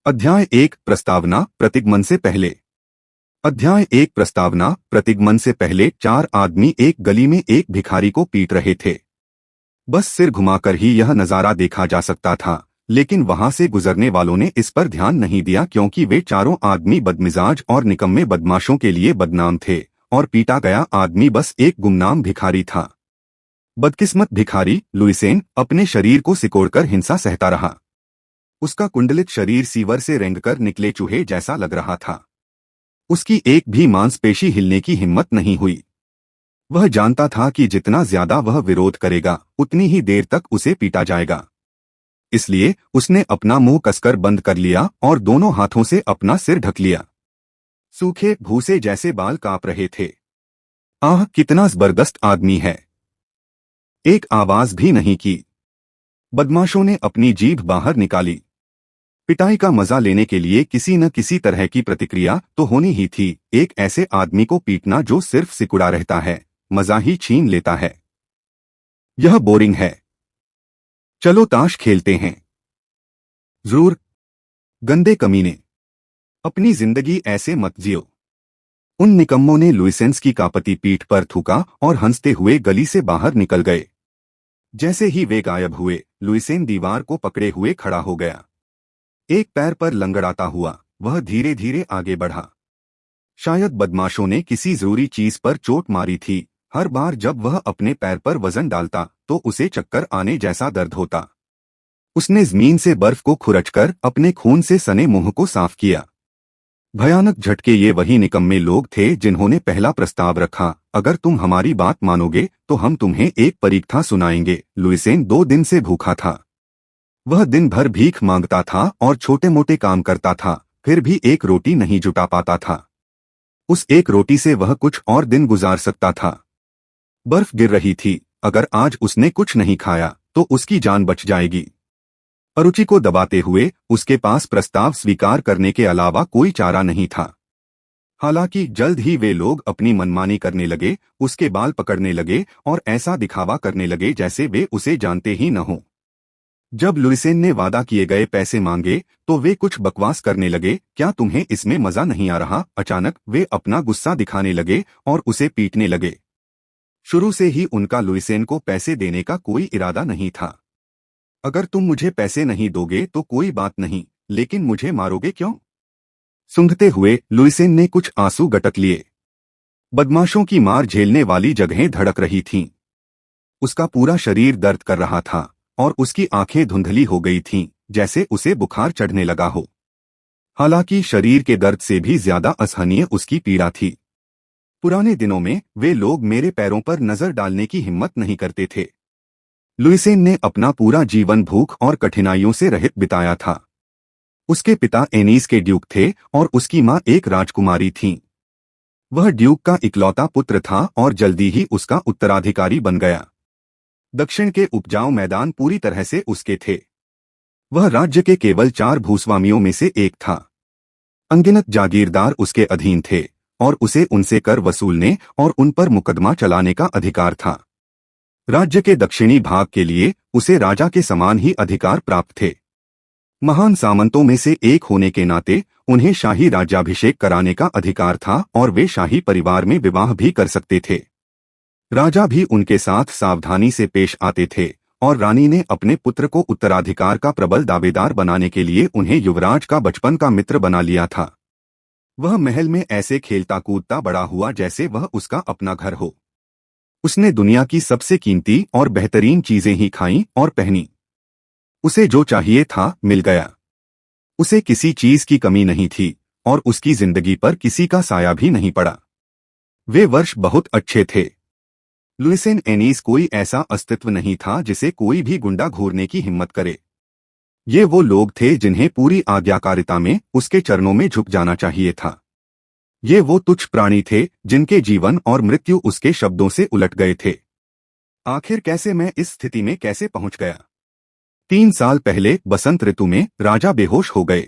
अध्याय 1 प्रस्तावना प्रतिगमन से पहले। अध्याय 1 प्रस्तावना प्रतिगमन से पहले 4 आदमी एक गली में एक भिखारी को पीट रहे थे। बस सिर घुमाकर ही यह नजारा देखा जा सकता था, लेकिन वहां से गुजरने वालों ने इस पर ध्यान नहीं दिया क्योंकि वे चारों आदमी बदमिजाज और निकम्मे बदमाशों के लिए बदनाम थे और पीटा गया आदमी बस एक गुमनाम भिखारी था। बदकिस्मत भिखारी लुइसेन अपने शरीर को सिकोड़कर हिंसा सहता रहा। उसका कुंडलित शरीर सीवर से रेंगकर निकले चूहे जैसा लग रहा था। उसकी एक भी मांसपेशी हिलने की हिम्मत नहीं हुई। वह जानता था कि जितना ज्यादा वह विरोध करेगा उतनी ही देर तक उसे पीटा जाएगा। इसलिए उसने अपना मुंह कसकर बंद कर लिया और दोनों हाथों से अपना सिर ढक लिया। सूखे भूसे जैसे बाल कांप रहे थे। आह, कितना जबरदस्त आदमी है! एक आवाज भी नहीं की। बदमाशों ने अपनी जीभ बाहर निकाली। पिटाई का मजा लेने के लिए किसी न किसी तरह की प्रतिक्रिया तो होनी ही थी। एक ऐसे आदमी को पीटना जो सिर्फ सिकुड़ा रहता है, मजा ही छीन लेता है। यह बोरिंग है। चलो ताश खेलते हैं। जरूर। गंदे कमीने, अपनी जिंदगी ऐसे मत जियो। उन निकम्मों ने लुइसेंस की कापती पीठ पर थूका और हंसते हुए गली से बाहर निकल गए। जैसे ही वे गायब हुए, लुइसेन दीवार को पकड़े हुए खड़ा हो गया। एक पैर पर लंगड़ाता हुआ वह धीरे धीरे आगे बढ़ा। शायद बदमाशों ने किसी जरूरी चीज पर चोट मारी थी। हर बार जब वह अपने पैर पर वजन डालता तो उसे चक्कर आने जैसा दर्द होता। उसने जमीन से बर्फ को खुरचकर अपने खून से सने मुंह को साफ किया। भयानक झटके! ये वही निकम्मे लोग थे जिन्होंने पहला प्रस्ताव रखा, अगर तुम हमारी बात मानोगे तो हम तुम्हें एक परीक्षा सुनाएंगे। लुइसेन 2 दिन से भूखा था। वह दिन भर भीख मांगता था और छोटे मोटे काम करता था, फिर भी एक रोटी नहीं जुटा पाता था। उस एक रोटी से वह कुछ और दिन गुजार सकता था। बर्फ गिर रही थी। अगर आज उसने कुछ नहीं खाया तो उसकी जान बच जाएगी। अरुचि को दबाते हुए उसके पास प्रस्ताव स्वीकार करने के अलावा कोई चारा नहीं था। हालांकि जल्द ही वे लोग अपनी मनमानी करने लगे, उसके बाल पकड़ने लगे और ऐसा दिखावा करने लगे जैसे वे उसे जानते ही न हों। जब लुइसेन ने वादा किए गए पैसे मांगे तो वे कुछ बकवास करने लगे। क्या तुम्हें इसमें मजा नहीं आ रहा? अचानक वे अपना गुस्सा दिखाने लगे और उसे पीटने लगे। शुरू से ही उनका लुइसेन को पैसे देने का कोई इरादा नहीं था। अगर तुम मुझे पैसे नहीं दोगे तो कोई बात नहीं, लेकिन मुझे मारोगे क्यों? सूंघते हुए लुइसेन ने कुछ आंसू गटक लिए। बदमाशों की मार झेलने वाली जगहें धड़क रही थीं। उसका पूरा शरीर दर्द कर रहा था और उसकी आंखें धुंधली हो गई थीं, जैसे उसे बुखार चढ़ने लगा हो। हालांकि शरीर के दर्द से भी ज्यादा असहनीय उसकी पीड़ा थी। पुराने दिनों में वे लोग मेरे पैरों पर नजर डालने की हिम्मत नहीं करते थे। लुइसेन ने अपना पूरा जीवन भूख और कठिनाइयों से रहित बिताया था। उसके पिता एनीस के ड्यूक थे और उसकी मां एक राजकुमारी थीं। वह ड्यूक का इकलौता पुत्र था और जल्दी ही उसका उत्तराधिकारी बन गया। दक्षिण के उपजाऊ मैदान पूरी तरह से उसके थे। वह राज्य के केवल 4 भूस्वामियों में से एक था। अनगिनत जागीरदार उसके अधीन थे और उसे उनसे कर वसूलने और उन पर मुकदमा चलाने का अधिकार था। राज्य के दक्षिणी भाग के लिए उसे राजा के समान ही अधिकार प्राप्त थे। महान सामंतों में से एक होने के नाते उन्हें शाही राज्याभिषेक कराने का अधिकार था और वे शाही परिवार में विवाह भी कर सकते थे। राजा भी उनके साथ सावधानी से पेश आते थे और रानी ने अपने पुत्र को उत्तराधिकार का प्रबल दावेदार बनाने के लिए उन्हें युवराज का बचपन का मित्र बना लिया था। वह महल में ऐसे खेलता कूदता बड़ा हुआ जैसे वह उसका अपना घर हो। उसने दुनिया की सबसे कीमती और बेहतरीन चीजें ही खाईं और पहनी। उसे जो चाहिए था मिल गया। उसे किसी चीज की कमी नहीं थी और उसकी जिंदगी पर किसी का साया भी नहीं पड़ा। वे वर्ष बहुत अच्छे थे। लुइसेन एनीस कोई ऐसा अस्तित्व नहीं था जिसे कोई भी गुंडा घूरने की हिम्मत करे। ये वो लोग थे जिन्हें पूरी आज्ञाकारिता में उसके चरणों में झुक जाना चाहिए था। ये वो तुच्छ प्राणी थे जिनके जीवन और मृत्यु उसके शब्दों से उलट गए थे। आखिर कैसे मैं इस स्थिति में कैसे पहुंच गया? 3 साल पहले बसंत ऋतु में राजा बेहोश हो गए।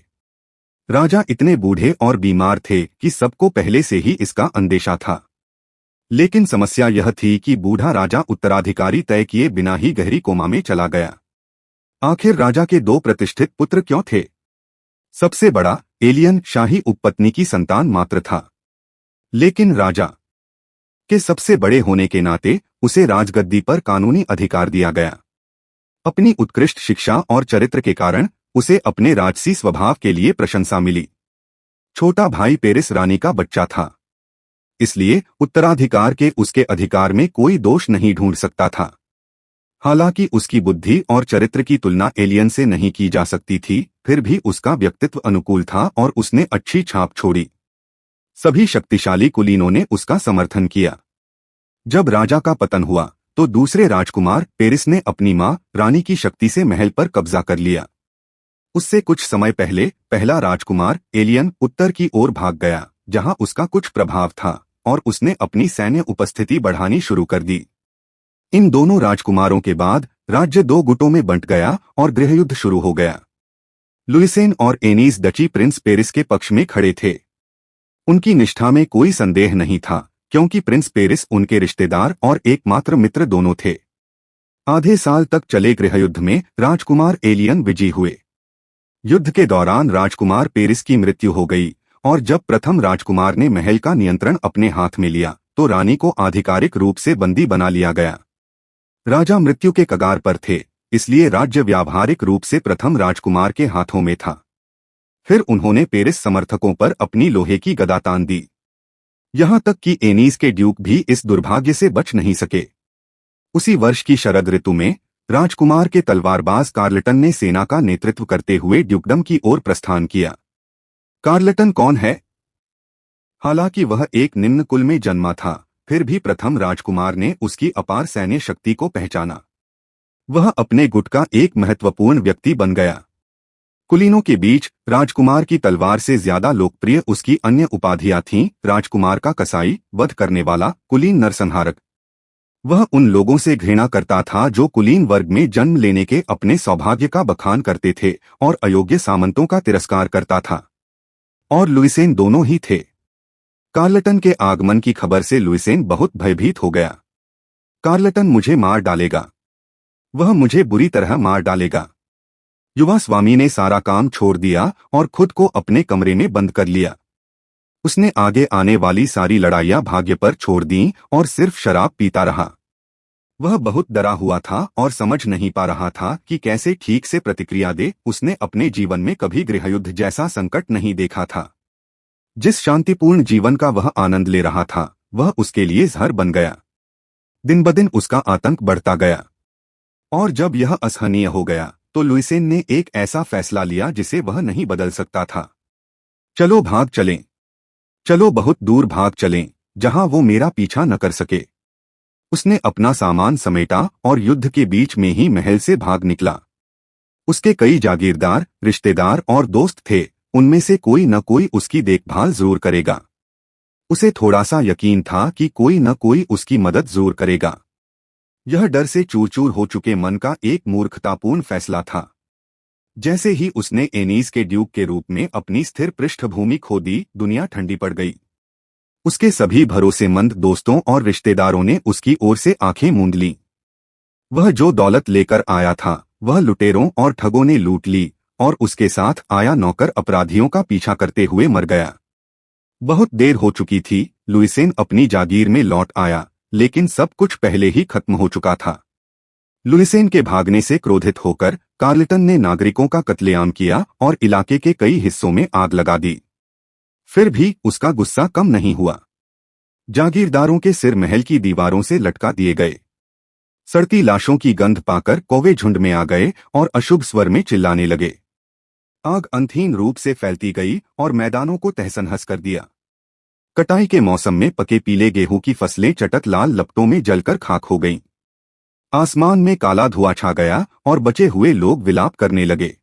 राजा इतने बूढ़े और बीमार थे कि सबको पहले से ही इसका अंदेशा था। लेकिन समस्या यह थी कि बूढ़ा राजा उत्तराधिकारी तय किए बिना ही गहरी कोमा में चला गया। आखिर राजा के 2 प्रतिष्ठित पुत्र क्यों थे? सबसे बड़ा एलियन शाही उपपत्नी की संतान मात्र था, लेकिन राजा के सबसे बड़े होने के नाते उसे राजगद्दी पर कानूनी अधिकार दिया गया। अपनी उत्कृष्ट शिक्षा और चरित्र के कारण उसे अपने राजसी स्वभाव के लिए प्रशंसा मिली। छोटा भाई पेरिस रानी का बच्चा था, इसलिए उत्तराधिकार के उसके अधिकार में कोई दोष नहीं ढूंढ सकता था। हालांकि उसकी बुद्धि और चरित्र की तुलना एलियन से नहीं की जा सकती थी, फिर भी उसका व्यक्तित्व अनुकूल था और उसने अच्छी छाप छोड़ी। सभी शक्तिशाली कुलीनों ने उसका समर्थन किया। जब राजा का पतन हुआ तो दूसरे राजकुमार पेरिस ने अपनी मां रानी की शक्ति से महल पर कब्जा कर लिया। उससे कुछ समय पहले पहला राजकुमार एलियन उत्तर की ओर भाग गया, जहां उसका कुछ प्रभाव था, और उसने अपनी सैन्य उपस्थिति बढ़ानी शुरू कर दी। इन दोनों राजकुमारों के बाद राज्य दो गुटों में बंट गया और गृहयुद्ध शुरू हो गया। लुइसेन और एनीस डची प्रिंस पेरिस के पक्ष में खड़े थे। उनकी निष्ठा में कोई संदेह नहीं था, क्योंकि प्रिंस पेरिस उनके रिश्तेदार और एकमात्र मित्र दोनों थे। आधे साल तक चले गृहयुद्ध में राजकुमार एलियन विजयी हुए। युद्ध के दौरान राजकुमार पेरिस की मृत्यु हो गई, और जब प्रथम राजकुमार ने महल का नियंत्रण अपने हाथ में लिया तो रानी को आधिकारिक रूप से बंदी बना लिया गया। राजा मृत्यु के कगार पर थे, इसलिए राज्य व्यावहारिक रूप से प्रथम राजकुमार के हाथों में था। फिर उन्होंने पेरिस समर्थकों पर अपनी लोहे की गदा तान दी। यहां तक कि एनीस के ड्यूक भी इस दुर्भाग्य से बच नहीं सके। उसी वर्ष की शरद ऋतु में राजकुमार के तलवारबाज कार्लटन ने सेना का नेतृत्व करते हुए ड्यूकडम की ओर प्रस्थान किया। कार्लटन कौन है? हालांकि वह एक निम्न कुल में जन्मा था, फिर भी प्रथम राजकुमार ने उसकी अपार सैन्य शक्ति को पहचाना। वह अपने गुट का एक महत्वपूर्ण व्यक्ति बन गया। कुलीनों के बीच राजकुमार की तलवार से ज्यादा लोकप्रिय उसकी अन्य उपाधियां थीं: राजकुमार का कसाई, वध करने वाला, कुलीन नरसंहारक। वह उन लोगों से घृणा करता था जो कुलीन वर्ग में जन्म लेने के अपने सौभाग्य का बखान करते थे और अयोग्य सामंतों का तिरस्कार करता था। और लुइसेन दोनों ही थे। कार्लटन के आगमन की खबर से लुइसेन बहुत भयभीत हो गया। कार्लटन मुझे मार डालेगा, वह मुझे बुरी तरह मार डालेगा। युवा स्वामी ने सारा काम छोड़ दिया और खुद को अपने कमरे में बंद कर लिया। उसने आगे आने वाली सारी लड़ाइयां भाग्य पर छोड़ दी और सिर्फ शराब पीता रहा। वह बहुत डरा हुआ था और समझ नहीं पा रहा था कि कैसे ठीक से प्रतिक्रिया दे। उसने अपने जीवन में कभी गृहयुद्ध जैसा संकट नहीं देखा था। जिस शांतिपूर्ण जीवन का वह आनंद ले रहा था, वह उसके लिए जहर बन गया। दिन ब दिन उसका आतंक बढ़ता गया, और जब यह असहनीय हो गया तो लुइसेन ने एक ऐसा फैसला लिया जिसे वह नहीं बदल सकता था। चलो भाग चलें, चलो बहुत दूर भाग चलें, जहां वो मेरा पीछा न कर सके। उसने अपना सामान समेटा और युद्ध के बीच में ही महल से भाग निकला। उसके कई जागीरदार, रिश्तेदार और दोस्त थे, उनमें से कोई न कोई उसकी देखभाल जरूर करेगा। उसे थोड़ा सा यकीन था कि कोई न कोई उसकी मदद जरूर करेगा। यह डर से चूर चूर हो चुके मन का एक मूर्खतापूर्ण फैसला था। जैसे ही उसने एनीस के ड्यूक के रूप में अपनी स्थिर पृष्ठभूमि खो दी, दुनिया ठंडी पड़ गई। उसके सभी भरोसेमंद दोस्तों और रिश्तेदारों ने उसकी ओर से आंखें मूंद लीं। वह जो दौलत लेकर आया था वह लुटेरों और ठगों ने लूट ली, और उसके साथ आया नौकर अपराधियों का पीछा करते हुए मर गया। बहुत देर हो चुकी थी। लुइसेन अपनी जागीर में लौट आया, लेकिन सब कुछ पहले ही खत्म हो चुका था। लुइसेन के भागने से क्रोधित होकर कार्लटन ने नागरिकों का कत्लेआम किया और इलाके के कई हिस्सों में आग लगा दी। फिर भी उसका गुस्सा कम नहीं हुआ। जागीरदारों के सिर महल की दीवारों से लटका दिए गए। सड़ती लाशों की गंध पाकर कौवे झुंड में आ गए और अशुभ स्वर में चिल्लाने लगे। आग अंतहीन रूप से फैलती गई और मैदानों को तहस-नहस कर दिया। कटाई के मौसम में पके पीले गेहूं की फसलें चटक लाल लपटों में जलकर खाक हो गईं। आसमान में काला धुआं छा गया और बचे हुए लोग विलाप करने लगे।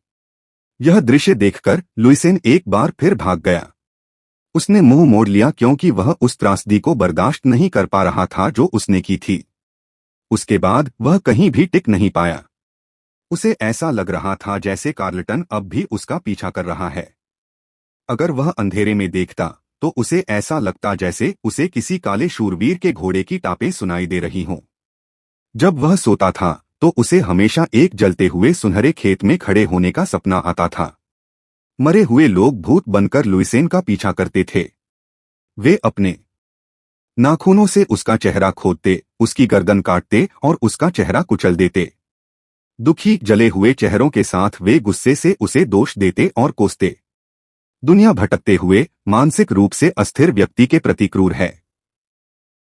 यह दृश्य देखकर लुइसेन एक बार फिर भाग गया। उसने मुंह मोड़ लिया, क्योंकि वह उस त्रासदी को बर्दाश्त नहीं कर पा रहा था जो उसने की थी। उसके बाद वह कहीं भी टिक नहीं पाया। उसे ऐसा लग रहा था जैसे कार्लटन अब भी उसका पीछा कर रहा है। अगर वह अंधेरे में देखता तो उसे ऐसा लगता जैसे उसे किसी काले शूरवीर के घोड़े की टापें सुनाई दे रही हों। जब वह सोता था तो उसे हमेशा एक जलते हुए सुनहरे खेत में खड़े होने का सपना आता था। मरे हुए लोग भूत बनकर लुइसेन का पीछा करते थे। वे अपने नाखूनों से उसका चेहरा खोदते, उसकी गर्दन काटते और उसका चेहरा कुचल देते। दुखी जले हुए चेहरों के साथ वे गुस्से से उसे दोष देते और कोसते। दुनिया भटकते हुए मानसिक रूप से अस्थिर व्यक्ति के प्रति क्रूर है।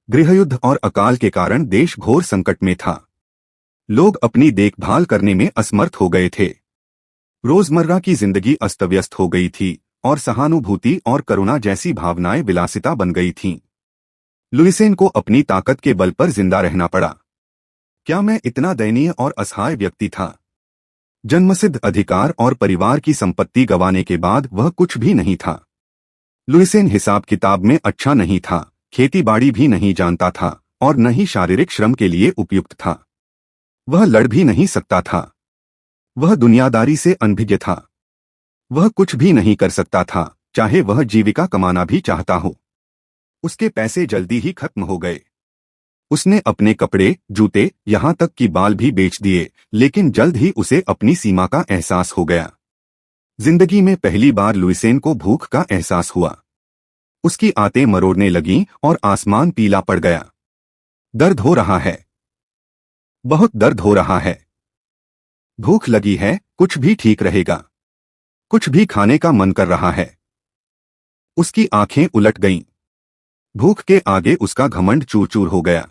गृहयुद्ध और अकाल के कारण देश घोर संकट में था। लोग अपनी देखभाल करने में असमर्थ हो गए थे। रोजमर्रा की जिंदगी अस्तव्यस्त हो गई थी और सहानुभूति और करुणा जैसी भावनाएं विलासिता बन गई थीं। लुइसेन को अपनी ताकत के बल पर जिंदा रहना पड़ा। क्या मैं इतना दयनीय और असहाय व्यक्ति था? जन्मसिद्ध अधिकार और परिवार की संपत्ति गंवाने के बाद वह कुछ भी नहीं था। लुइसेन हिसाब किताब में अच्छा नहीं था, खेती-बाड़ी भी नहीं जानता था और न ही शारीरिक श्रम के लिए उपयुक्त था। वह लड़ भी नहीं सकता था। वह दुनियादारी से अनभिज्ञ था। वह कुछ भी नहीं कर सकता था, चाहे वह जीविका कमाना भी चाहता हो। उसके पैसे जल्दी ही खत्म हो गए। उसने अपने कपड़े, जूते, यहाँ तक कि बाल भी बेच दिए, लेकिन जल्द ही उसे अपनी सीमा का एहसास हो गया। जिंदगी में पहली बार लुइसेन को भूख का एहसास हुआ। उसकी आंतें मरोड़ने लगीं और आसमान पीला पड़ गया। दर्द हो रहा है, बहुत दर्द हो रहा है। भूख लगी है, कुछ भी ठीक रहेगा। कुछ भी खाने का मन कर रहा है। उसकी आंखें उलट गईं। भूख के आगे उसका घमंड चूर चूर हो गया।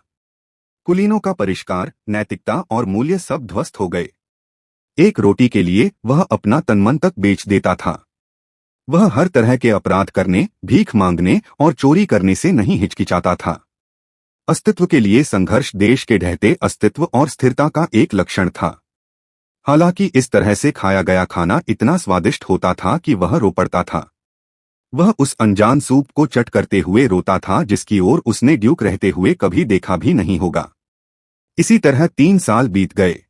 कुलीनों का परिष्कार, नैतिकता और मूल्य सब ध्वस्त हो गए। एक रोटी के लिए वह अपना तनमन तक बेच देता था। वह हर तरह के अपराध करने, भीख मांगने और चोरी करने से नहीं हिचकिचाता था। अस्तित्व के लिए संघर्ष देश के ढहते अस्तित्व और स्थिरता का एक लक्षण था। हालांकि इस तरह से खाया गया खाना इतना स्वादिष्ट होता था कि वह रो पड़ता था। वह उस अनजान सूप को चट करते हुए रोता था जिसकी ओर उसने ड्यूक रहते हुए कभी देखा भी नहीं होगा। इसी तरह 3 साल बीत गए।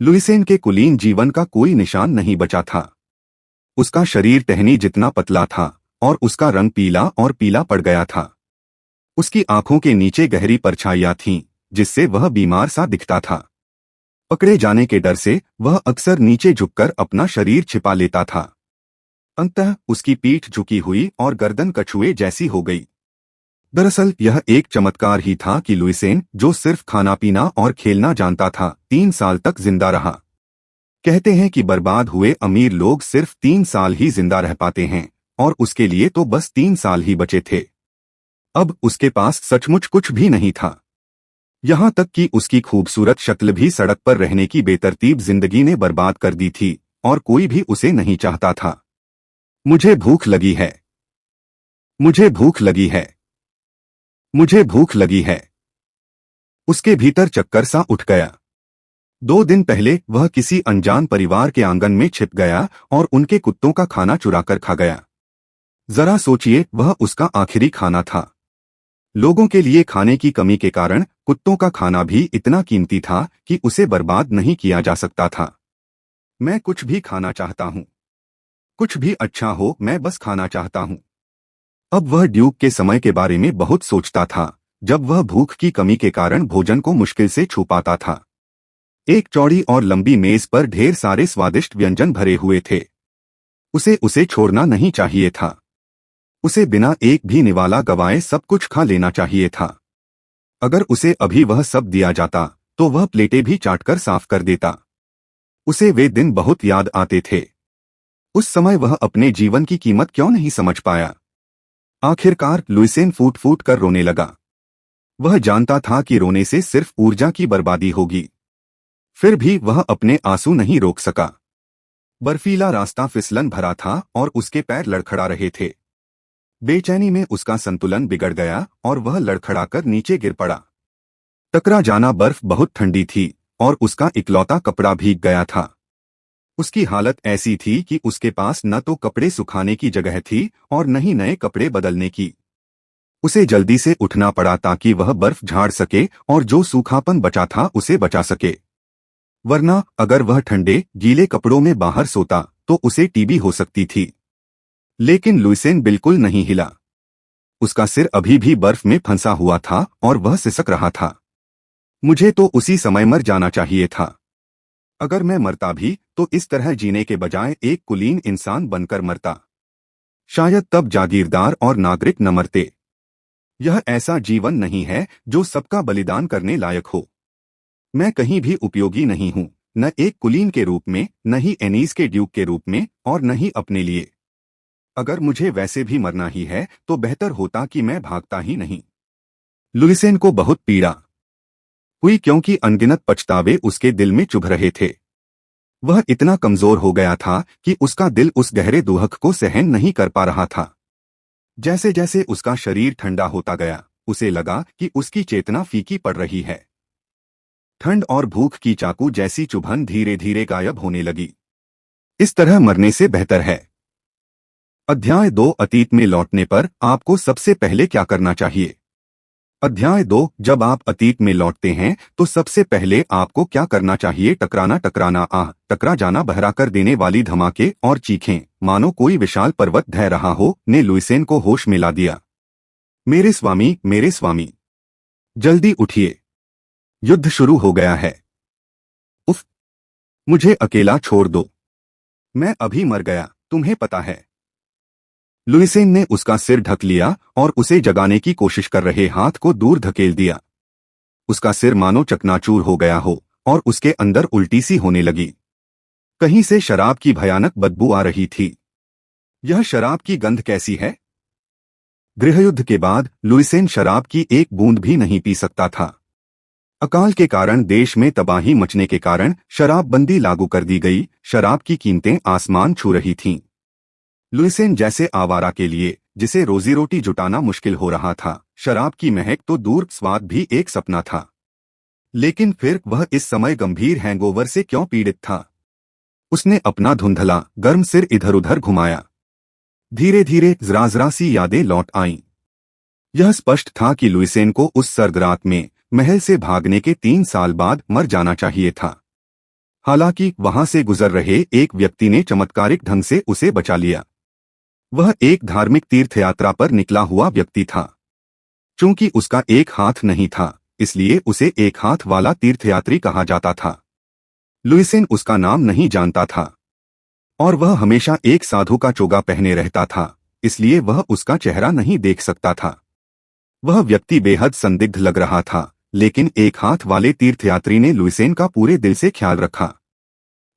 लुइसेन के कुलीन जीवन का कोई निशान नहीं बचा था। उसका शरीर टहनी जितना पतला था और उसका रंग पीला और पीला पड़ गया था। उसकी आंखों के नीचे गहरी परछाइयां थीं, जिससे वह बीमार सा दिखता था। पकड़े जाने के डर से वह अक्सर नीचे झुककर अपना शरीर छिपा लेता था। अंततः उसकी पीठ झुकी हुई और गर्दन कछुए जैसी हो गई। दरअसल यह एक चमत्कार ही था कि लुइसेन, जो सिर्फ खाना पीना और खेलना जानता था, 3 साल तक जिंदा रहा। कहते हैं कि बर्बाद हुए अमीर लोग सिर्फ 3 साल ही जिंदा रह पाते हैं, और उसके लिए तो बस 3 साल ही बचे थे। अब उसके पास सचमुच कुछ भी नहीं था। यहाँ तक कि उसकी खूबसूरत शक्ल भी सड़क पर रहने की बेतरतीब जिंदगी ने बर्बाद कर दी थी, और कोई भी उसे नहीं चाहता था। मुझे भूख लगी है। मुझे भूख लगी है। मुझे भूख लगी है। उसके भीतर चक्कर सा उठ गया। 2 दिन पहले वह किसी अनजान परिवार के आंगन में छिप गया और उनके कुत्तों का खाना चुराकर खा गया। जरा सोचिए, वह उसका आखिरी खाना था। लोगों के लिए खाने की कमी के कारण कुत्तों का खाना भी इतना कीमती था कि उसे बर्बाद नहीं किया जा सकता था। मैं कुछ भी खाना चाहता हूँ। कुछ भी अच्छा हो, मैं बस खाना चाहता हूँ। अब वह ड्यूक के समय के बारे में बहुत सोचता था, जब वह भूख की कमी के कारण भोजन को मुश्किल से छू पाता था। एक चौड़ी और लंबी मेज पर ढेर सारे स्वादिष्ट व्यंजन भरे हुए थे। उसे छोड़ना नहीं चाहिए था। उसे बिना एक भी निवाला गवाए सब कुछ खा लेना चाहिए था। अगर उसे अभी वह सब दिया जाता, तो वह प्लेटें भी चाटकर साफ कर देता। उसे वे दिन बहुत याद आते थे। उस समय वह अपने जीवन की कीमत क्यों नहीं समझ पाया। आखिरकार लुइसेन फूट फूट कर रोने लगा। वह जानता था कि रोने से सिर्फ ऊर्जा की बर्बादी होगी। फिर भी वह अपने आंसू नहीं रोक सका। बर्फीला रास्ता फिसलन भरा था और उसके पैर लड़खड़ा रहे थे। बेचैनी में उसका संतुलन बिगड़ गया और वह लड़खड़ाकर नीचे गिर पड़ा। टकरा जाना बर्फ बहुत ठंडी थी और उसका इकलौता कपड़ा भीग गया था। उसकी हालत ऐसी थी कि उसके पास न तो कपड़े सुखाने की जगह थी और न ही नए कपड़े बदलने की। उसे जल्दी से उठना पड़ा ताकि वह बर्फ झाड़ सके और जो सूखापन बचा था उसे बचा सके। वरना अगर वह ठंडे गीले कपड़ों में बाहर सोता तो उसे टीबी हो सकती थी। लेकिन लुइसेन बिल्कुल नहीं हिला। उसका सिर अभी भी बर्फ में फंसा हुआ था और वह सिसक रहा था। मुझे तो उसी समय मर जाना चाहिए था। अगर मैं मरता भी तो इस तरह जीने के बजाय एक कुलीन इंसान बनकर मरता। शायद तब जागीरदार और नागरिक न मरते। यह ऐसा जीवन नहीं है जो सबका बलिदान करने लायक हो। मैं कहीं भी उपयोगी नहीं हूँ, न एक कुलीन के रूप में, न ही एनीस के ड्यूक के रूप में, और न ही अपने लिए। अगर मुझे वैसे भी मरना ही है तो बेहतर होता कि मैं भागता ही नहीं। लुइसेन को बहुत पीड़ा हुई क्योंकि अनगिनत पछतावे उसके दिल में चुभ रहे थे। वह इतना कमजोर हो गया था कि उसका दिल उस गहरे दुहक को सहन नहीं कर पा रहा था। जैसे जैसे उसका शरीर ठंडा होता गया, उसे लगा कि उसकी चेतना फीकी पड़ रही है। ठंड और भूख की चाकू जैसी चुभन धीरे धीरे गायब होने लगी। इस तरह मरने से बेहतर है। अध्याय 2 अतीत में लौटने पर आपको सबसे पहले क्या करना चाहिए? अध्याय 2 जब आप अतीत में लौटते हैं तो सबसे पहले आपको क्या करना चाहिए? टकरा जाना बहरा कर देने वाली धमाके और चीखें, मानो कोई विशाल पर्वत ढह रहा हो, ने लुइसेन को होश में ला दिया। मेरे स्वामी, जल्दी उठिए, युद्ध शुरू हो गया है। उफ, मुझे अकेला छोड़ दो, मैं अभी मर गया, तुम्हें पता है। लुइसेन ने उसका सिर ढक लिया और उसे जगाने की कोशिश कर रहे हाथ को दूर धकेल दिया। उसका सिर मानो चकनाचूर हो गया हो और उसके अंदर उल्टी सी होने लगी। कहीं से शराब की भयानक बदबू आ रही थी। यह शराब की गंध कैसी है? गृहयुद्ध के बाद लुइसेन शराब की एक बूंद भी नहीं पी सकता था। अकाल के कारण देश में तबाही मचने के कारण शराबबंदी लागू कर दी गई। शराब की कीमतें आसमान छू रही थीं। लुइसेन जैसे आवारा के लिए, जिसे रोजी रोटी जुटाना मुश्किल हो रहा था, शराब की महक तो दूर, स्वाद भी एक सपना था। लेकिन फिर वह इस समय गंभीर हैंगओवर से क्यों पीड़ित था? उसने अपना धुंधला गर्म सिर इधर उधर घुमाया। धीरे धीरे जरा सी यादें लौट आईं। यह स्पष्ट था कि लुइसेन को उस सर्द रात में महल से भागने के 3 साल बाद मर जाना चाहिए था। हालांकि वहां से गुजर रहे एक व्यक्ति ने चमत्कारिक ढंग से उसे बचा लिया। वह एक धार्मिक तीर्थयात्रा पर निकला हुआ व्यक्ति था। चूंकि उसका एक हाथ नहीं था, इसलिए उसे एक हाथ वाला तीर्थयात्री कहा जाता था। लुइसेन उसका नाम नहीं जानता था और वह हमेशा एक साधु का चोगा पहने रहता था, इसलिए वह उसका चेहरा नहीं देख सकता था। वह व्यक्ति बेहद संदिग्ध लग रहा था, लेकिन एक हाथ वाले तीर्थयात्री ने लुइसेन का पूरे दिल से ख्याल रखा।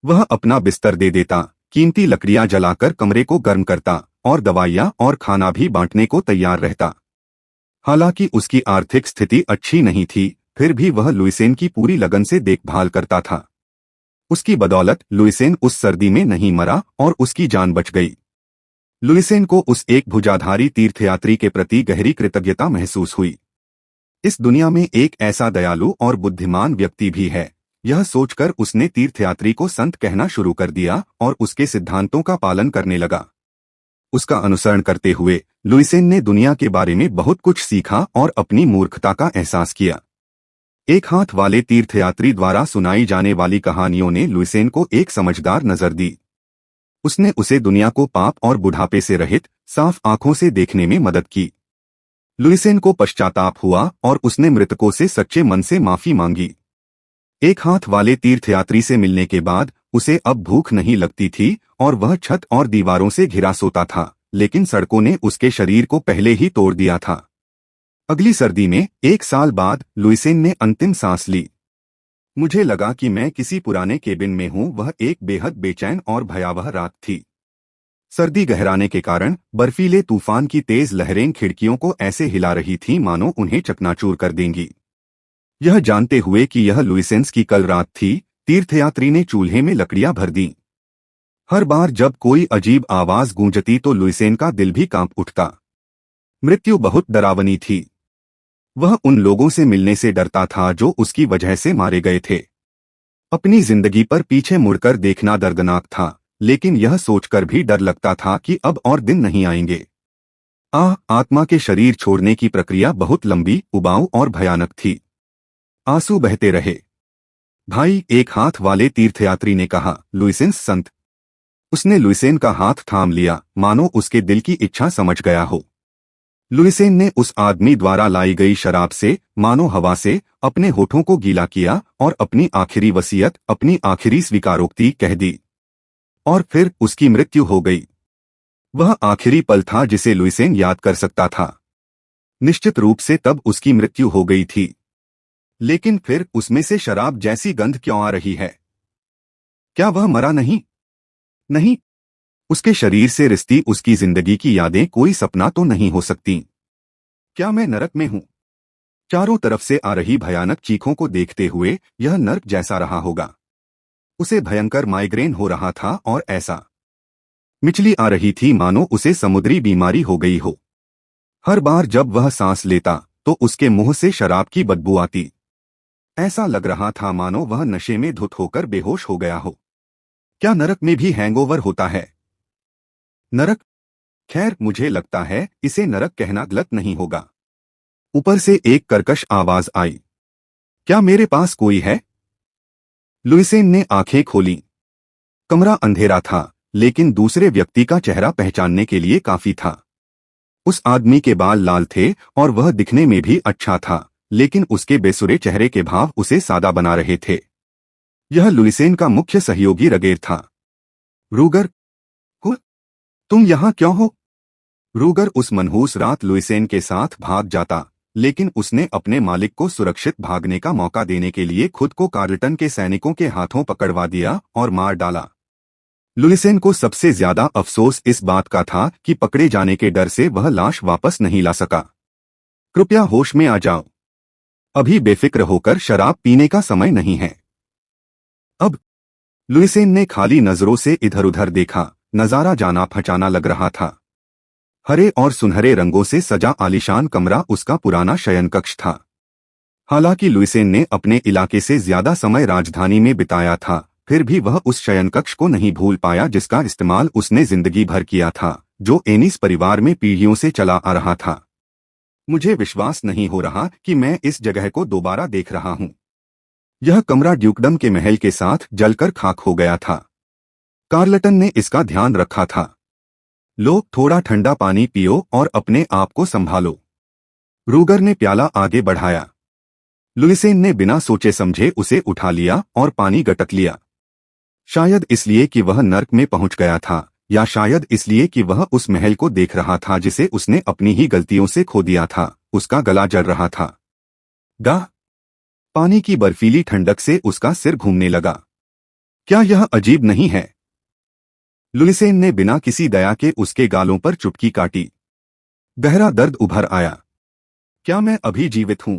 वह अपना बिस्तर दे देता, कीमती लकड़ियां जलाकर कमरे को गर्म करता और दवाइयां और खाना भी बांटने को तैयार रहता। हालांकि उसकी आर्थिक स्थिति अच्छी नहीं थी, फिर भी वह लुइसेन की पूरी लगन से देखभाल करता था। उसकी बदौलत लुइसेन उस सर्दी में नहीं मरा और उसकी जान बच गई। लुइसेन को उस एक भुजाधारी तीर्थयात्री के प्रति गहरी कृतज्ञता महसूस हुई। इस दुनिया में एक ऐसा दयालु और बुद्धिमान व्यक्ति भी है। यह सोचकर उसने तीर्थयात्री को संत कहना शुरू कर दिया और उसके सिद्धांतों का पालन करने लगा। उसका अनुसरण करते हुए लुइसेन ने दुनिया के बारे में बहुत कुछ सीखा और अपनी मूर्खता का एहसास किया। एक हाथ वाले तीर्थयात्री द्वारा सुनाई जाने वाली कहानियों ने लुइसेन को एक समझदार नजर दी। उसने उसे दुनिया को पाप और बुढ़ापे से रहित, साफ आंखों से देखने में मदद की। लुइसेन को पश्चाताप हुआ और उसने मृतकों से सच्चे मन से माफी मांगी। एक हाथ वाले तीर्थयात्री से मिलने के बाद उसे अब भूख नहीं लगती थी और वह छत और दीवारों से घिरा सोता था, लेकिन सड़कों ने उसके शरीर को पहले ही तोड़ दिया था। अगली सर्दी में 1 साल बाद लुइसेन ने अंतिम सांस ली। मुझे लगा कि मैं किसी पुराने केबिन में हूं। वह एक बेहद बेचैन और भयावह रात थी। सर्दी गहराने के कारण बर्फीले तूफान की तेज लहरें खिड़कियों को ऐसे हिला रही थीं मानो उन्हें चकनाचूर कर देंगी। यह जानते हुए कि यह लुइसेंस की कल रात थी, तीर्थयात्री ने चूल्हे में लकड़ियां भर दी। हर बार जब कोई अजीब आवाज गूंजती तो लुइसेन का दिल भी कांप उठता। मृत्यु बहुत डरावनी थी। वह उन लोगों से मिलने से डरता था जो उसकी वजह से मारे गए थे। अपनी जिंदगी पर पीछे मुड़कर देखना दर्दनाक था, लेकिन यह सोचकर भी डर लगता था कि अब और दिन नहीं आएंगे। आत्मा के शरीर छोड़ने की प्रक्रिया बहुत लंबी, उबाऊ और भयानक थी। आंसू बहते रहे। भाई, एक हाथ वाले तीर्थयात्री ने कहा, लुइसेंस संत। उसने लुइसेन का हाथ थाम लिया, मानो उसके दिल की इच्छा समझ गया हो। लुइसेन ने उस आदमी द्वारा लाई गई शराब से, मानो हवा से, अपने होठों को गीला किया और अपनी आखिरी वसीयत, अपनी आखिरी स्वीकारोक्ति कह दी। और फिर उसकी मृत्यु हो गई। वह आखिरी पल था जिसे लुइसेन याद कर सकता था। निश्चित रूप से तब उसकी मृत्यु हो गई थी, लेकिन फिर उसमें से शराब जैसी गंध क्यों आ रही है? क्या वह मरा नहीं? नहीं, उसके शरीर से रिश्ती उसकी जिंदगी की यादें कोई सपना तो नहीं हो सकती। क्या मैं नरक में हूं? चारों तरफ से आ रही भयानक चीखों को देखते हुए यह नर्क जैसा रहा होगा। उसे भयंकर माइग्रेन हो रहा था और ऐसा मिचली आ रही थी मानो उसे समुद्री बीमारी हो गई हो। हर बार जब वह सांस लेता तो उसके मुंह से शराब की बदबू आती। ऐसा लग रहा था मानो वह नशे में धुत होकर बेहोश हो गया हो। क्या नरक में भी हैंगओवर होता है? नरक? खैर, मुझे लगता है इसे नरक कहना गलत नहीं होगा। ऊपर से एक कर्कश आवाज आई। क्या मेरे पास कोई है? लुइसेन ने आंखें खोली। कमरा अंधेरा था, लेकिन दूसरे व्यक्ति का चेहरा पहचानने के लिए काफी था। उस आदमी के बाल लाल थे और वह दिखने में भी अच्छा था, लेकिन उसके बेसुरे चेहरे के भाव उसे सादा बना रहे थे। यह लुइसेन का मुख्य सहयोगी रगेर था। रूगर, हो? तुम यहाँ क्यों हो? रूगर उस मनहूस रात लुइसेन के साथ भाग जाता, लेकिन उसने अपने मालिक को सुरक्षित भागने का मौका देने के लिए खुद को कार्लटन के सैनिकों के हाथों पकड़वा दिया और मार डाला। लुइसेन को सबसे ज्यादा अफसोस इस बात का था कि पकड़े जाने के डर से वह लाश वापस नहीं ला सका। कृपया होश में आ जाओ। अभी बेफिक्र होकर शराब पीने का समय नहीं है। अब लुइसेन ने खाली नजरों से इधर उधर देखा। नजारा जाना पहचाना लग रहा था। हरे और सुनहरे रंगों से सजा आलीशान कमरा उसका पुराना शयनकक्ष था। हालांकि लुइसेन ने अपने इलाके से ज्यादा समय राजधानी में बिताया था, फिर भी वह उस शयनकक्ष को नहीं भूल पाया जिसका इस्तेमाल उसने जिंदगी भर किया था, जो एनिस परिवार में पीढ़ियों से चला आ रहा था। मुझे विश्वास नहीं हो रहा कि मैं इस जगह को दोबारा देख रहा हूं। यह कमरा ड्यूकडम के महल के साथ जलकर खाक हो गया था। कार्लटन ने इसका ध्यान रखा था। लो, थोड़ा ठंडा पानी पियो और अपने आप को संभालो। रूगर ने प्याला आगे बढ़ाया। लुइसेन ने बिना सोचे समझे उसे उठा लिया और पानी गटक लिया। शायद इसलिए कि वह नर्क में पहुंच गया था, या शायद इसलिए कि वह उस महल को देख रहा था जिसे उसने अपनी ही गलतियों से खो दिया था। उसका गला जल रहा था। गाह! पानी की बर्फीली ठंडक से उसका सिर घूमने लगा। क्या यह अजीब नहीं है? लुइसेन ने बिना किसी दया के उसके गालों पर चुटकी काटी। गहरा दर्द उभर आया। क्या मैं अभी जीवित हूं?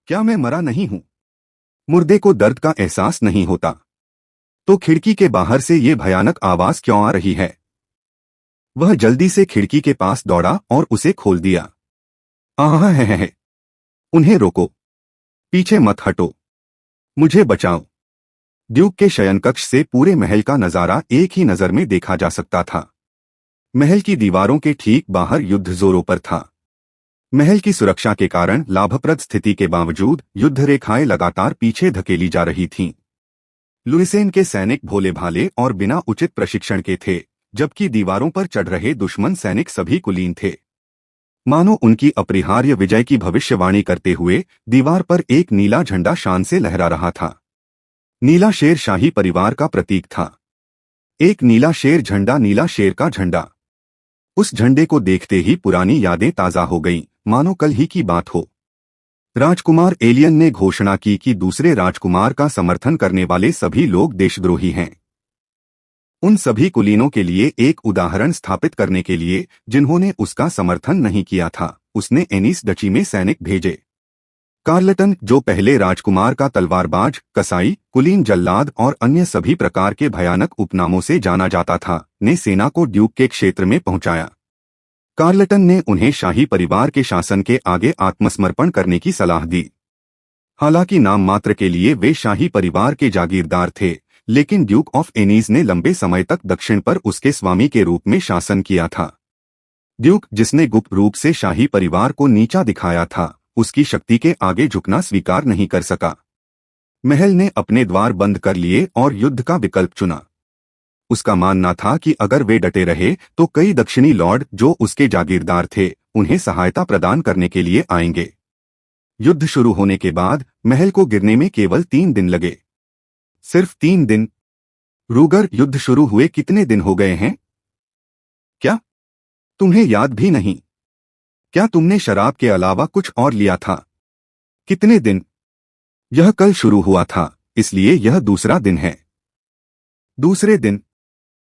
क्या मैं मरा नहीं हूं? मुर्दे को दर्द का एहसास नहीं होता तो खिड़की के बाहर से ये भयानक आवाज क्यों आ रही है? वह जल्दी से खिड़की के पास दौड़ा और उसे खोल दिया। आह है। उन्हें रोको। पीछे मत हटो। मुझे बचाओ। ड्यूक के शयनकक्ष से पूरे महल का नजारा एक ही नजर में देखा जा सकता था। महल की दीवारों के ठीक बाहर युद्ध जोरों पर था। महल की सुरक्षा के कारण लाभप्रद स्थिति के बावजूद युद्ध रेखाएं लगातार पीछे धकेली जा रही थीं। लुइसेन के सैनिक भोले भाले और बिना उचित प्रशिक्षण के थे, जबकि दीवारों पर चढ़ रहे दुश्मन सैनिक सभी कुलीन थे। मानो उनकी अपरिहार्य विजय की भविष्यवाणी करते हुए दीवार पर एक नीला झंडा शान से लहरा रहा था। नीला शेर शाही परिवार का प्रतीक था। एक नीला शेर झंडा, नीला शेर का झंडा। उस झंडे को देखते ही पुरानी यादें ताजा हो गईं, मानो कल ही की बात हो। राजकुमार एलियन ने घोषणा की कि दूसरे राजकुमार का समर्थन करने वाले सभी लोग देशद्रोही हैं। उन सभी कुलीनों के लिए एक उदाहरण स्थापित करने के लिए जिन्होंने उसका समर्थन नहीं किया था, उसने एनिस डची में सैनिक भेजे। कार्लटन, जो पहले राजकुमार का तलवारबाज, कसाई, कुलीन जल्लाद और अन्य सभी प्रकार के भयानक उपनामों से जाना जाता था, ने सेना को ड्यूक के क्षेत्र में पहुंचाया। कार्लटन ने उन्हें शाही परिवार के शासन के आगे आत्मसमर्पण करने की सलाह दी। हालांकि नाम मात्र के लिए वे शाही परिवार के जागीरदार थे, लेकिन ड्यूक ऑफ एनीज ने लंबे समय तक दक्षिण पर उसके स्वामी के रूप में शासन किया था। ड्यूक, जिसने गुप्त रूप से शाही परिवार को नीचा दिखाया था, उसकी शक्ति के आगे झुकना स्वीकार नहीं कर सका। महल ने अपने द्वार बंद कर लिए और युद्ध का विकल्प चुना। उसका मानना था कि अगर वे डटे रहे तो कई दक्षिणी लॉर्ड, जो उसके जागीरदार थे, उन्हें सहायता प्रदान करने के लिए आएंगे। युद्ध शुरू होने के बाद महल को गिरने में केवल 3 दिन लगे। सिर्फ 3 दिन। रूगर, युद्ध शुरू हुए कितने दिन हो गए हैं? क्या तुम्हें याद भी नहीं? क्या तुमने शराब के अलावा कुछ और लिया था? कितने दिन? यह कल शुरू हुआ था, इसलिए यह दूसरा दिन है। दूसरे दिन?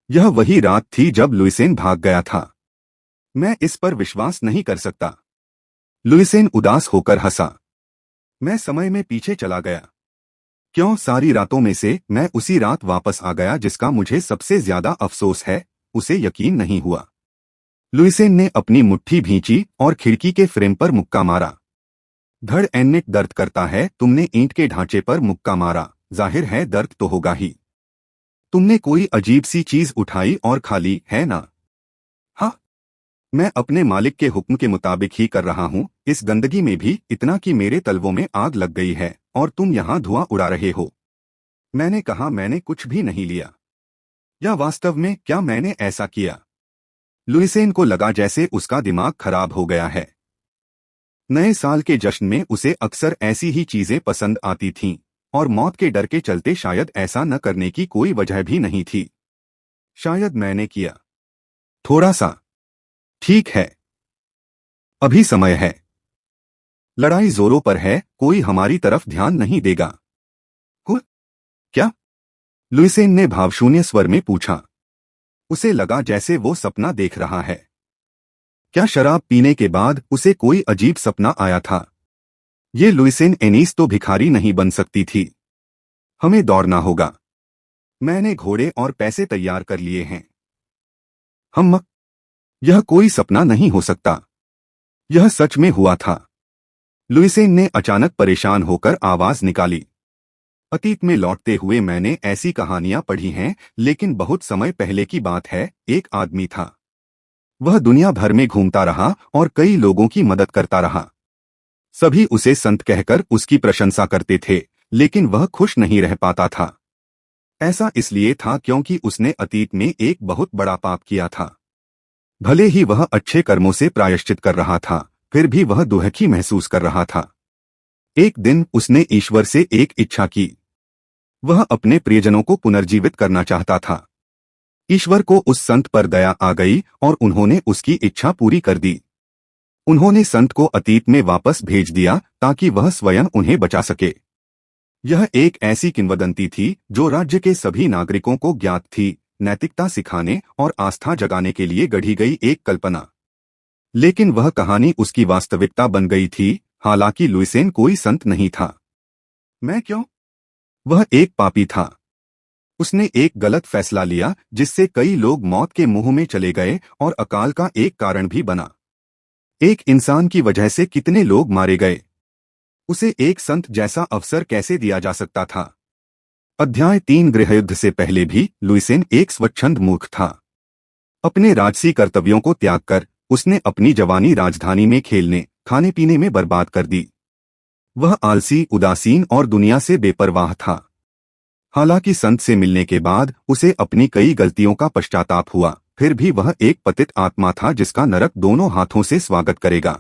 यह वही रात थी जब लुइसेन भाग गया था। मैं इस पर विश्वास नहीं कर सकता। लुइसेन उदास होकर हंसा। मैं समय में पीछे चला गया। क्यों, सारी रातों में से मैं उसी रात वापस आ गया जिसका मुझे सबसे ज्यादा अफसोस है। उसे यकीन नहीं हुआ। लुइसेन ने अपनी मुट्ठी भींची और खिड़की के फ्रेम पर मुक्का मारा। धड़ एन्नेट दर्द करता है। तुमने ईंट के ढांचे पर मुक्का मारा, जाहिर है दर्द तो होगा ही। तुमने कोई अजीब सी चीज उठाई और खा ली, है ना? हाँ, मैं अपने मालिक के हुक्म के मुताबिक ही कर रहा हूँ। इस गंदगी में भी इतना कि मेरे तलवों में आग लग गई है और तुम यहाँ धुआं उड़ा रहे हो। मैंने कहा मैंने कुछ भी नहीं लिया। या वास्तव में क्या मैंने ऐसा किया? लुइसेन को लगा जैसे उसका दिमाग खराब हो गया है। नए साल के जश्न में उसे अक्सर ऐसी ही चीजें पसंद आती थीं और मौत के डर के चलते शायद ऐसा न करने की कोई वजह भी नहीं थी। शायद मैंने किया थोड़ा सा। ठीक है, अभी समय है। लड़ाई जोरों पर है, कोई हमारी तरफ ध्यान नहीं देगा। हुँ? क्या? लुइसेन ने भावशून्य स्वर में पूछा। उसे लगा जैसे वो सपना देख रहा है। क्या शराब पीने के बाद उसे कोई अजीब सपना आया था? ये लुइसेन एनीस तो भिखारी नहीं बन सकती थी। हमें दौड़ना होगा। मैंने घोड़े और पैसे तैयार कर लिए हैं। हम यह कोई सपना नहीं हो सकता। यह सच में हुआ था। लुइसेन ने अचानक परेशान होकर आवाज निकाली। अतीत में लौटते हुए मैंने ऐसी कहानियां पढ़ी हैं, लेकिन बहुत समय पहले की बात है। एक आदमी था। वह दुनिया भर में घूमता रहा और कई लोगों की मदद करता रहा। सभी उसे संत कहकर उसकी प्रशंसा करते थे, लेकिन वह खुश नहीं रह पाता था। ऐसा इसलिए था क्योंकि उसने अतीत में एक बहुत बड़ा पाप किया था। भले ही वह अच्छे कर्मों से प्रायश्चित कर रहा था, फिर भी वह दुखी महसूस कर रहा था। एक दिन उसने ईश्वर से एक इच्छा की। वह अपने प्रियजनों को पुनर्जीवित करना चाहता था। ईश्वर को उस संत पर दया आ गई और उन्होंने उसकी इच्छा पूरी कर दी। उन्होंने संत को अतीत में वापस भेज दिया ताकि वह स्वयं उन्हें बचा सके। यह एक ऐसी किंवदंती थी जो राज्य के सभी नागरिकों को ज्ञात थी, नैतिकता सिखाने और आस्था जगाने के लिए गढ़ी गई एक कल्पना। लेकिन वह कहानी उसकी वास्तविकता बन गई थी। हालांकि लुइसेन कोई संत नहीं था। मैं क्यों? वह एक पापी था। उसने एक गलत फैसला लिया जिससे कई लोग मौत के मुंह में चले गए और अकाल का एक कारण भी बना। एक इंसान की वजह से कितने लोग मारे गए। उसे एक संत जैसा अवसर कैसे दिया जा सकता था? अध्याय 3। गृहयुद्ध से पहले भी लुइसेन एक स्वच्छंद मूर्ख था। अपने राजसी कर्तव्यों को त्याग कर उसने अपनी जवानी राजधानी में खेलने खाने पीने में बर्बाद कर दी। वह आलसी, उदासीन और दुनिया से बेपरवाह था। हालांकि संत से मिलने के बाद उसे अपनी कई गलतियों का पश्चाताप हुआ, फिर भी वह एक पतित आत्मा था जिसका नरक दोनों हाथों से स्वागत करेगा।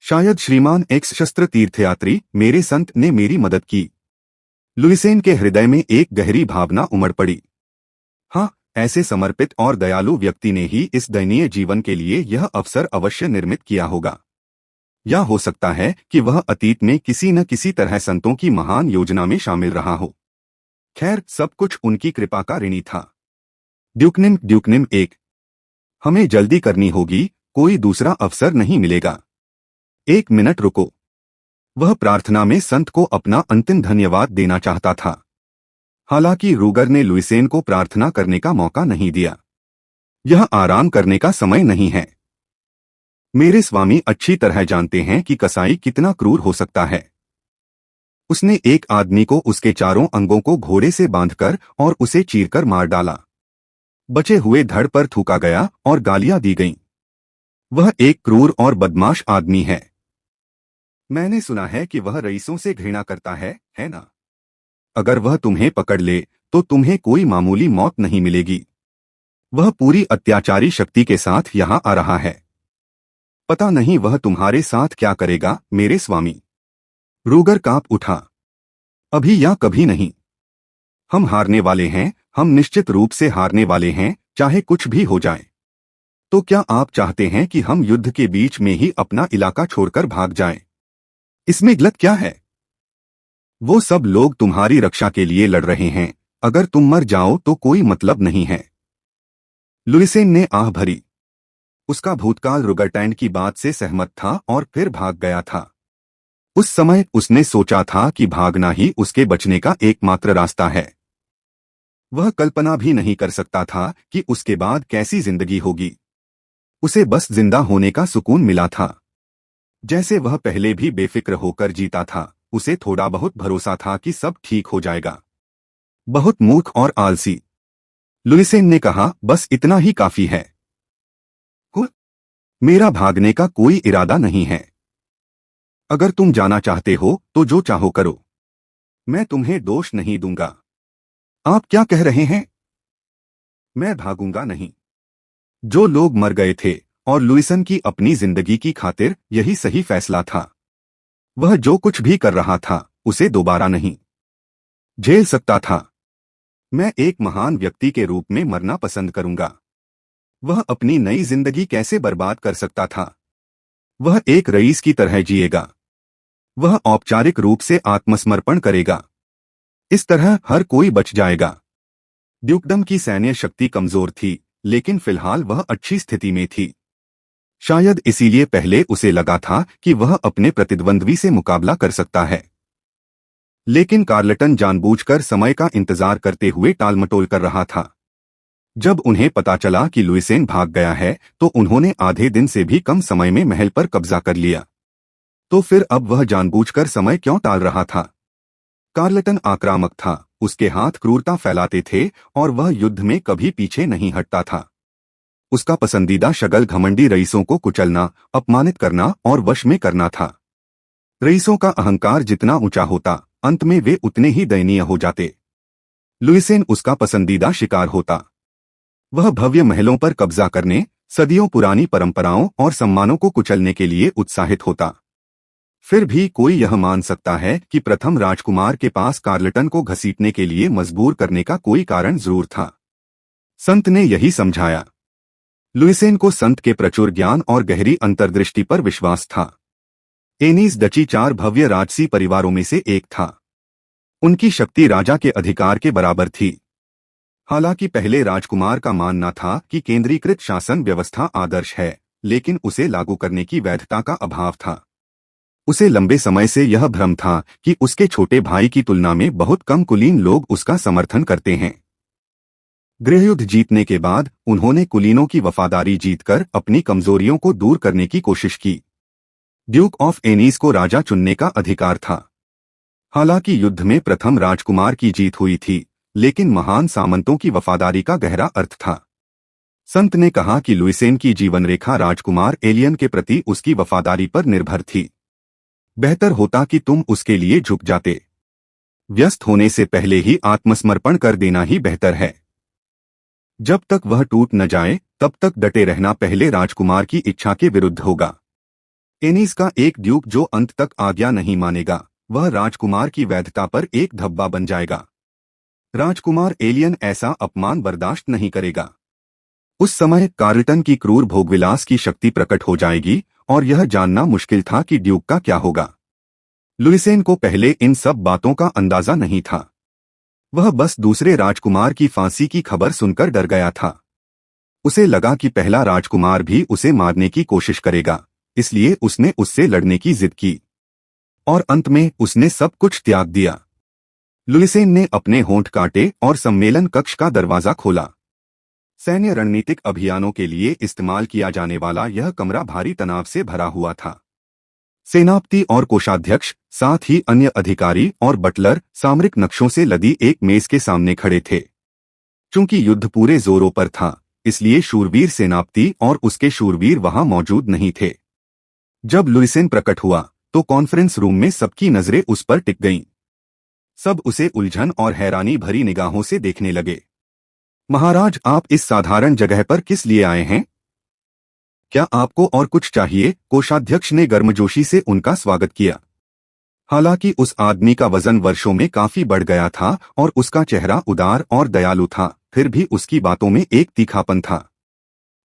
शायद श्रीमान एक्स शस्त्र तीर्थयात्री, मेरे संत ने मेरी मदद की। लुइसेन के हृदय में एक गहरी भावना उमड़ पड़ी। हाँ, ऐसे समर्पित और दयालु व्यक्ति ने ही इस दयनीय जीवन के लिए यह अवसर अवश्य निर्मित किया होगा। या हो सकता है कि वह अतीत में किसी न किसी तरह संतों की महान योजना में शामिल रहा हो। खैर, सब कुछ उनकी कृपा का ऋणी था। ड्यूकनिम 1। हमें जल्दी करनी होगी, कोई दूसरा अवसर नहीं मिलेगा। 1 मिनट रुको। वह प्रार्थना में संत को अपना अंतिम धन्यवाद देना चाहता था। हालांकि रूगर ने लुइसेन को प्रार्थना करने का मौका नहीं दिया। यह आराम करने का समय नहीं है। मेरे स्वामी अच्छी तरह जानते हैं कि कसाई कितना क्रूर हो सकता है। उसने एक आदमी को उसके चारों अंगों को घोड़े से बांधकर और उसे चीरकर मार डाला। बचे हुए धड़ पर थूका गया और गालियां दी गईं। वह एक क्रूर और बदमाश आदमी है। मैंने सुना है कि वह रईसों से घृणा करता है ना? अगर वह तुम्हें पकड़ ले तो तुम्हें कोई मामूली मौत नहीं मिलेगी। वह पूरी अत्याचारी शक्ति के साथ यहां आ रहा है। पता नहीं वह तुम्हारे साथ क्या करेगा, मेरे स्वामी। रूगर कांप उठा। अभी या कभी नहीं। हम हारने वाले हैं, हम निश्चित रूप से हारने वाले हैं, चाहे कुछ भी हो जाए। तो क्या आप चाहते हैं कि हम युद्ध के बीच में ही अपना इलाका छोड़कर भाग जाएं? इसमें गलत क्या है? वो सब लोग तुम्हारी रक्षा के लिए लड़ रहे हैं। अगर तुम मर जाओ तो कोई मतलब नहीं है। लुइसेन ने आह भरी। उसका भूतकाल रुगरटैंड की बात से सहमत था और फिर भाग गया था। उस समय उसने सोचा था कि भागना ही उसके बचने का एकमात्र रास्ता है। वह कल्पना भी नहीं कर सकता था कि उसके बाद कैसी जिंदगी होगी। उसे बस जिंदा होने का सुकून मिला था। जैसे वह पहले भी बेफिक्र होकर जीता था, उसे थोड़ा बहुत भरोसा था कि सब ठीक हो जाएगा। बहुत मूर्ख और आलसी। लुइसेन ने कहा, बस इतना ही काफी है। मेरा भागने का कोई इरादा नहीं है। अगर तुम जाना चाहते हो तो जो चाहो करो, मैं तुम्हें दोष नहीं दूंगा। आप क्या कह रहे हैं? मैं भागूंगा नहीं। जो लोग मर गए थे और लुइसन की अपनी जिंदगी की खातिर यही सही फैसला था। वह जो कुछ भी कर रहा था उसे दोबारा नहीं झेल सकता था। मैं एक महान व्यक्ति के रूप में मरना पसंद करूंगा। वह अपनी नई जिंदगी कैसे बर्बाद कर सकता था? वह एक रईस की तरह जिएगा। वह औपचारिक रूप से आत्मसमर्पण करेगा। इस तरह हर कोई बच जाएगा। ड्यूकडम की सैन्य शक्ति कमजोर थी, लेकिन फिलहाल वह अच्छी स्थिति में थी। शायद इसीलिए पहले उसे लगा था कि वह अपने प्रतिद्वंद्वी से मुकाबला कर सकता है। लेकिन कार्लटन जानबूझकर समय का इंतजार करते हुए टालमटोल कर रहा था। जब उन्हें पता चला कि लुइसेन भाग गया है तो उन्होंने आधे दिन से भी कम समय में महल पर कब्जा कर लिया। तो फिर अब वह जानबूझकर समय क्यों टाल रहा था? कार्लटन आक्रामक था, उसके हाथ क्रूरता फैलाते थे और वह युद्ध में कभी पीछे नहीं हटता था। उसका पसंदीदा शगल घमंडी रईसों को कुचलना, अपमानित करना और वश में करना था। रईसों का अहंकार जितना ऊंचा होता, अंत में वे उतने ही दयनीय हो जाते। लुइसेन उसका पसंदीदा शिकार होता। वह भव्य महलों पर कब्जा करने, सदियों पुरानी परंपराओं और सम्मानों को कुचलने के लिए उत्साहित होता। फिर भी कोई यह मान सकता है कि प्रथम राजकुमार के पास कार्लटन को घसीटने के लिए मजबूर करने का कोई कारण जरूर था। संत ने यही समझाया। लुइसेन को संत के प्रचुर ज्ञान और गहरी अंतर्दृष्टि पर विश्वास था। एनीस डची 4 भव्य राजसी परिवारों में से एक था। उनकी शक्ति राजा के अधिकार के बराबर थी। हालांकि पहले राजकुमार का मानना था कि केंद्रीकृत शासन व्यवस्था आदर्श है, लेकिन उसे लागू करने की वैधता का अभाव था। उसे लंबे समय से यह भ्रम था कि उसके छोटे भाई की तुलना में बहुत कम कुलीन लोग उसका समर्थन करते हैं। गृहयुद्ध जीतने के बाद उन्होंने कुलीनों की वफादारी जीतकर अपनी कमजोरियों को दूर करने की कोशिश की। ड्यूक ऑफ एनीस को राजा चुनने का अधिकार था। हालांकि युद्ध में प्रथम राजकुमार की जीत हुई थी, लेकिन महान सामंतों की वफादारी का गहरा अर्थ था। संत ने कहा कि लुइसेन की जीवन रेखा राजकुमार एलियन के प्रति उसकी वफादारी पर निर्भर थी। बेहतर होता कि तुम उसके लिए झुक जाते। व्यस्त होने से पहले ही आत्मसमर्पण कर देना ही बेहतर है। जब तक वह टूट न जाए तब तक डटे रहना पहले राजकुमार की इच्छा के विरुद्ध होगा। एनीस का एक ड्यूक जो अंत तक आज्ञा नहीं मानेगा, वह राजकुमार की वैधता पर एक धब्बा बन जाएगा। राजकुमार एलियन ऐसा अपमान बर्दाश्त नहीं करेगा। उस समय कार्लटन की क्रूर भोगविलास की शक्ति प्रकट हो जाएगी और यह जानना मुश्किल था कि ड्यूक का क्या होगा। लुइसेन को पहले इन सब बातों का अंदाजा नहीं था। वह बस दूसरे राजकुमार की फांसी की खबर सुनकर डर गया था। उसे लगा कि पहला राजकुमार भी उसे मारने की कोशिश करेगा, इसलिए उसने उससे लड़ने की जिद की। और अंत में उसने सब कुछ त्याग दिया। लुइसेन ने अपने होंठ काटे और सम्मेलन कक्ष का दरवाजा खोला। सैन्य रणनीतिक अभियानों के लिए इस्तेमाल किया जाने वाला यह कमरा भारी तनाव से भरा हुआ था। सेनापति और कोषाध्यक्ष, साथ ही अन्य अधिकारी और बटलर सामरिक नक्शों से लदी एक मेज के सामने खड़े थे। चूंकि युद्ध पूरे जोरों पर था, इसलिए शूरवीर सेनापति और उसके शूरवीर वहां मौजूद नहीं थे। जब लुइसेन प्रकट हुआ तो कॉन्फ्रेंस रूम में सबकी नजरें उस पर टिक गईं। सब उसे उलझन और हैरानी भरी निगाहों से देखने लगे। महाराज, आप इस साधारण जगह पर किस लिए आए हैं? क्या आपको और कुछ चाहिए? कोषाध्यक्ष ने गर्मजोशी से उनका स्वागत किया। हालांकि उस आदमी का वजन वर्षों में काफी बढ़ गया था और उसका चेहरा उदार और दयालु था, फिर भी उसकी बातों में एक तीखापन था।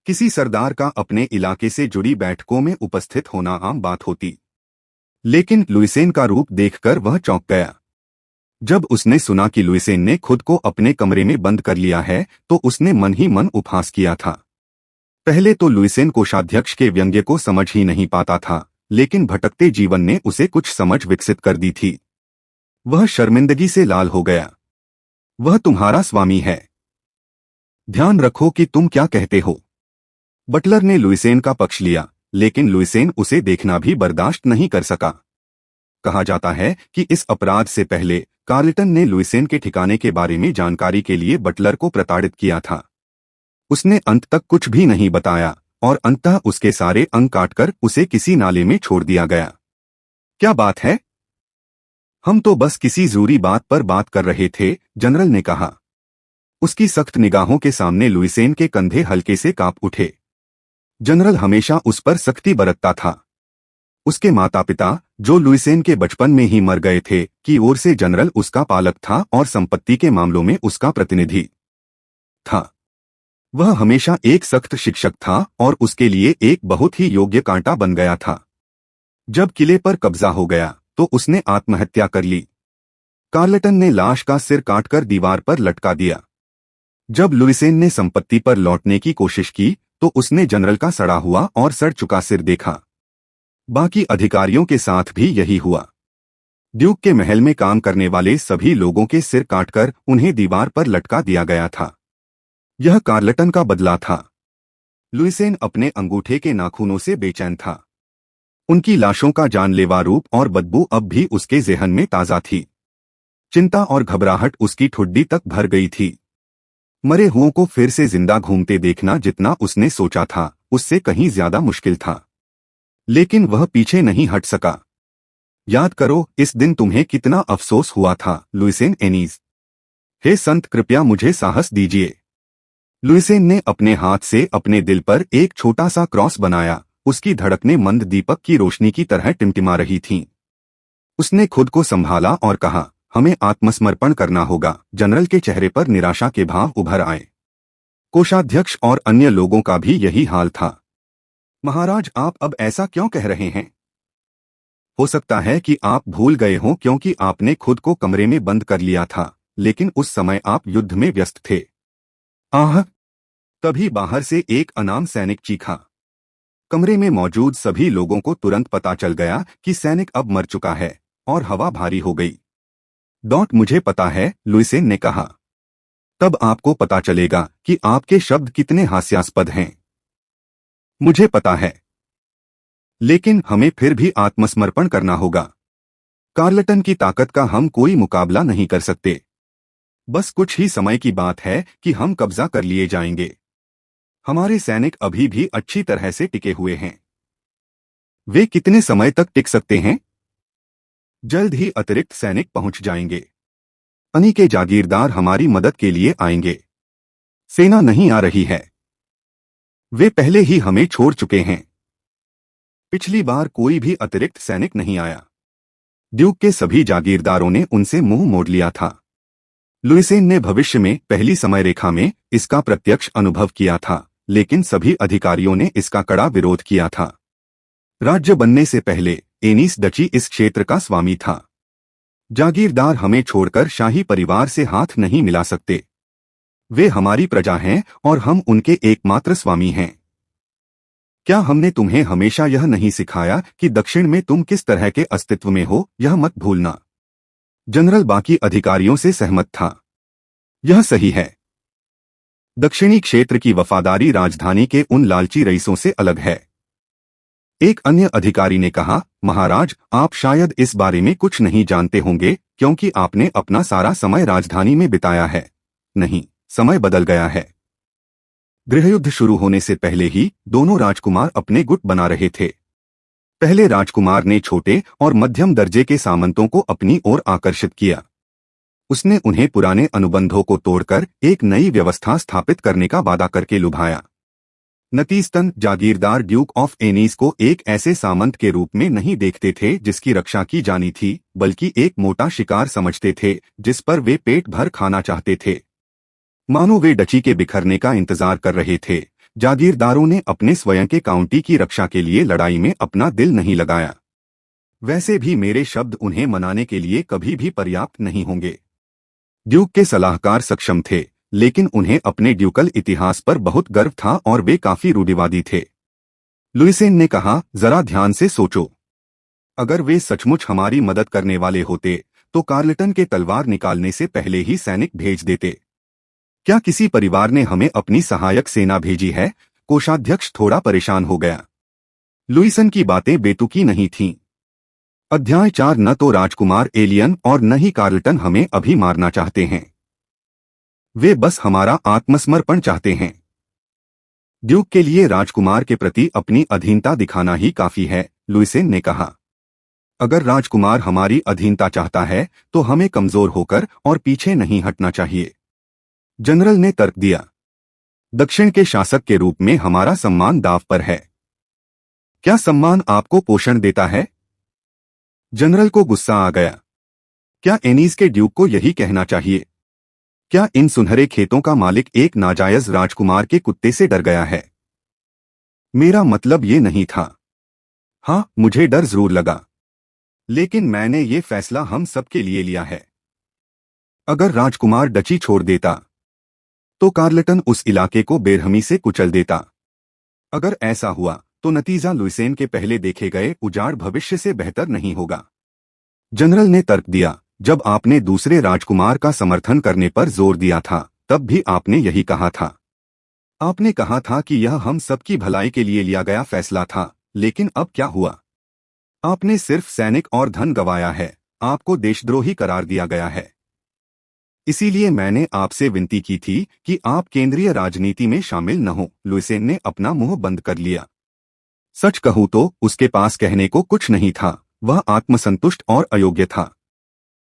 किसी सरदार का अपने इलाके से जुड़ी बैठकों में उपस्थित होना आम बात होती, लेकिन लुइसेन का रूप देखकर वह चौंक गया। जब उसने सुना कि लुइसेन ने खुद को अपने कमरे में बंद कर लिया है तो उसने मन ही मन उपहास किया था। पहले तो लुइसेन कोषाध्यक्ष के व्यंग्य को समझ ही नहीं पाता था, लेकिन भटकते जीवन ने उसे कुछ समझ विकसित कर दी थी। वह शर्मिंदगी से लाल हो गया। वह तुम्हारा स्वामी है, ध्यान रखो कि तुम क्या कहते हो। बटलर ने लुइसेन का पक्ष लिया, लेकिन लुइसेन उसे देखना भी बर्दाश्त नहीं कर सका। कहा जाता है कि इस अपराध से पहले कार्लटन ने लुइसेन के ठिकाने के बारे में जानकारी के लिए बटलर को प्रताड़ित किया था। उसने अंत तक कुछ भी नहीं बताया और अंततः उसके सारे अंग काटकर उसे किसी नाले में छोड़ दिया गया। क्या बात है? हम तो बस किसी जरूरी बात पर बात कर रहे थे, जनरल ने कहा। उसकी सख्त निगाहों के सामने लुइसेन के कंधे हल्के से कांप उठे। जनरल हमेशा उस पर सख्ती बरतता था। उसके माता पिता, जो लुइसेन के बचपन में ही मर गए थे, की ओर से जनरल उसका पालक था और संपत्ति के मामलों में उसका प्रतिनिधि था। वह हमेशा एक सख्त शिक्षक था और उसके लिए एक बहुत ही योग्य कांटा बन गया था। जब किले पर कब्जा हो गया तो उसने आत्महत्या कर ली। कार्लटन ने लाश का सिर काटकर दीवार पर लटका दिया। जब लुइसेन ने संपत्ति पर लौटने की कोशिश की तो उसने जनरल का सड़ा हुआ और सड़ चुका सिर देखा। बाकी अधिकारियों के साथ भी यही हुआ। ड्यूक के महल में काम करने वाले सभी लोगों के सिर काटकर उन्हें दीवार पर लटका दिया गया था। यह कार्लटन का बदला था। लुइसेन अपने अंगूठे के नाखूनों से बेचैन था। उनकी लाशों का जानलेवा रूप और बदबू अब भी उसके ज़हन में ताज़ा थी। चिंता और घबराहट उसकी ठुड्डी तक भर गई थी। मरे हुओं को फिर से जिंदा घूमते देखना जितना उसने सोचा था, उससे कहीं ज्यादा मुश्किल था। लेकिन वह पीछे नहीं हट सका। याद करो, इस दिन तुम्हें कितना अफसोस हुआ था, लुइसेन एनीज। हे संत, कृपया मुझे साहस दीजिए। लुइसेन ने अपने हाथ से अपने दिल पर एक छोटा सा क्रॉस बनाया। उसकी धड़कनें मंद दीपक की रोशनी की तरह टिमटिमा रही थीं। उसने खुद को संभाला और कहा, हमें आत्मसमर्पण करना होगा। जनरल के चेहरे पर निराशा के भाव उभर आए। कोषाध्यक्ष और अन्य लोगों का भी यही हाल था। महाराज, आप अब ऐसा क्यों कह रहे हैं? हो सकता है कि आप भूल गए हों क्योंकि आपने खुद को कमरे में बंद कर लिया था, लेकिन उस समय आप युद्ध में व्यस्त थे। आह! तभी बाहर से एक अनाम सैनिक चीखा। कमरे में मौजूद सभी लोगों को तुरंत पता चल गया कि सैनिक अब मर चुका है और हवा भारी हो गई। मुझे पता है, लुइसेन ने कहा। तब आपको पता चलेगा कि आपके शब्द कितने हास्यास्पद हैं। मुझे पता है, लेकिन हमें फिर भी आत्मसमर्पण करना होगा। कार्लटन की ताकत का हम कोई मुकाबला नहीं कर सकते। बस कुछ ही समय की बात है कि हम कब्जा कर लिए जाएंगे। हमारे सैनिक अभी भी अच्छी तरह से टिके हुए हैं। वे कितने समय तक टिक सकते हैं? जल्द ही अतिरिक्त सैनिक पहुंच जाएंगे। अनी के जागीरदार हमारी मदद के लिए आएंगे। सेना नहीं आ रही है, वे पहले ही हमें छोड़ चुके हैं। पिछली बार कोई भी अतिरिक्त सैनिक नहीं आया। ड्यूक के सभी जागीरदारों ने उनसे मुंह मोड़ लिया था। लुइसेन ने भविष्य में पहली समय रेखा में इसका प्रत्यक्ष अनुभव किया था, लेकिन सभी अधिकारियों ने इसका कड़ा विरोध किया था। राज्य बनने से पहले एनीस डची इस क्षेत्र का स्वामी था। जागीरदार हमें छोड़कर शाही परिवार से हाथ नहीं मिला सकते। वे हमारी प्रजा हैं और हम उनके एकमात्र स्वामी हैं। क्या हमने तुम्हें हमेशा यह नहीं सिखाया कि दक्षिण में तुम किस तरह के अस्तित्व में हो? यह मत भूलना। जनरल बाकी अधिकारियों से सहमत था। यह सही है। दक्षिणी क्षेत्र की वफादारी राजधानी के उन लालची रईसों से अलग है। एक अन्य अधिकारी ने कहा, महाराज, आप शायद इस बारे में कुछ नहीं जानते होंगे क्योंकि आपने अपना सारा समय राजधानी में बिताया है। नहीं, समय बदल गया है। गृहयुद्ध शुरू होने से पहले ही दोनों राजकुमार अपने गुट बना रहे थे। पहले राजकुमार ने छोटे और मध्यम दर्जे के सामंतों को अपनी ओर आकर्षित किया। उसने उन्हें पुराने अनुबंधों को तोड़कर एक नई व्यवस्था स्थापित करने का वादा करके लुभाया। नतीजतन जागीरदार ड्यूक ऑफ एनीस को एक ऐसे सामंत के रूप में नहीं देखते थे जिसकी रक्षा की जानी थी, बल्कि एक मोटा शिकार समझते थे जिस पर वे पेट भर खाना चाहते थे। मानो वे डची के बिखरने का इंतजार कर रहे थे। जागीरदारों ने अपने स्वयं के काउंटी की रक्षा के लिए लड़ाई में अपना दिल नहीं लगाया। वैसे भी मेरे शब्द उन्हें मनाने के लिए कभी भी पर्याप्त नहीं होंगे। ड्यूक के सलाहकार सक्षम थे, लेकिन उन्हें अपने ड्यूकल इतिहास पर बहुत गर्व था और वे काफी रूढ़िवादी थे। लुइसेन ने कहा, जरा ध्यान से सोचो। अगर वे सचमुच हमारी मदद करने वाले होते तो कार्लटन के तलवार निकालने से पहले ही सैनिक भेज देते। क्या किसी परिवार ने हमें अपनी सहायक सेना भेजी है? कोषाध्यक्ष थोड़ा परेशान हो गया। लुइसन की बातें बेतुकी नहीं थीं। अध्याय 4 न तो राजकुमार एलियन और न ही कार्लटन हमें अभी मारना चाहते हैं। वे बस हमारा आत्मसमर्पण चाहते हैं। ड्यूक के लिए राजकुमार के प्रति अपनी अधीनता दिखाना ही काफी है, लुइसेन ने कहा। अगर राजकुमार हमारी अधीनता चाहता है तो हमें कमजोर होकर और पीछे नहीं हटना चाहिए। जनरल ने तर्क दिया। दक्षिण के शासक के रूप में हमारा सम्मान दांव पर है। क्या सम्मान आपको पोषण देता है? जनरल को गुस्सा आ गया। क्या एनीस के ड्यूक को यही कहना चाहिए? क्या इन सुनहरे खेतों का मालिक एक नाजायज राजकुमार के कुत्ते से डर गया है? मेरा मतलब ये नहीं था। हाँ, मुझे डर जरूर लगा, लेकिन मैंने ये फैसला हम सबके लिए लिया है। अगर राजकुमार डची छोड़ देता तो कार्लटन उस इलाके को बेरहमी से कुचल देता। अगर ऐसा हुआ तो नतीजा लुइसेन के पहले देखे गए उजाड़ भविष्य से बेहतर नहीं होगा। जनरल ने तर्क दिया, जब आपने दूसरे राजकुमार का समर्थन करने पर जोर दिया था तब भी आपने यही कहा था। आपने कहा था कि यह हम सबकी भलाई के लिए लिया गया फैसला था, लेकिन अब क्या हुआ? आपने सिर्फ सैनिक और धन गंवाया है। आपको देशद्रोही करार दिया गया है। इसीलिए मैंने आपसे विनती की थी कि आप केंद्रीय राजनीति में शामिल न हो। लुइसेन ने अपना मुंह बंद कर लिया। सच कहूं तो उसके पास कहने को कुछ नहीं था। वह आत्मसंतुष्ट और अयोग्य था।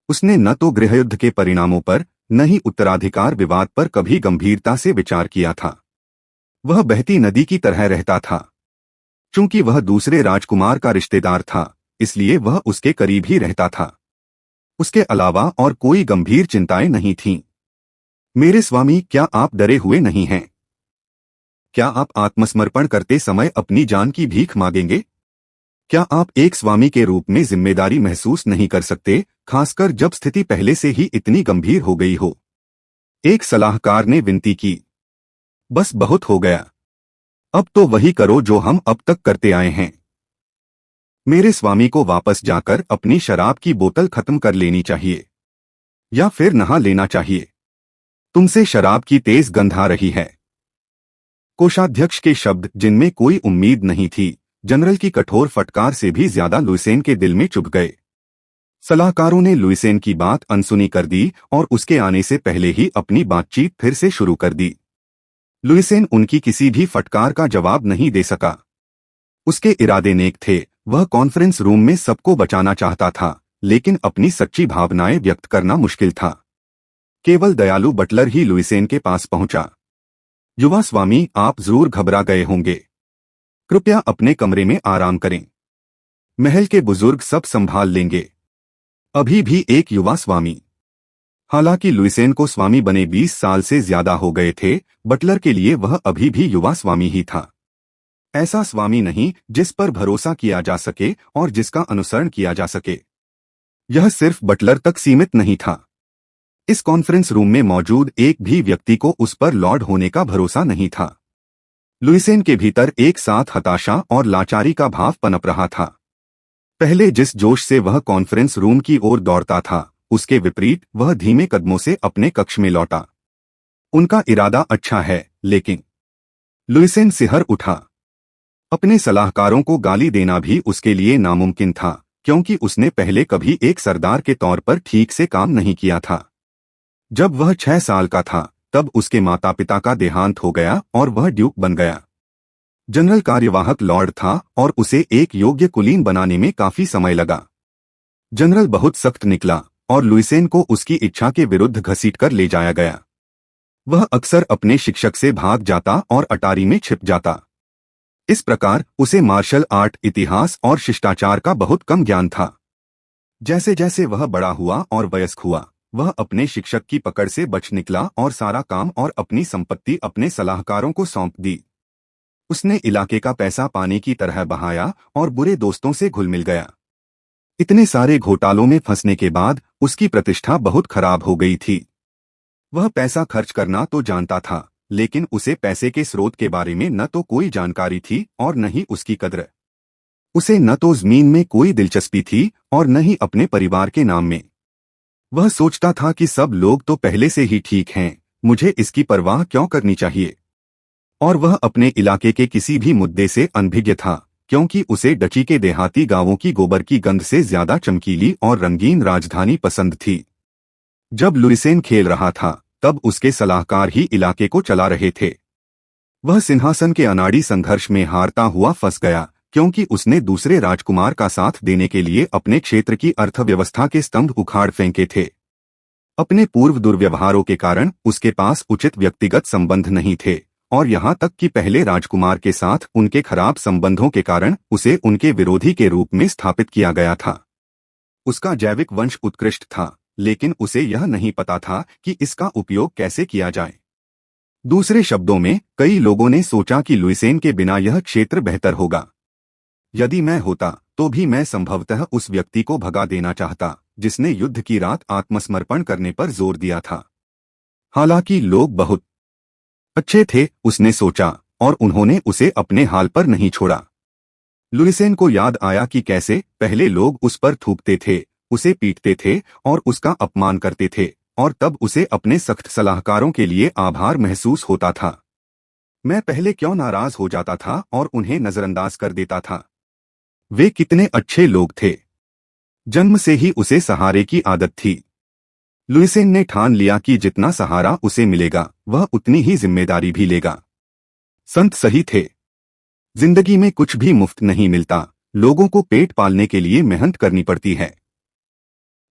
उसने न तो गृहयुद्ध के परिणामों पर न ही उत्तराधिकार विवाद पर कभी गंभीरता से विचार किया था। वह बहती नदी की तरह रहता था। चूंकि वह दूसरे राजकुमार का रिश्तेदार था, इसलिए वह उसके करीब ही रहता था। उसके अलावा और कोई गंभीर चिंताएं नहीं थीं। मेरे स्वामी, क्या आप डरे हुए नहीं हैं? क्या आप आत्मसमर्पण करते समय अपनी जान की भीख मांगेंगे? क्या आप एक स्वामी के रूप में जिम्मेदारी महसूस नहीं कर सकते, खासकर जब स्थिति पहले से ही इतनी गंभीर हो गई हो? एक सलाहकार ने विनती की। बस बहुत हो गया। अब तो वही करो जो हम अब तक करते आए हैं। मेरे स्वामी को वापस जाकर अपनी शराब की बोतल खत्म कर लेनी चाहिए, या फिर नहा लेना चाहिए। तुमसे शराब की तेज गंध आ रही है। कोषाध्यक्ष के शब्द, जिनमें कोई उम्मीद नहीं थी, जनरल की कठोर फटकार से भी ज्यादा लुइसेन के दिल में चुभ गए। सलाहकारों ने लुइसेन की बात अनसुनी कर दी और उसके आने से पहले ही अपनी बातचीत फिर से शुरू कर दी। लुइसेन उनकी किसी भी फटकार का जवाब नहीं दे सका। उसके इरादे नेक थे। वह कॉन्फ्रेंस रूम में सबको बचाना चाहता था, लेकिन अपनी सच्ची भावनाएं व्यक्त करना मुश्किल था। केवल दयालु बटलर ही लुइसेन के पास पहुंचा। युवा स्वामी, आप जरूर घबरा गए होंगे। कृपया अपने कमरे में आराम करें। महल के बुजुर्ग सब संभाल लेंगे। अभी भी एक युवा स्वामी। हालांकि लुइसेन को स्वामी बने 20 साल से ज्यादा हो गए थे, बटलर के लिए वह अभी भी युवा स्वामी ही था। ऐसा स्वामी नहीं जिस पर भरोसा किया जा सके और जिसका अनुसरण किया जा सके। यह सिर्फ बटलर तक सीमित नहीं था। इस कॉन्फ्रेंस रूम में मौजूद एक भी व्यक्ति को उस पर लॉर्ड होने का भरोसा नहीं था। लुइसेन के भीतर एक साथ हताशा और लाचारी का भाव पनप रहा था। पहले जिस जोश से वह कॉन्फ्रेंस रूम की ओर दौड़ता था, उसके विपरीत वह धीमे कदमों से अपने कक्ष में लौटा। उनका इरादा अच्छा है, लेकिन लुइसेन सिहर उठा। अपने सलाहकारों को गाली देना भी उसके लिए नामुमकिन था, क्योंकि उसने पहले कभी एक सरदार के तौर पर ठीक से काम नहीं किया था। जब वह 6 साल का था, तब उसके माता पिता का देहांत हो गया और वह ड्यूक बन गया। जनरल कार्यवाहक लॉर्ड था और उसे एक योग्य कुलीन बनाने में काफी समय लगा। जनरल बहुत सख्त निकला और लुइसेन को उसकी इच्छा के विरुद्ध घसीटकर ले जाया गया। वह अक्सर अपने शिक्षक से भाग जाता और अटारी में छिप जाता। इस प्रकार उसे मार्शल आर्ट, इतिहास और शिष्टाचार का बहुत कम ज्ञान था। जैसे जैसे वह बड़ा हुआ और वयस्क हुआ, वह अपने शिक्षक की पकड़ से बच निकला और सारा काम और अपनी संपत्ति अपने सलाहकारों को सौंप दी। उसने इलाके का पैसा पानी की तरह बहाया और बुरे दोस्तों से घुल मिल गया। इतने सारे घोटालों में फंसने के बाद उसकी प्रतिष्ठा बहुत खराब हो गई थी। वह पैसा खर्च करना तो जानता था, लेकिन उसे पैसे के स्रोत के बारे में न तो कोई जानकारी थी और न ही उसकी कद्र। उसे न तो जमीन में कोई दिलचस्पी थी और न ही अपने परिवार के नाम में। वह सोचता था कि सब लोग तो पहले से ही ठीक हैं, मुझे इसकी परवाह क्यों करनी चाहिए। और वह अपने इलाके के किसी भी मुद्दे से अनभिज्ञ था, क्योंकि उसे डची के देहाती गांवों की गोबर की गंध से ज्यादा चमकीली और रंगीन राजधानी पसंद थी। जब लुइसेन खेल रहा था, तब उसके सलाहकार ही इलाके को चला रहे थे। वह सिंहासन के अनाड़ी संघर्ष में हारता हुआ फंस गया, क्योंकि उसने दूसरे राजकुमार का साथ देने के लिए अपने क्षेत्र की अर्थव्यवस्था के स्तंभ उखाड़ फेंके थे। अपने पूर्व दुर्व्यवहारों के कारण उसके पास उचित व्यक्तिगत संबंध नहीं थे, और यहाँ तक कि पहले राजकुमार के साथ उनके खराब संबंधों के कारण उसे उनके विरोधी के रूप में स्थापित किया गया था। उसका जैविक वंश उत्कृष्ट था, लेकिन उसे यह नहीं पता था कि इसका उपयोग कैसे किया जाए। दूसरे शब्दों में, कई लोगों ने सोचा कि लुइसेन के बिना यह क्षेत्र बेहतर होगा। यदि मैं होता तो भी मैं संभवतः उस व्यक्ति को भगा देना चाहता जिसने युद्ध की रात आत्मसमर्पण करने पर जोर दिया था। हालांकि लोग बहुत अच्छे थे, उसने सोचा, और उन्होंने उसे अपने हाल पर नहीं छोड़ा। लुइसेन को याद आया कि कैसे पहले लोग उस पर थूकते थे, उसे पीटते थे और उसका अपमान करते थे, और तब उसे अपने सख्त सलाहकारों के लिए आभार महसूस होता था। मैं पहले क्यों नाराज हो जाता था और उन्हें नजरअंदाज कर देता था। वे कितने अच्छे लोग थे। जन्म से ही उसे सहारे की आदत थी। लुइसेन ने ठान लिया कि जितना सहारा उसे मिलेगा, वह उतनी ही जिम्मेदारी भी लेगा। संत सही थे। जिंदगी में कुछ भी मुफ्त नहीं मिलता, लोगों को पेट पालने के लिए मेहनत करनी पड़ती है।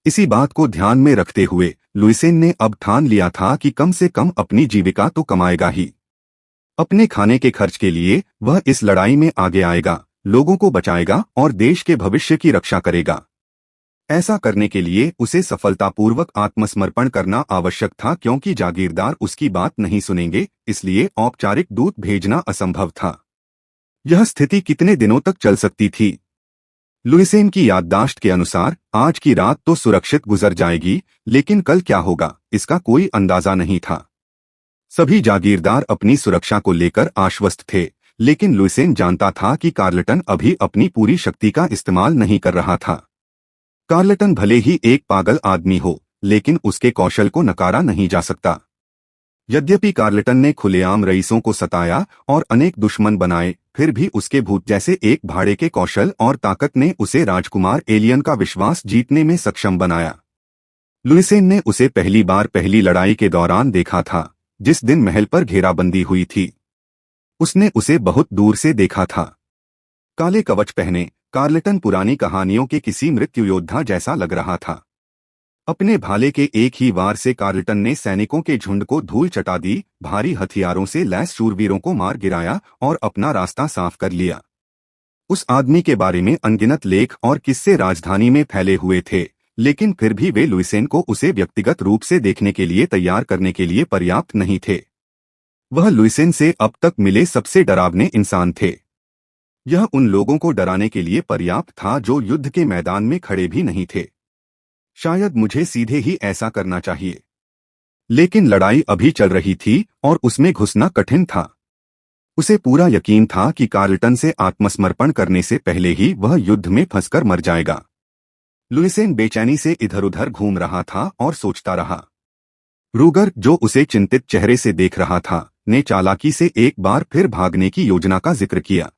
इसी बात को ध्यान में रखते हुए लुइसेन ने अब ठान लिया था कि कम से कम अपनी जीविका तो कमाएगा ही। अपने खाने के खर्च के लिए वह इस लड़ाई में आगे आएगा, लोगों को बचाएगा और देश के भविष्य की रक्षा करेगा। ऐसा करने के लिए उसे सफलतापूर्वक आत्मसमर्पण करना आवश्यक था, क्योंकि जागीरदार उसकी बात नहीं सुनेंगे, इसलिए औपचारिक दूत भेजना असंभव था। यह स्थिति कितने दिनों तक चल सकती थी? लुइसेन की याददाश्त के अनुसार आज की रात तो सुरक्षित गुजर जाएगी, लेकिन कल क्या होगा इसका कोई अंदाजा नहीं था। सभी जागीरदार अपनी सुरक्षा को लेकर आश्वस्त थे, लेकिन लुइसेन जानता था कि कार्लटन अभी अपनी पूरी शक्ति का इस्तेमाल नहीं कर रहा था। कार्लटन भले ही एक पागल आदमी हो, लेकिन उसके कौशल को नकारा नहीं जा सकता। यद्यपि कार्लटन ने खुलेआम रईसों को सताया और अनेक दुश्मन बनाए, फिर भी उसके भूत जैसे एक भाड़े के कौशल और ताकत ने उसे राजकुमार एलियन का विश्वास जीतने में सक्षम बनाया। लुइसेन ने उसे पहली बार पहली लड़ाई के दौरान देखा था, जिस दिन महल पर घेराबंदी हुई थी। उसने उसे बहुत दूर से देखा था। काले कवच पहने कार्लटन पुरानी कहानियों के किसी मृत्यु योद्धा जैसा लग रहा था। अपने भाले के एक ही वार से कार्लटन ने सैनिकों के झुंड को धूल चटा दी, भारी हथियारों से लैस शूरवीरों को मार गिराया और अपना रास्ता साफ कर लिया। उस आदमी के बारे में अनगिनत लेख और किस्से राजधानी में फैले हुए थे, लेकिन फिर भी वे लुइसेन को उसे व्यक्तिगत रूप से देखने के लिए तैयार करने के लिए पर्याप्त नहीं थे। वह लुइसेन से अब तक मिले सबसे डरावने इंसान थे। यह उन लोगों को डराने के लिए पर्याप्त था जो युद्ध के मैदान में खड़े भी नहीं थे। शायद मुझे सीधे ही ऐसा करना चाहिए, लेकिन लड़ाई अभी चल रही थी और उसमें घुसना कठिन था। उसे पूरा यकीन था कि कार्लटन से आत्मसमर्पण करने से पहले ही वह युद्ध में फंसकर मर जाएगा। लुइसेन बेचैनी से इधर उधर घूम रहा था और सोचता रहा। रूगर, जो उसे चिंतित चेहरे से देख रहा था, ने चालाकी से एक बार फिर भागने की योजना का जिक्र किया।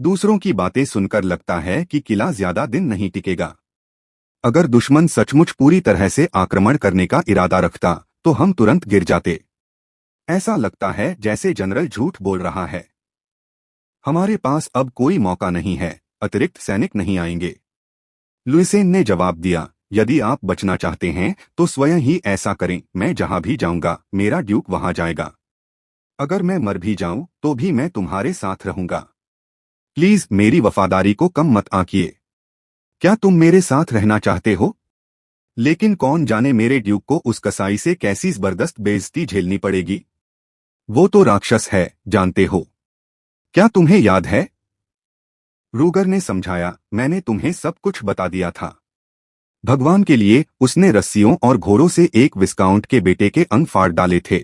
दूसरों की बातें सुनकर लगता है कि किला ज्यादा दिन नहीं टिकेगा। अगर दुश्मन सचमुच पूरी तरह से आक्रमण करने का इरादा रखता तो हम तुरंत गिर जाते। ऐसा लगता है जैसे जनरल झूठ बोल रहा है। हमारे पास अब कोई मौका नहीं है, अतिरिक्त सैनिक नहीं आएंगे। लुइसेन ने जवाब दिया, यदि आप बचना चाहते हैं तो स्वयं ही ऐसा करें। मैं जहां भी जाऊंगा मेरा ड्यूक वहां जाएगा। अगर मैं मर भी जाऊं तो भी मैं तुम्हारे साथ रहूंगा। प्लीज मेरी वफादारी को कम मत आंकिए। क्या तुम मेरे साथ रहना चाहते हो? लेकिन कौन जाने मेरे ड्यूक को उस कसाई से कैसी जबरदस्त बेइज्जती झेलनी पड़ेगी। वो तो राक्षस है, जानते हो। क्या तुम्हें याद है? रूगर ने समझाया, मैंने तुम्हें सब कुछ बता दिया था। भगवान के लिए उसने रस्सियों और घोड़ों से एक विस्काउंट के बेटे के अंग फाड़ डाले थे।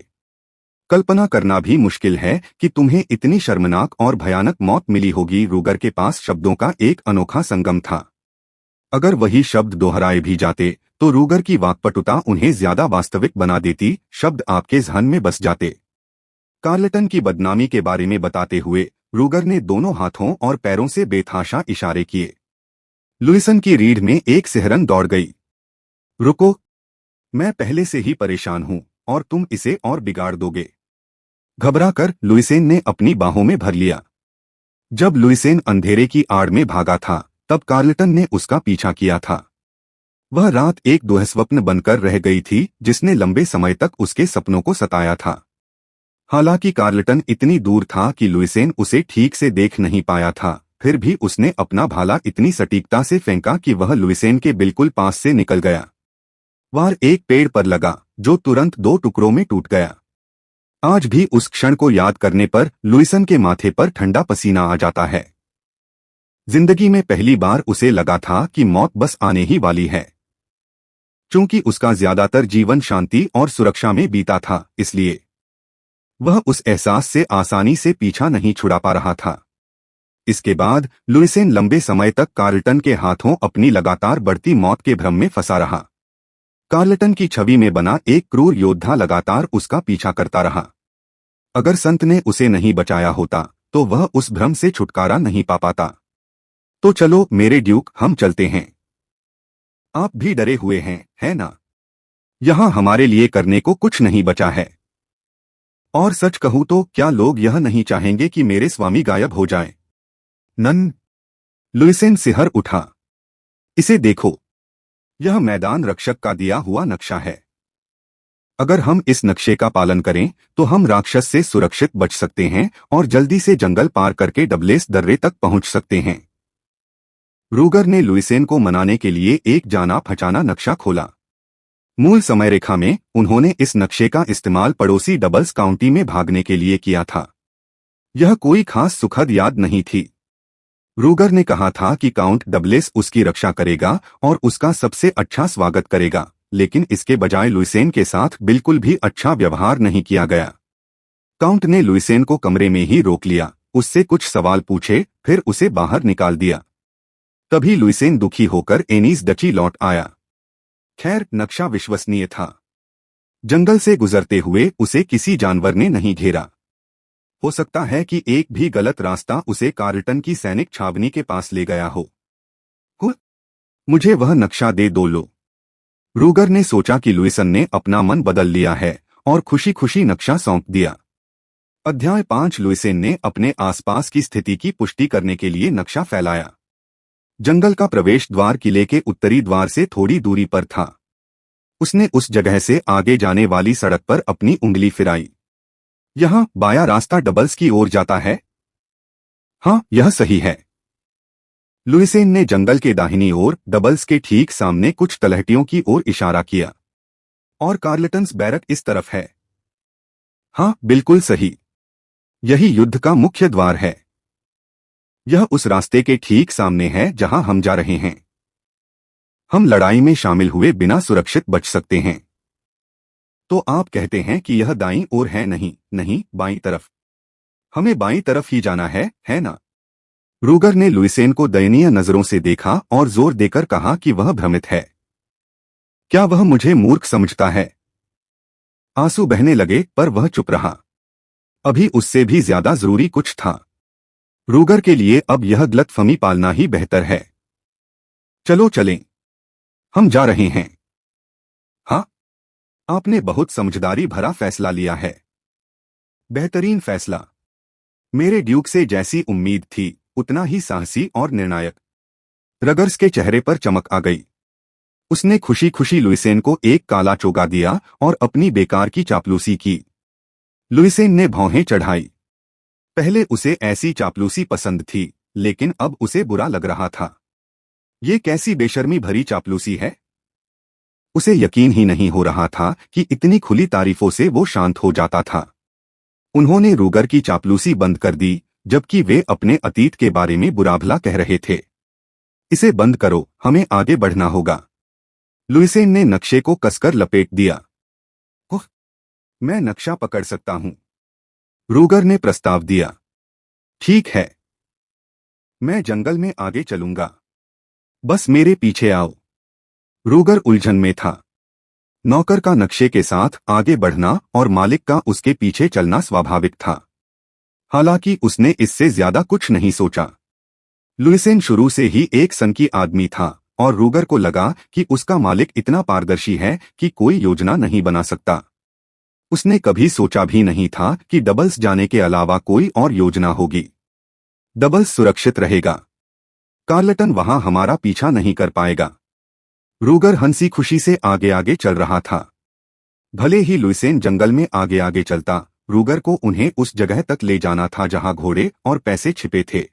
कल्पना करना भी मुश्किल है कि तुम्हें इतनी शर्मनाक और भयानक मौत मिली होगी। रूगर के पास शब्दों का एक अनोखा संगम था। अगर वही शब्द दोहराए भी जाते तो रूगर की वाक्पटुता उन्हें ज्यादा वास्तविक बना देती। शब्द आपके जहन में बस जाते। कार्लटन की बदनामी के बारे में बताते हुए रूगर ने दोनों हाथों और पैरों से बेतहाशा इशारे किए। लुइसन की रीढ़ में एक सिहरन दौड़ गई। रुको, मैं पहले से ही परेशान हूं और तुम इसे और बिगाड़ दोगे। घबराकर लुइसेन ने अपनी बाहों में भर लिया। जब लुइसेन अंधेरे की आड़ में भागा था तब कार्लटन ने उसका पीछा किया था। वह रात एक दुःस्वप्न बनकर रह गई थी जिसने लंबे समय तक उसके सपनों को सताया था। हालांकि कार्लटन इतनी दूर था कि लुइसेन उसे ठीक से देख नहीं पाया था, फिर भी उसने अपना भाला इतनी सटीकता से फेंका कि वह लुइसेन के बिल्कुल पास से निकल गया। वार एक पेड़ पर लगा जो तुरंत दो टुकड़ों में टूट गया। आज भी उस क्षण को याद करने पर लुइसन के माथे पर ठंडा पसीना आ जाता है। जिंदगी में पहली बार उसे लगा था कि मौत बस आने ही वाली है। चूंकि उसका ज्यादातर जीवन शांति और सुरक्षा में बीता था, इसलिए वह उस एहसास से आसानी से पीछा नहीं छुड़ा पा रहा था। इसके बाद लुइसेन लंबे समय तक कार्लटन के हाथों अपनी लगातार बढ़ती मौत के भ्रम में फंसा रहा। कार्लटन की छवि में बना एक क्रूर योद्धा लगातार उसका पीछा करता रहा। अगर संत ने उसे नहीं बचाया होता तो वह उस भ्रम से छुटकारा नहीं पा पाता। तो चलो मेरे ड्यूक, हम चलते हैं। आप भी डरे हुए हैं, है ना? यहां हमारे लिए करने को कुछ नहीं बचा है। और सच कहूं तो क्या लोग यह नहीं चाहेंगे कि मेरे स्वामी गायब हो जाएं? नन, लुइसेन सिहर उठा। इसे देखो, यह मैदान रक्षक का दिया हुआ नक्शा है। अगर हम इस नक्शे का पालन करें तो हम राक्षस से सुरक्षित बच सकते हैं और जल्दी से जंगल पार करके डबलेस दर्रे तक पहुंच सकते हैं। रूगर ने लुइसेन को मनाने के लिए एक जाना पहचाना नक्शा खोला। मूल समय रेखा में उन्होंने इस नक्शे का इस्तेमाल पड़ोसी डबल्स काउंटी में भागने के लिए किया था। यह कोई खास सुखद याद नहीं थी। रूगर ने कहा था कि काउंट डबलेस उसकी रक्षा करेगा और उसका सबसे अच्छा स्वागत करेगा, लेकिन इसके बजाय लुइसेन के साथ बिल्कुल भी अच्छा व्यवहार नहीं किया गया। काउंट ने लुइसेन को कमरे में ही रोक लिया, उससे कुछ सवाल पूछे, फिर उसे बाहर निकाल दिया। तभी लुइसेन दुखी होकर एनीस डची लौट आया। खैर, नक्शा विश्वसनीय था। जंगल से गुजरते हुए उसे किसी जानवर ने नहीं घेरा। हो सकता है कि एक भी गलत रास्ता उसे कार्लटन की सैनिक छावनी के पास ले गया हो। मुझे वह नक्शा दे दो लो। रूगर ने सोचा कि लुइसन ने अपना मन बदल लिया है और खुशी खुशी नक्शा सौंप दिया। अध्याय 5। लुइसेन ने अपने आसपास की स्थिति की पुष्टि करने के लिए नक्शा फैलाया। जंगल का प्रवेश द्वार किले के उत्तरी द्वार से थोड़ी दूरी पर था। उसने उस जगह से आगे जाने वाली सड़क पर अपनी उंगली फिराई। यहाँ बायां रास्ता डबल्स की ओर जाता है? हाँ, यह सही है। लुइसेन ने जंगल के दाहिनी ओर डबल्स के ठीक सामने कुछ तलहटियों की ओर इशारा किया। और कार्लटन्स बैरक इस तरफ है। हाँ, बिल्कुल सही। यही युद्ध का मुख्य द्वार है। यह उस रास्ते के ठीक सामने है जहां हम जा रहे हैं। हम लड़ाई में शामिल हुए बिना सुरक्षित बच सकते हैं। तो आप कहते हैं कि यह दाईं ओर है? नहीं नहीं, बाईं तरफ। हमें बाईं तरफ ही जाना है ना? रूगर ने लुइसेन को दयनीय नजरों से देखा और जोर देकर कहा कि वह भ्रमित है। क्या वह मुझे मूर्ख समझता है? आंसू बहने लगे पर वह चुप रहा। अभी उससे भी ज्यादा जरूरी कुछ था। रूगर के लिए अब यह गलतफहमी पालना ही बेहतर है। चलो चलें, हम जा रहे हैं। हाँ, आपने बहुत समझदारी भरा फैसला लिया है। बेहतरीन फैसला। मेरे ड्यूक से जैसी उम्मीद थी उतना ही साहसी और निर्णायक। रगर्स के चेहरे पर चमक आ गई। उसने खुशी खुशी लुइसेन को एक काला चोगा दिया और अपनी बेकार की चापलूसी की। लुइसेन ने भौहें चढ़ाई। पहले उसे ऐसी चापलूसी पसंद थी, लेकिन अब उसे बुरा लग रहा था। ये कैसी बेशर्मी भरी चापलूसी है। उसे यकीन ही नहीं हो रहा था कि इतनी खुली तारीफों से वो शांत हो जाता था। उन्होंने रूगर की चापलूसी बंद कर दी, जबकि वे अपने अतीत के बारे में बुरा भला कह रहे थे। इसे बंद करो, हमें आगे बढ़ना होगा। लुइसेन ने नक्शे को कसकर लपेट दिया। ओह, मैं नक्शा पकड़ सकता हूं, रूगर ने प्रस्ताव दिया। ठीक है, मैं जंगल में आगे चलूंगा, बस मेरे पीछे आओ। रूगर उलझन में था। नौकर का नक्शे के साथ आगे बढ़ना और मालिक का उसके पीछे चलना स्वाभाविक था। हालांकि उसने इससे ज्यादा कुछ नहीं सोचा। लुइसेन शुरू से ही एक सनकी आदमी था और रूगर को लगा कि उसका मालिक इतना पारदर्शी है कि कोई योजना नहीं बना सकता। उसने कभी सोचा भी नहीं था कि डबल्स जाने के अलावा कोई और योजना होगी। डबल्स सुरक्षित रहेगा, कार्लटन वहां हमारा पीछा नहीं कर पाएगा। रूगर हंसी खुशी से आगे आगे चल रहा था। भले ही लुइसेन जंगल में आगे आगे चलता, रूगर को उन्हें उस जगह तक ले जाना था जहां घोड़े और पैसे छिपे थे।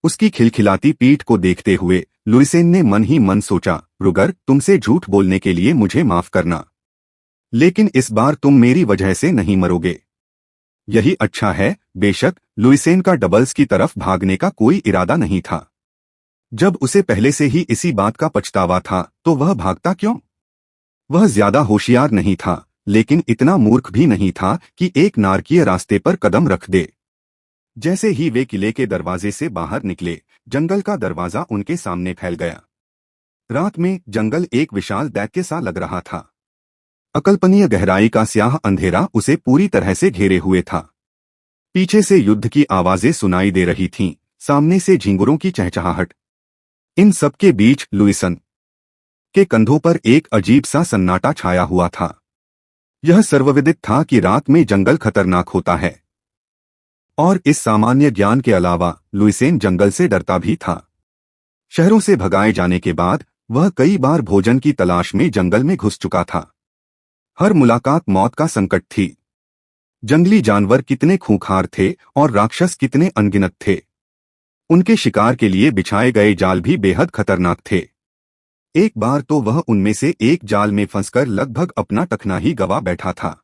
उसकी खिलखिलाती पीठ को देखते हुए लुइसेन ने मन ही मन सोचा, रूगर, तुमसे झूठ बोलने के लिए मुझे माफ करना, लेकिन इस बार तुम मेरी वजह से नहीं मरोगे। यही अच्छा है। बेशक लुइसेन का डबल्स की तरफ भागने का कोई इरादा नहीं था। जब उसे पहले से ही इसी बात का पछतावा था तो वह भागता क्यों? वह ज्यादा होशियार नहीं था, लेकिन इतना मूर्ख भी नहीं था कि एक नारकीय रास्ते पर कदम रख दे। जैसे ही वे किले के दरवाजे से बाहर निकले, जंगल का दरवाजा उनके सामने फैल गया। रात में जंगल एक विशाल दैत्य सा लग रहा था। अकल्पनीय गहराई का स्याह अंधेरा उसे पूरी तरह से घेरे हुए था। पीछे से युद्ध की आवाजें सुनाई दे रही थीं, सामने से झिंगुरों की चहचहाहट। इन सबके बीच लुइसन के कंधों पर एक अजीब सा सन्नाटा छाया हुआ था। यह सर्वविदित था कि रात में जंगल खतरनाक होता है, और इस सामान्य ज्ञान के अलावा लुइसेन जंगल से डरता भी था। शहरों से भगाए जाने के बाद वह कई बार भोजन की तलाश में जंगल में घुस चुका था। हर मुलाकात मौत का संकट थी। जंगली जानवर कितने खूंखार थे और राक्षस कितने अनगिनत थे। उनके शिकार के लिए बिछाए गए जाल भी बेहद खतरनाक थे। एक बार तो वह उनमें से एक जाल में फंसकर लगभग अपना टखना ही गवा बैठा था।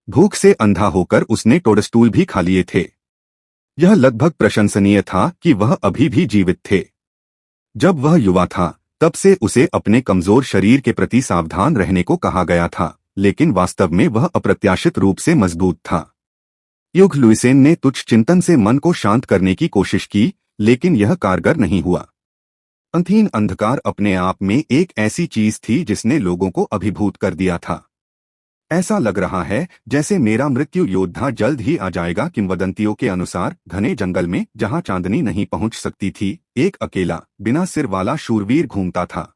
भूख से अंधा होकर उसने टोडस्टूल भी खा लिए थे। यह लगभग प्रशंसनीय था कि वह अभी भी जीवित थे। जब वह युवा था तब से उसे अपने कमजोर शरीर के प्रति सावधान रहने को कहा गया था, लेकिन वास्तव में वह अप्रत्याशित रूप से मजबूत था। युग लुइसेन ने तुच्छ चिंतन से मन को शांत करने की कोशिश की, लेकिन यह कारगर नहीं हुआ। अंधहीन अंधकार अपने आप में एक ऐसी चीज थी जिसने लोगों को अभिभूत कर दिया था। ऐसा लग रहा है जैसे मेरा मृत्यु योद्धा जल्द ही आ जाएगा। किंवदंतियों के अनुसार घने जंगल में जहां चांदनी नहीं पहुंच सकती थी, एक अकेला बिना सिर वाला शूरवीर घूमता था।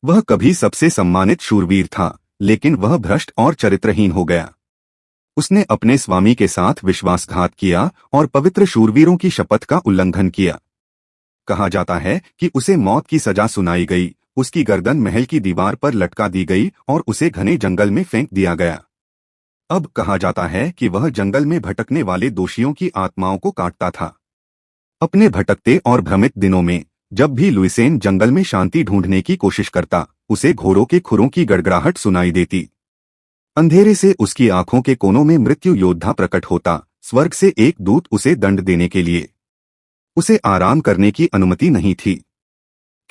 वह कभी सबसे सम्मानित शूरवीर था, लेकिन वह भ्रष्ट और चरित्रहीन हो गया। उसने अपने स्वामी के साथ विश्वासघात किया और पवित्र शूरवीरों की शपथ का उल्लंघन किया। कहा जाता है कि उसे मौत की सजा सुनाई गई, उसकी गर्दन महल की दीवार पर लटका दी गई और उसे घने जंगल में फेंक दिया गया। अब कहा जाता है कि वह जंगल में भटकने वाले दोषियों की आत्माओं को काटता था। अपने भटकते और भ्रमित दिनों में जब भी लुइसेन जंगल में शांति ढूंढने की कोशिश करता, उसे घोड़ों के खुरों की गड़गड़ाहट सुनाई देती। अंधेरे से उसकी आंखों के कोनों में मृत्यु योद्धा प्रकट होता, स्वर्ग से एक दूत उसे दंड देने के लिए। उसे आराम करने की अनुमति नहीं थी।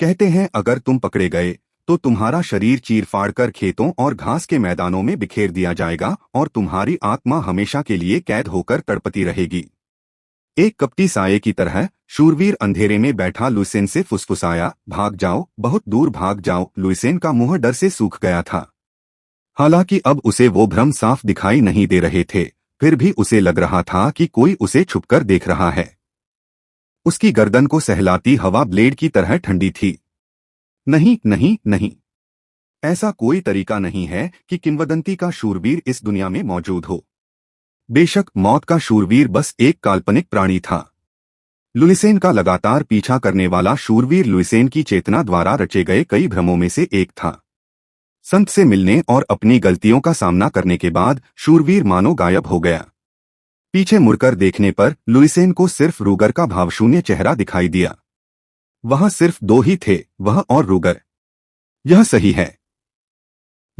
कहते हैं अगर तुम पकड़े गए तो तुम्हारा शरीर चीर-फाड़ कर खेतों और घास के मैदानों में बिखेर दिया जाएगा और तुम्हारी आत्मा हमेशा के लिए कैद होकर तड़पती रहेगी। एक कपटी साये की तरह शूरवीर अंधेरे में बैठा लुइसेन से फुसफुसाया, भाग जाओ, बहुत दूर भाग जाओ। लुइसेन का मुंह डर से सूख गया था। हालांकि अब उसे वो भ्रम साफ दिखाई नहीं दे रहे थे, फिर भी उसे लग रहा था कि कोई उसे छुपकर देख रहा है। उसकी गर्दन को सहलाती हवा ब्लेड की तरह ठंडी थी। नहीं नहीं नहीं, ऐसा कोई तरीका नहीं है कि किंवदंती का शूरवीर इस दुनिया में मौजूद हो। बेशक मौत का शूरवीर बस एक काल्पनिक प्राणी था। लुइसेन का लगातार पीछा करने वाला शूरवीर लुइसेन की चेतना द्वारा रचे गए कई भ्रमों में से एक था। संत से मिलने और अपनी गलतियों का सामना करने के बाद शूरवीर मानो गायब हो गया। पीछे मुड़कर देखने पर लुइसेन को सिर्फ रूगर का भावशून्य चेहरा दिखाई दिया। वहां सिर्फ दो ही थे, वह और रूगर। यह सही है।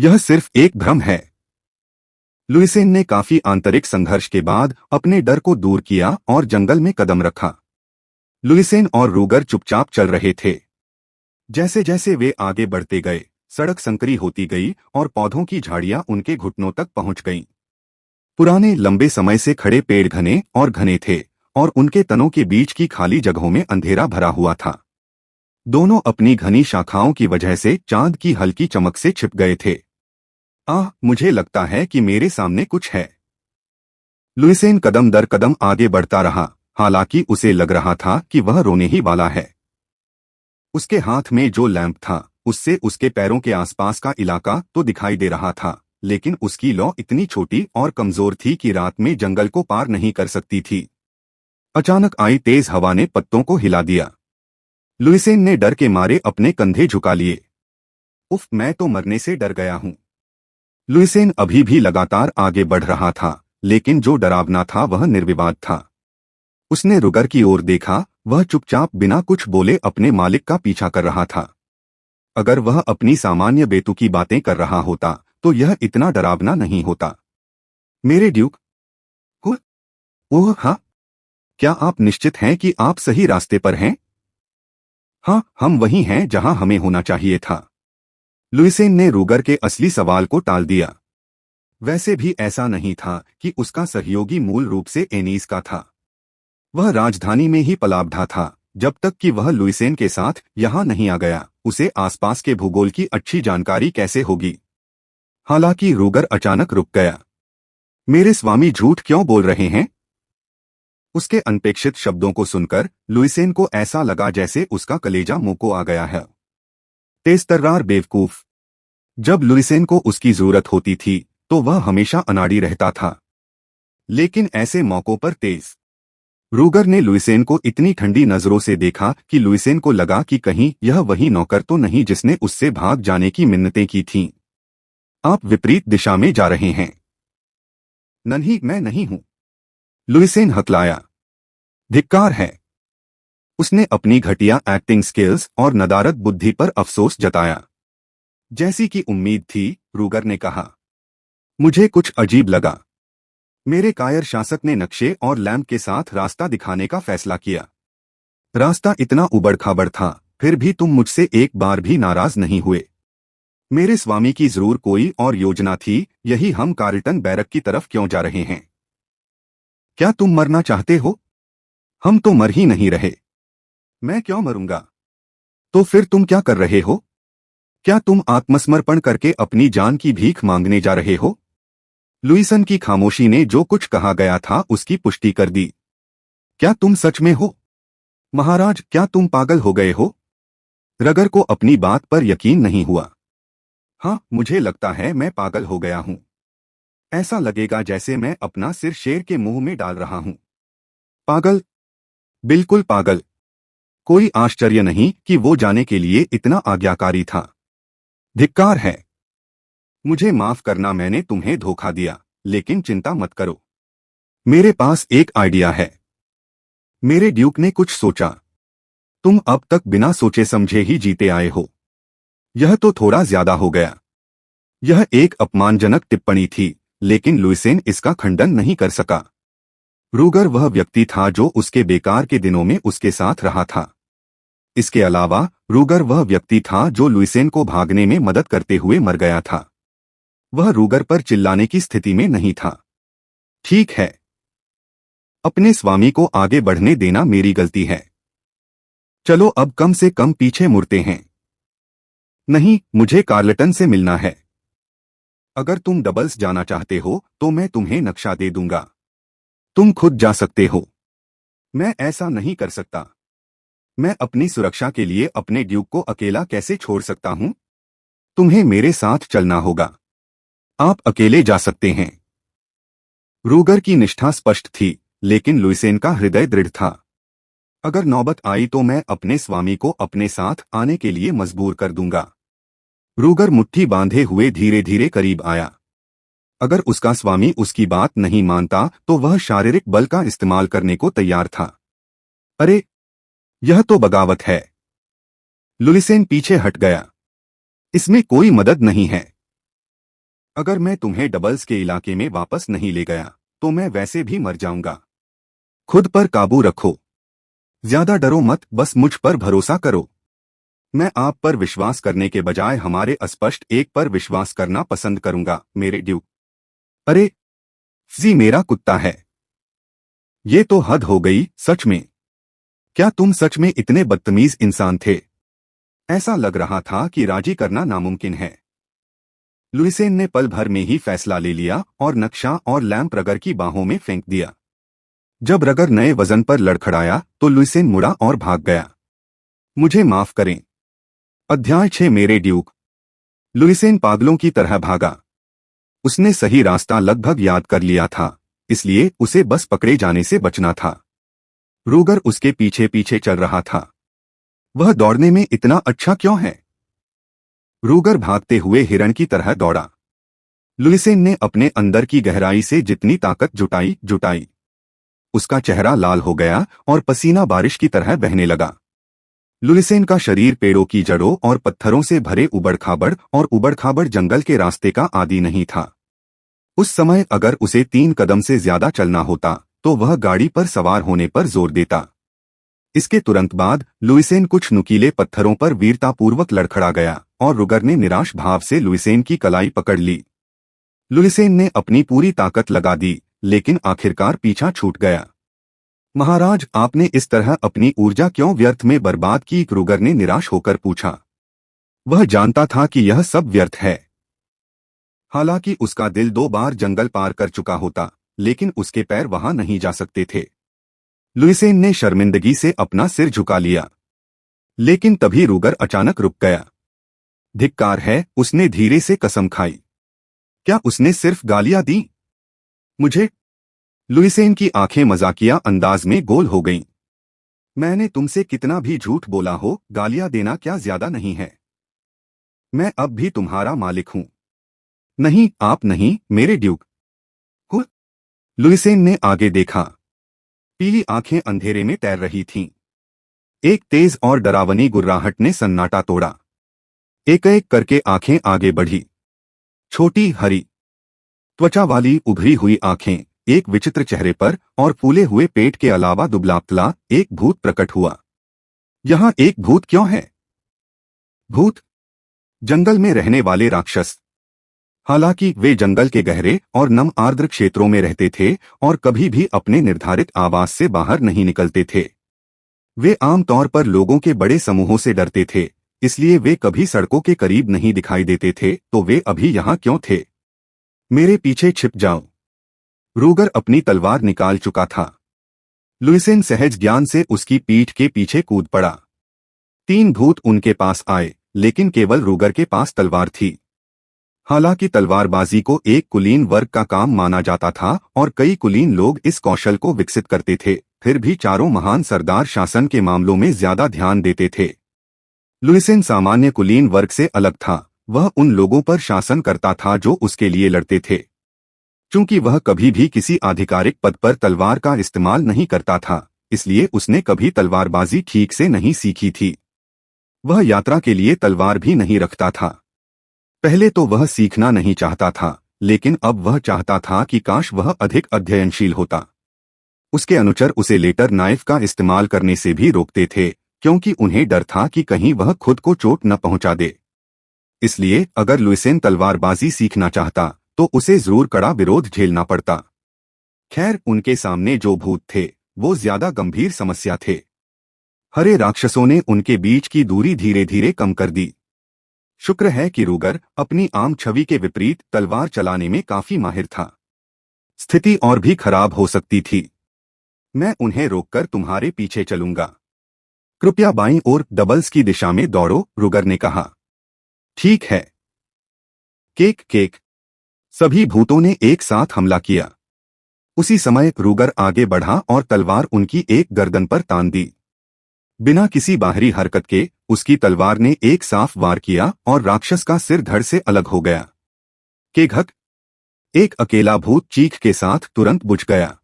यह सिर्फ एक भ्रम है। लुइसेन ने काफी आंतरिक संघर्ष के बाद अपने डर को दूर किया और जंगल में कदम रखा। लुइसेन और रूगर चुपचाप चल रहे थे। जैसे जैसे वे आगे बढ़ते गए, सड़क संकरी होती गई और पौधों की झाड़ियां उनके घुटनों तक पहुंच गईं। पुराने लंबे समय से खड़े पेड़ घने और घने थे और उनके तनों के बीच की खाली जगहों में अंधेरा भरा हुआ था। दोनों अपनी घनी शाखाओं की वजह से चांद की हल्की चमक से छिप गए थे। मुझे लगता है कि मेरे सामने कुछ है। लुइसेन कदम दर कदम आगे बढ़ता रहा, हालांकि उसे लग रहा था कि वह रोने ही वाला है। उसके हाथ में जो लैंप था, उससे उसके पैरों के आसपास का इलाका तो दिखाई दे रहा था, लेकिन उसकी लौ इतनी छोटी और कमजोर थी कि रात में जंगल को पार नहीं कर सकती थी। अचानक आई तेज हवा ने पत्तों को हिला दिया। लुइसेन ने डर के मारे अपने कंधे झुका लिए। उफ, मैं तो मरने से डर गया हूं। लुइसेन अभी भी लगातार आगे बढ़ रहा था, लेकिन जो डरावना था वह निर्विवाद था। उसने रूगर की ओर देखा। वह चुपचाप बिना कुछ बोले अपने मालिक का पीछा कर रहा था। अगर वह अपनी सामान्य बेतुकी बातें कर रहा होता तो यह इतना डरावना नहीं होता। मेरे ड्यूक। ओह हाँ, क्या आप निश्चित हैं कि आप सही रास्ते पर हैं? हाँ, हम वही हैं जहां हमें होना चाहिए था। लुइसेन ने रूगर के असली सवाल को टाल दिया। वैसे भी ऐसा नहीं था कि उसका सहयोगी मूल रूप से एनीस का था। वह राजधानी में ही पलाबधा था। जब तक कि वह लुइसेन के साथ यहां नहीं आ गया, उसे आसपास के भूगोल की अच्छी जानकारी कैसे होगी? हालांकि रूगर अचानक रुक गया। मेरे स्वामी झूठ क्यों बोल रहे हैं? उसके अनपेक्षित शब्दों को सुनकर लुइसेन को ऐसा लगा जैसे उसका कलेजा मुंह को आ गया है। तेजतर्रार बेवकूफ। जब लुइसेन को उसकी जरूरत होती थी तो वह हमेशा अनाड़ी रहता था, लेकिन ऐसे मौकों पर तेज। रूगर ने लुइसेन को इतनी ठंडी नजरों से देखा कि लुइसेन को लगा कि कहीं यह वही नौकर तो नहीं जिसने उससे भाग जाने की मिन्नतें की थीं। आप विपरीत दिशा में जा रहे हैं। नहीं, मैं नहीं हूं। लुइसेन हकलाया। धिक्कार है। उसने अपनी घटिया एक्टिंग स्किल्स और नदारद बुद्धि पर अफसोस जताया। जैसी कि उम्मीद थी, रूगर ने कहा। मुझे कुछ अजीब लगा। मेरे कायर शासक ने नक्शे और लैंप के साथ रास्ता दिखाने का फैसला किया। रास्ता इतना उबड़-खाबड़ था, फिर भी तुम मुझसे एक बार भी नाराज नहीं हुए। मेरे स्वामी की जरूर कोई और योजना थी। यही हम कार्ल्टन बैरक की तरफ क्यों जा रहे हैं? क्या तुम मरना चाहते हो? हम तो मर ही नहीं रहे। मैं क्यों मरूंगा? तो फिर तुम क्या कर रहे हो? क्या तुम आत्मसमर्पण करके अपनी जान की भीख मांगने जा रहे हो? लुइसन की खामोशी ने जो कुछ कहा गया था उसकी पुष्टि कर दी। क्या तुम सच में हो? महाराज, क्या तुम पागल हो गए हो? रगर को अपनी बात पर यकीन नहीं हुआ। हाँ, मुझे लगता है मैं पागल हो गया हूं। ऐसा लगेगा जैसे मैं अपना सिर शेर के मुंह में डाल रहा हूं। पागल? बिल्कुल पागल। कोई आश्चर्य नहीं कि वो जाने के लिए इतना आज्ञाकारी था। धिक्कार है। मुझे माफ करना, मैंने तुम्हें धोखा दिया, लेकिन चिंता मत करो। मेरे पास एक आइडिया है। मेरे ड्यूक ने कुछ सोचा। तुम अब तक बिना सोचे समझे ही जीते आए हो। यह तो थोड़ा ज्यादा हो गया। यह एक अपमानजनक टिप्पणी थी, लेकिन लुइसेन इसका खंडन नहीं कर सका। रूगर वह व्यक्ति था जो उसके बेकार के दिनों में उसके साथ रहा था। इसके अलावा रूगर वह व्यक्ति था जो लुइसेन को भागने में मदद करते हुए मर गया था। वह रूगर पर चिल्लाने की स्थिति में नहीं था। ठीक है, अपने स्वामी को आगे बढ़ने देना मेरी गलती है। चलो अब कम से कम पीछे मुड़ते हैं। नहीं, मुझे कार्ल्टन से मिलना है। अगर तुम डबल्स जाना चाहते हो तो मैं तुम्हें नक्शा दे दूंगा। तुम खुद जा सकते हो। मैं ऐसा नहीं कर सकता। मैं अपनी सुरक्षा के लिए अपने ड्यूक को अकेला कैसे छोड़ सकता हूं? तुम्हें मेरे साथ चलना होगा। आप अकेले जा सकते हैं। रूगर की निष्ठा स्पष्ट थी, लेकिन लुइसेन का हृदय दृढ़ था। अगर नौबत आई तो मैं अपने स्वामी को अपने साथ आने के लिए मजबूर कर दूंगा। रूगर मुट्ठी बांधे हुए धीरे धीरे करीब आया। अगर उसका स्वामी उसकी बात नहीं मानता तो वह शारीरिक बल का इस्तेमाल करने को तैयार था। अरे, यह तो बगावत है। लुलिसेन पीछे हट गया। इसमें कोई मदद नहीं है। अगर मैं तुम्हें डबल्स के इलाके में वापस नहीं ले गया तो मैं वैसे भी मर जाऊंगा। खुद पर काबू रखो। ज्यादा डरो मत, बस मुझ पर भरोसा करो। मैं आप पर विश्वास करने के बजाय हमारे अस्पष्ट एक पर विश्वास करना पसंद करूंगा, मेरे ड्यूक। अरे, जी मेरा कुत्ता है। ये तो हद हो गई, सच में। क्या तुम सच में इतने बदतमीज इंसान थे? ऐसा लग रहा था कि राजी करना नामुमकिन है। लुइसेन ने पल भर में ही फैसला ले लिया और नक्शा और लैंप रगर की बाहों में फेंक दिया। जब रगर नए वजन पर लड़खड़ाया तो लुइसेन मुड़ा और भाग गया। मुझे माफ करें। अध्याय 6 मेरे ड्यूक। लुइसेन पागलों की तरह भागा। उसने सही रास्ता लगभग याद कर लिया था, इसलिए उसे बस पकड़े जाने से बचना था। रूगर उसके पीछे पीछे चल रहा था। वह दौड़ने में इतना अच्छा क्यों है? रूगर भागते हुए हिरण की तरह दौड़ा। लुइसेन ने अपने अंदर की गहराई से जितनी ताकत जुटाई, उसका चेहरा लाल हो गया और पसीना बारिश की तरह बहने लगा। लुइसेन का शरीर पेड़ों की जड़ों और पत्थरों से भरे उबड़-खाबड़ जंगल के रास्ते का आदी नहीं था। उस समय अगर उसे 3 कदम से ज्यादा चलना होता तो वह गाड़ी पर सवार होने पर जोर देता। इसके तुरंत बाद लुइसेन कुछ नुकीले पत्थरों पर वीरतापूर्वक लड़खड़ा गया और रूगर ने निराश भाव से लुइसेन की कलाई पकड़ ली। लुइसेन ने अपनी पूरी ताकत लगा दी, लेकिन आखिरकार पीछा छूट गया। महाराज, आपने इस तरह अपनी ऊर्जा क्यों व्यर्थ में बर्बाद की? रूगर ने निराश होकर पूछा। वह जानता था कि यह सब व्यर्थ है। हालांकि उसका दिल 2 बार जंगल पार कर चुका होता, लेकिन उसके पैर वहां नहीं जा सकते थे। लुइसेन ने शर्मिंदगी से अपना सिर झुका लिया। लेकिन तभी रूगर अचानक रुक गया। धिक्कार है, उसने धीरे से कसम खाई। क्या उसने सिर्फ गालियां दी? मुझे? लुइसेन की आंखें मजाकिया अंदाज में गोल हो गईं। मैंने तुमसे कितना भी झूठ बोला हो, गालियां देना क्या ज्यादा नहीं है? मैं अब भी तुम्हारा मालिक हूं। नहीं, आप नहीं, मेरे ड्यूक। हु? लुइसेन ने आगे देखा। पीली आंखें अंधेरे में तैर रही थीं। एक तेज और डरावनी गुर्राहट ने सन्नाटा तोड़ा। एक एक करके आंखें आगे बढ़ी। छोटी हरी त्वचा वाली उभरी हुई आंखें, एक विचित्र चेहरे पर और फूले हुए पेट के अलावा दुबला-पतला एक भूत प्रकट हुआ। यहाँ एक भूत क्यों है? भूत? जंगल में रहने वाले राक्षस। हालांकि वे जंगल के गहरे और नम आर्द्र क्षेत्रों में रहते थे और कभी भी अपने निर्धारित आवास से बाहर नहीं निकलते थे। वे आमतौर पर लोगों के बड़े समूहों से डरते थे, इसलिए वे कभी सड़कों के करीब नहीं दिखाई देते थे। तो वे अभी यहाँ क्यों थे? मेरे पीछे छिप जाओ। रूगर अपनी तलवार निकाल चुका था। लुइसेन सहज ज्ञान से उसकी पीठ के पीछे कूद पड़ा। 3 भूत उनके पास आए, लेकिन केवल रूगर के पास तलवार थी। हालांकि तलवारबाजी को एक कुलीन वर्ग का काम माना जाता था और कई कुलीन लोग इस कौशल को विकसित करते थे, फिर भी चारों महान सरदार शासन के मामलों में ज्यादा ध्यान देते थे। लुइसेन सामान्य कुलीन वर्ग से अलग था। वह उन लोगों पर शासन करता था जो उसके लिए लड़ते थे। चूंकि वह कभी भी किसी आधिकारिक पद पर तलवार का इस्तेमाल नहीं करता था, इसलिए उसने कभी तलवारबाजी ठीक से नहीं सीखी थी। वह यात्रा के लिए तलवार भी नहीं रखता था। पहले तो वह सीखना नहीं चाहता था, लेकिन अब वह चाहता था कि काश वह अधिक अध्ययनशील होता। उसके अनुचर उसे लेटर नाइफ का इस्तेमाल करने से भी रोकते थे, क्योंकि उन्हें डर था कि कहीं वह खुद को चोट न पहुंचा दे। इसलिए अगर लुइसेन तलवारबाजी सीखना चाहता तो उसे जरूर कड़ा विरोध झेलना पड़ता। खैर, उनके सामने जो भूत थे वो ज्यादा गंभीर समस्या थे। हरे राक्षसों ने उनके बीच की दूरी धीरे धीरे कम कर दी। शुक्र है कि रूगर अपनी आम छवि के विपरीत तलवार चलाने में काफी माहिर था। स्थिति और भी खराब हो सकती थी। मैं उन्हें रोककर तुम्हारे पीछे चलूंगा। कृपया बाईं ओर डबल्स की दिशा में दौड़ो, रूगर ने कहा। ठीक है। Cake cake. सभी भूतों ने एक साथ हमला किया। उसी समय रूगर आगे बढ़ा और तलवार उनकी एक गर्दन पर तान दी। बिना किसी बाहरी हरकत के उसकी तलवार ने एक साफ वार किया और राक्षस का सिर धड़ से अलग हो गया। केघक। एक अकेला भूत चीख के साथ तुरंत बुझ गया।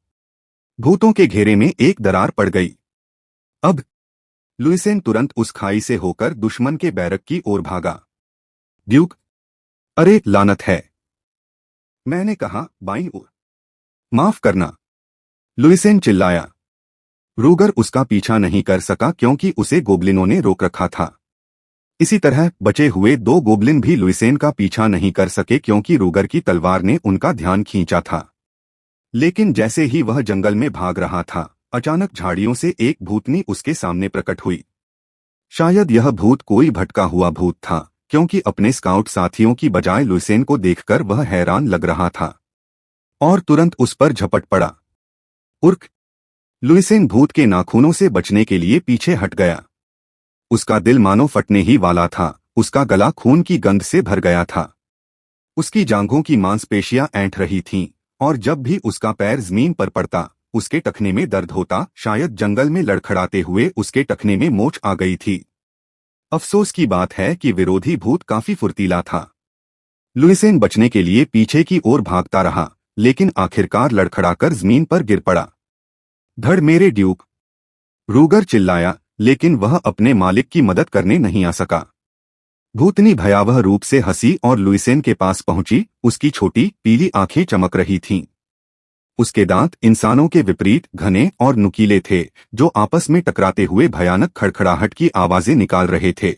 भूतों के घेरे में एक दरार पड़ गई। अब लुइसेन तुरंत उस खाई से होकर दुश्मन के बैरक की ओर भागा। ड्यूक, अरे लानत है! मैंने कहा बाईं ओर। माफ करना, लुइसेन चिल्लाया। रूगर उसका पीछा नहीं कर सका क्योंकि उसे गोबलिनों ने रोक रखा था। इसी तरह बचे हुए दो गोबलिन भी लुइसेन का पीछा नहीं कर सके क्योंकि रूगर की तलवार ने उनका ध्यान खींचा था। लेकिन जैसे ही वह जंगल में भाग रहा था, अचानक झाड़ियों से एक भूतनी उसके सामने प्रकट हुई। शायद यह भूत कोई भटका हुआ भूत था, क्योंकि अपने स्काउट साथियों की बजाय लुइसेन को देखकर वह हैरान लग रहा था और तुरंत उस पर झपट पड़ा। उर्क! लुइसेन भूत के नाखूनों से बचने के लिए पीछे हट गया। उसका दिल मानो फटने ही वाला था। उसका गला खून की गंध से भर गया था। उसकी जांघों की मांसपेशियां ऐंठ रही थीं, और जब भी उसका पैर जमीन पर पड़ता, उसके टखने में दर्द होता। शायद जंगल में लड़खड़ाते हुए उसके टखने में मोच आ गई थी। अफसोस की बात है कि विरोधी भूत काफी फुर्तीला था। लुइसेन बचने के लिए पीछे की ओर भागता रहा, लेकिन आखिरकार लड़खड़ाकर जमीन पर गिर पड़ा। धड़ मेरे ड्यूक! रूगर चिल्लाया, लेकिन वह अपने मालिक की मदद करने नहीं आ सका। भूतनी भयावह रूप से हंसी और लुइसेन के पास पहुंची। उसकी छोटी पीली आंखें चमक रही थीं। उसके दांत इंसानों के विपरीत घने और नुकीले थे, जो आपस में टकराते हुए भयानक खड़खड़ाहट की आवाजें निकाल रहे थे।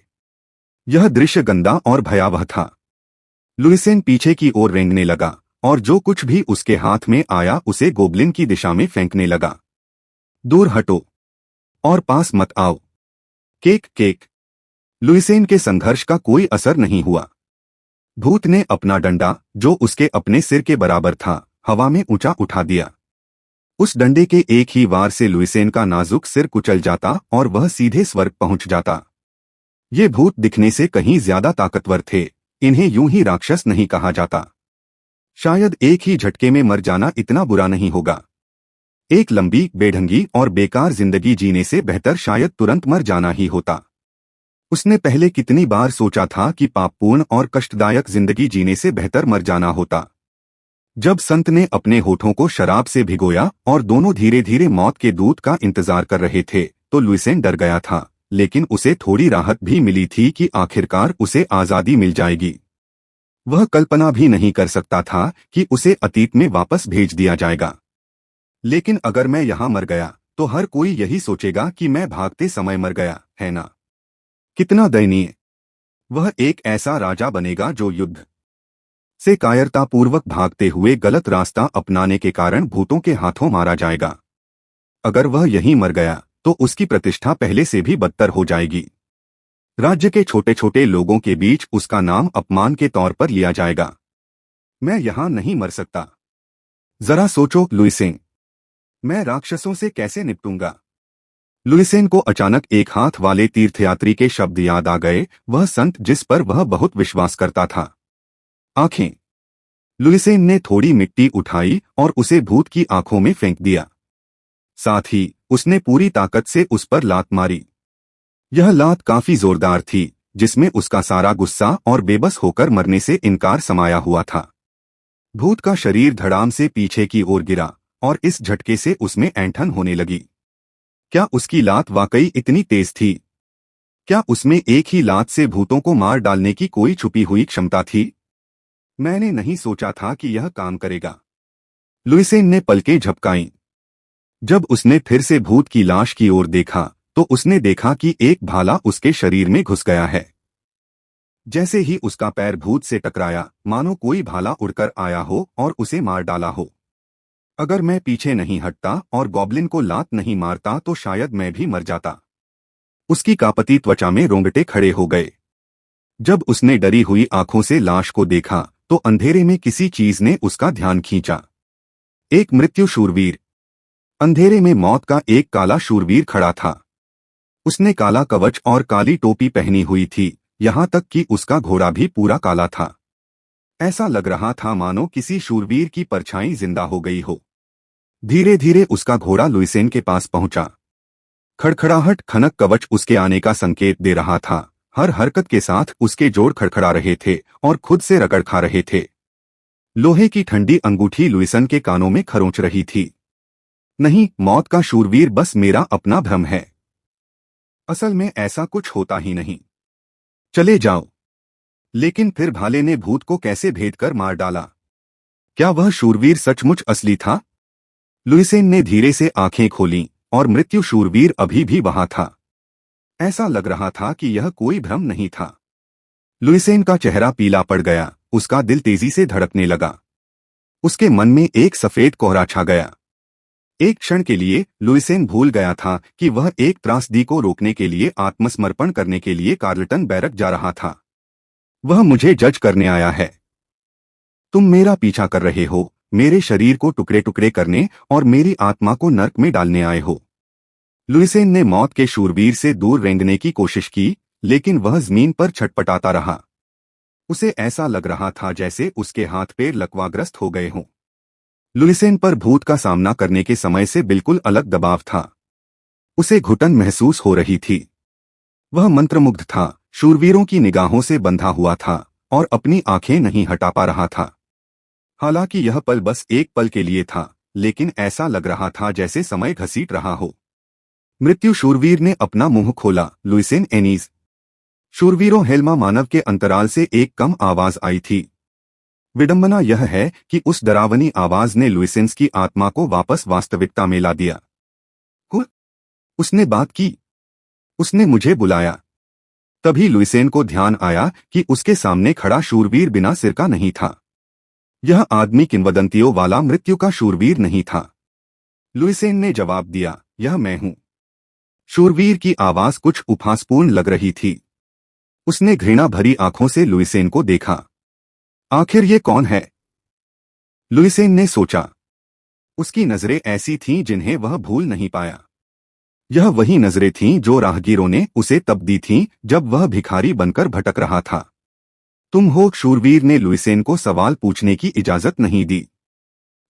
यह दृश्य गंदा और भयावह था। लुइसेन पीछे की ओर रेंगने लगा और जो कुछ भी उसके हाथ में आया उसे गोबलिन की दिशा में फेंकने लगा। दूर हटो और पास मत आओ! Cake cake! लुइसेन के संघर्ष का कोई असर नहीं हुआ। भूत ने अपना डंडा, जो उसके अपने सिर के बराबर था, हवा में ऊंचा उठा दिया। उस डंडे के एक ही वार से लुइसेन का नाजुक सिर कुचल जाता और वह सीधे स्वर्ग पहुंच जाता। ये भूत दिखने से कहीं ज्यादा ताकतवर थे। इन्हें यूं ही राक्षस नहीं कहा जाता। शायद एक ही झटके में मर जाना इतना बुरा नहीं होगा। एक लंबी, बेढंगी और बेकार जिंदगी जीने से बेहतर शायद तुरंत मर जाना ही होता। उसने पहले कितनी बार सोचा था कि पापपूर्ण और कष्टदायक जिंदगी जीने से बेहतर मर जाना होता। जब संत ने अपने होठों को शराब से भिगोया और दोनों धीरे धीरे मौत के दूत का इंतजार कर रहे थे, तो लुइसेन डर गया था, लेकिन उसे थोड़ी राहत भी मिली थी कि आखिरकार उसे आजादी मिल जाएगी। वह कल्पना भी नहीं कर सकता था कि उसे अतीत में वापस भेज दिया जाएगा। लेकिन अगर मैं यहाँ मर गया, तो हर कोई यही सोचेगा कि मैं भागते समय मर गया, है ना? कितना दयनीय! वह एक ऐसा राजा बनेगा जो युद्ध से कायरतापूर्वक भागते हुए गलत रास्ता अपनाने के कारण भूतों के हाथों मारा जाएगा। अगर वह यहीं मर गया, तो उसकी प्रतिष्ठा पहले से भी बदतर हो जाएगी। राज्य के छोटे छोटे लोगों के बीच उसका नाम अपमान के तौर पर लिया जाएगा। मैं यहां नहीं मर सकता। जरा सोचो लुइसेन, मैं राक्षसों से कैसे निपटूंगा? लुइसेन को अचानक एक हाथ वाले तीर्थयात्री के शब्द याद आ गए, वह संत जिस पर वह बहुत विश्वास करता था। आंखें! लुइसेन ने थोड़ी मिट्टी उठाई और उसे भूत की आंखों में फेंक दिया। साथ ही उसने पूरी ताकत से उस पर लात मारी। यह लात काफी जोरदार थी, जिसमें उसका सारा गुस्सा और बेबस होकर मरने से इनकार समाया हुआ था। भूत का शरीर धड़ाम से पीछे की ओर गिरा और इस झटके से उसमें ऐंठन होने लगी। क्या उसकी लात वाकई इतनी तेज थी? क्या उसमें एक ही लात से भूतों को मार डालने की कोई छुपी हुई क्षमता थी? मैंने नहीं सोचा था कि यह काम करेगा। लुइसेन ने पलकें झपकाईं। जब उसने फिर से भूत की लाश की ओर देखा, तो उसने देखा कि एक भाला उसके शरीर में घुस गया है। जैसे ही उसका पैर भूत से टकराया, मानो कोई भाला उड़कर आया हो और उसे मार डाला हो। अगर मैं पीछे नहीं हटता और गॉब्लिन को लात नहीं मारता तो शायद मैं भी मर जाता। उसकी कांपती त्वचा में रोंगटे खड़े हो गए। जब उसने डरी हुई आंखों से लाश को देखा, तो अंधेरे में किसी चीज ने उसका ध्यान खींचा। एक मृत्यु शूरवीर। अंधेरे में मौत का एक काला शूरवीर खड़ा था। उसने काला कवच और काली टोपी पहनी हुई थी, यहां तक कि उसका घोड़ा भी पूरा काला था। ऐसा लग रहा था मानो किसी शूरवीर की परछाई जिंदा हो गई हो। धीरे धीरे उसका घोड़ा लुइसेन के पास पहुंचा। खड़खड़ाहट खनक कवच उसके आने का संकेत दे रहा था। हर हरकत के साथ उसके जोड़ खड़खड़ा रहे थे और खुद से रगड़ खा रहे थे। लोहे की ठंडी अंगूठी लुइसन के कानों में खरोंच रही थी। नहीं, मौत का शूरवीर बस मेरा अपना भ्रम है। असल में ऐसा कुछ होता ही नहीं। चले जाओ। लेकिन फिर भाले ने भूत को कैसे भेद कर मार डाला? क्या वह शूरवीर सचमुच असली था? लुइसेन ने धीरे से आंखें खोलीं और मृत्यु शूरवीर अभी भी वहां था। ऐसा लग रहा था कि यह कोई भ्रम नहीं था। लुइसेन का चेहरा पीला पड़ गया, उसका दिल तेजी से धड़कने लगा। उसके मन में एक सफेद कोहरा छा गया। एक क्षण के लिए लुइसेन भूल गया था कि वह एक त्रासदी को रोकने के लिए आत्मसमर्पण करने के लिए कार्लटन बैरक जा रहा था। वह मुझे जज करने आया है। तुम मेरा पीछा कर रहे हो, मेरे शरीर को टुकड़े टुकड़े करने और मेरी आत्मा को नर्क में डालने आए हो। लुइसेन ने मौत के शूरवीर से दूर रेंगने की कोशिश की, लेकिन वह जमीन पर छटपटाता रहा। उसे ऐसा लग रहा था जैसे उसके हाथ पैर लकवाग्रस्त हो गए हों। लुइसेन पर भूत का सामना करने के समय से बिल्कुल अलग दबाव था। उसे घुटन महसूस हो रही थी। वह मंत्रमुग्ध था, शूरवीरों की निगाहों से बंधा हुआ था और अपनी आंखें नहीं हटा पा रहा था। हालांकि यह पल बस एक पल के लिए था, लेकिन ऐसा लग रहा था जैसे समय घसीट रहा हो। मृत्यु शूरवीर ने अपना मुंह खोला, लुइसेन एनीज। शूरवीरों हेल्मा मानव के अंतराल से एक कम आवाज आई थी। विडंबना यह है कि उस डरावनी आवाज ने लुइसेंस की आत्मा को वापस वास्तविकता में ला दिया। उसने बात की। उसने मुझे बुलाया। तभी लुइसेन को ध्यान आया कि उसके सामने खड़ा शूरवीर बिना सिर का नहीं था। यह आदमी किंवदंतियों वाला मृत्यु का शूरवीर नहीं था। लुइसेन ने जवाब दिया, यह मैं हूं। शूरवीर की आवाज कुछ उपहासपूर्ण लग रही थी। उसने घृणा भरी आंखों से लुइसेन को देखा। आखिर ये कौन है? लुइसेन ने सोचा। उसकी नजरें ऐसी थीं जिन्हें वह भूल नहीं पाया। यह वही नजरें थीं जो राहगीरों ने उसे तब दी थीं जब वह भिखारी बनकर भटक रहा था। तुम हो? शूरवीर ने लुइसेन को सवाल पूछने की इजाजत नहीं दी।